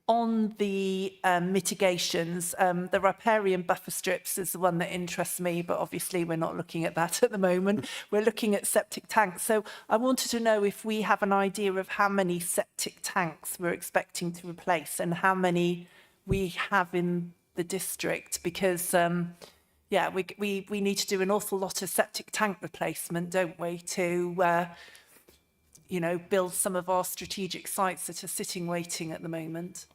On the mitigations, the riparian buffer strips is the one that interests me, but obviously we're not looking at that at the moment. We're looking at septic tanks. So I wanted to know if we have an idea of how many septic tanks we're expecting to replace and how many we have in the district, because yeah, we need to do an awful lot of septic tank replacement, don't we, to you know, build some of our strategic sites that are sitting waiting at the moment.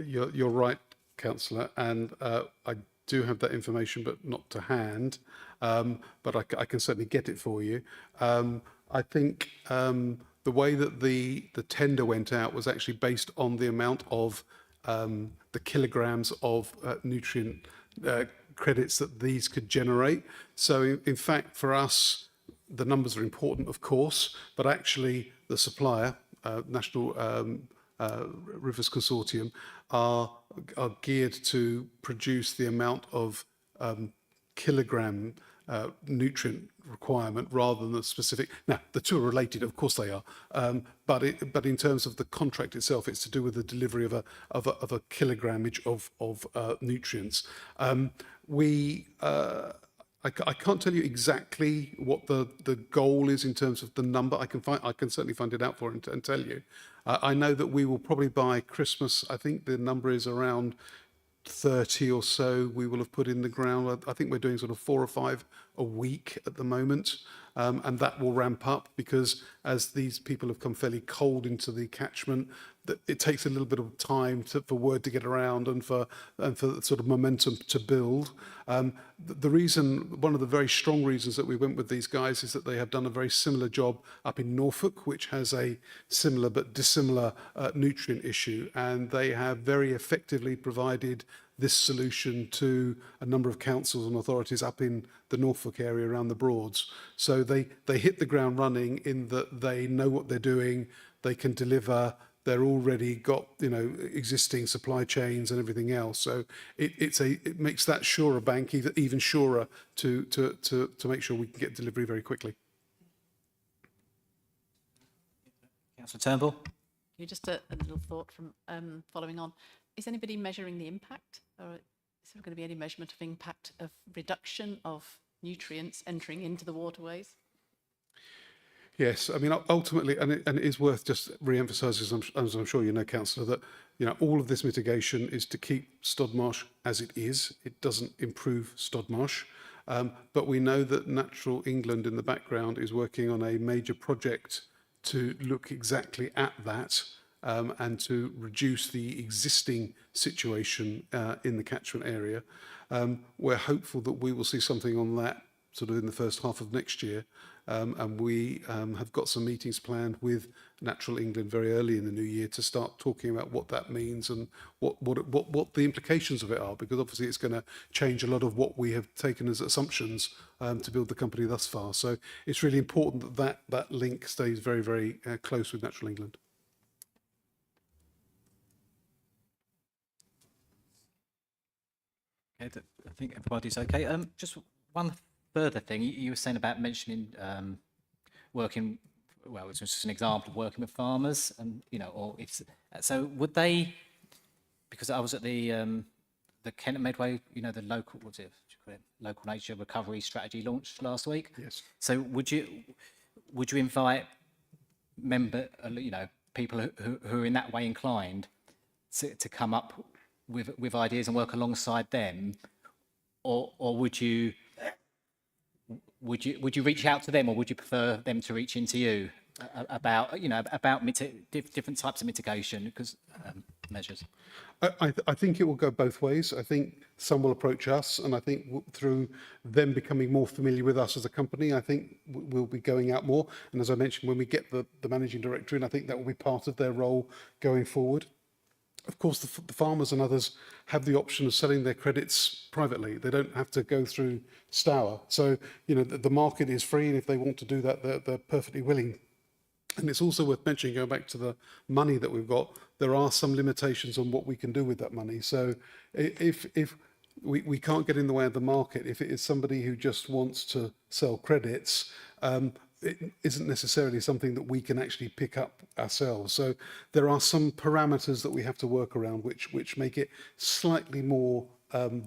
You're right, Councillor, and I do have that information, but not to hand. But I can certainly get it for you. I think the way that the tender went out was actually based on the amount of the kilograms of nutrient credits that these could generate. So in fact, for us, the numbers are important, of course, but actually the supplier, National Rivers Consortium, are geared to produce the amount of kilogram nutrient requirement rather than the specific. Now, the two are related, of course they are, but in terms of the contract itself, it's to do with the delivery of a kilogramage of nutrients. I can't tell you exactly what the goal is in terms of the number. I can certainly find it out for it and tell you. I know that we will probably by Christmas, I think the number is around 30 or so we will have put in the ground. I think we're doing sort of 4 or 5 a week at the moment. And that will ramp up because as these people have come fairly cold into the catchment, that it takes a little bit of time for word to get around and for sort of momentum to build. The reason, one of the very strong reasons that we went with these guys is that they have done a very similar job up in Norfolk, which has a similar but dissimilar nutrient issue, and they have very effectively provided this solution to a number of councils and authorities up in the Norfolk area around the Broads. So they hit the ground running in that they know what they're doing, they can deliver, they're already got, you know, existing supply chains and everything else. So it makes that surer bank even surer to make sure we can get delivery very quickly. Councillor Turnbull. Just a little thought from following on. Is anybody measuring the impact? Or is there going to be any measurement of impact of reduction of nutrients entering into the waterways? Yes, I mean, ultimately, and it is worth just re-emphasising, as I'm sure you know, Councillor, that, you know, all of this mitigation is to keep Stodmarsh as it is. It doesn't improve Stodmarsh. But we know that Natural England in the background is working on a major project to look exactly at that. And to reduce the existing situation in the catchment area. We're hopeful that we will see something on that sort of in the first half of next year. And we have got some meetings planned with Natural England very early in the new year to start talking about what that means and what the implications of it are, because obviously it's going to change a lot of what we have taken as assumptions to build the company thus far. So it's really important that link stays very, very close with Natural England. I think everybody's okay. Just one further thing. You were saying about mentioning working. Well, it's just an example of working with farmers, and you know, or if so, would they? Because I was at the Kent Medway, you know, the local local nature recovery strategy launched last week. Yes. So would you invite people who are in that way inclined to come up with ideas and work alongside them, or would you reach out to them, or would you prefer them to reach into you about different types of mitigation measures? I think it will go both ways. I think some will approach us, and I think through them becoming more familiar with us as a company, I think we'll be going out more. And as I mentioned, when we get the managing director in, I think that will be part of their role going forward. of course, the farmers and others have the option of selling their credits privately. They don't have to go through Stour. So, you know, the market is free, and if they want to do that, they're perfectly willing. And it's also worth mentioning, going back to the money that we've got, there are some limitations on what we can do with that money. So if we can't get in the way of the market, if it is somebody who just wants to sell credits, it isn't necessarily something that we can actually pick up ourselves. So there are some parameters that we have to work around, which make it slightly more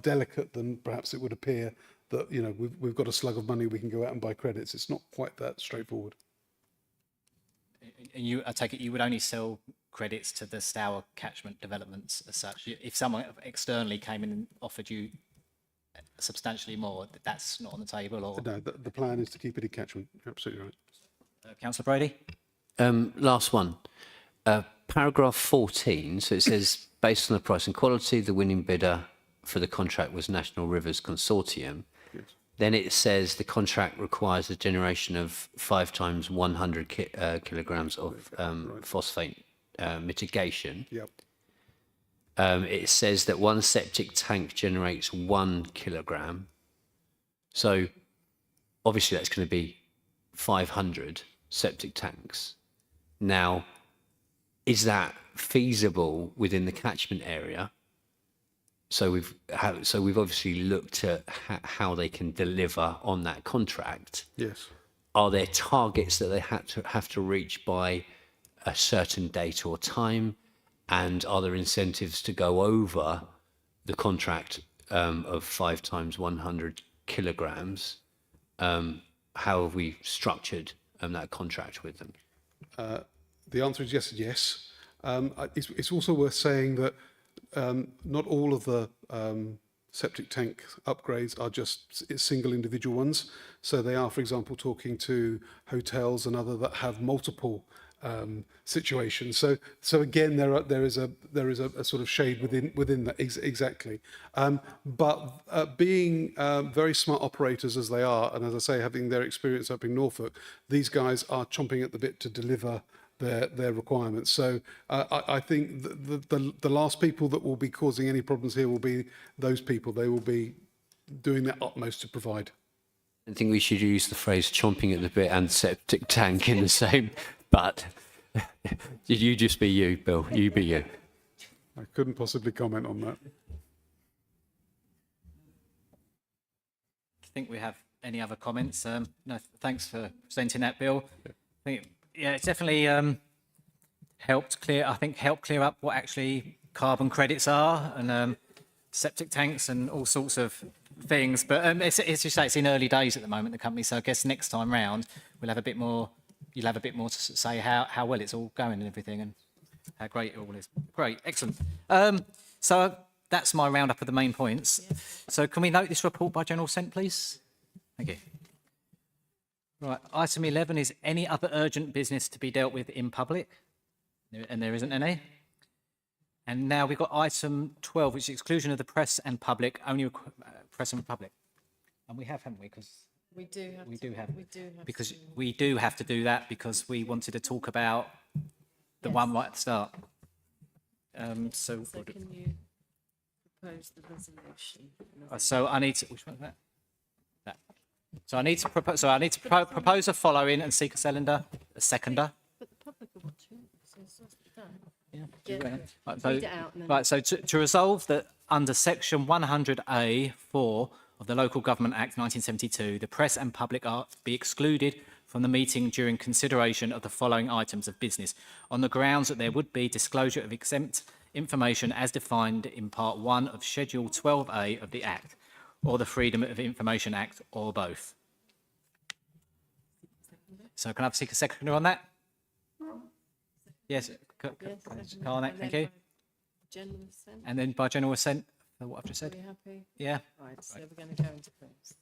delicate than perhaps it would appear, that, you know, we've got a slug of money, we can go out and buy credits. It's not quite that straightforward. And I take it you would only sell credits to the Stour catchment developments as such. If someone externally came in and offered you substantially more, that's not on the table? Or No, the plan is to keep it in catchment. You're absolutely right. Councillor Brady? Last one. Paragraph 14, so it says, based on the price and quality, the winning bidder for the contract was National Rivers Consortium. Yes. Then it says the contract requires the generation of 5 times 100 kilograms of phosphate mitigation. Yep. It says that one septic tank generates 1 kilogram. So obviously that's going to be 500 septic tanks. Now, is that feasible within the catchment area? So we've obviously looked at how they can deliver on that contract. Yes. Are there targets that they have to reach by a certain date or time? And are there incentives to go over the contract of 5 times 100 kilograms? How have we structured that contract with them? The answer is yes and yes. It's also worth saying that not all of the septic tank upgrades are just single individual ones. So they are, for example, talking to hotels and other that have multiple situations. So again, there is a sort of shade within that exactly. But being very smart operators as they are, and as I say, having their experience up in Norfolk, these guys are chomping at the bit to deliver their requirements. So I think the last people that will be causing any problems here will be those people. They will be doing their utmost to provide. I think we should use the phrase chomping at the bit and septic tank in the same, but you just be you, Bill, you be you. I couldn't possibly comment on that. I think we have any other comments? No, thanks for presenting that, Bill. I think, yeah, it's definitely helped clear up what actually carbon credits are and septic tanks and all sorts of things. But as you say, it's in early days at the moment, the company. So I guess next time round we'll have a bit more. You'll have a bit more to say how well it's all going and everything, and how great it all is. Great, excellent. So that's my roundup of the main points. Yes. So can we note this report by general consent, please? Thank you. Right, item 11 is any other urgent business to be dealt with in public, and there isn't any. And now we've got item 12, which is exclusion of the press and public, only press and public. And we have, haven't we? Because we do have to do that because we wanted to talk about the one right at the start. So can you propose the resolution? So I need to. Which one is that? That. So I need to propose. So I need to propose a following and seek a seconder. But the public are watching, so it's just done. Yeah. Right, Read it out. Right, so to resolve that under section 100A(4) of the Local Government Act 1972, the press and public are be excluded from the meeting during consideration of the following items of business, on the grounds that there would be disclosure of exempt information as defined in Part 1 of Schedule 12A of the Act, or the Freedom of Information Act, or both. So can I seek a seconder on that? Yes, Carl, thank you. General consent. And then by general assent, for what I've just Are said? you happy? Yeah. Right, so we're going to go into close.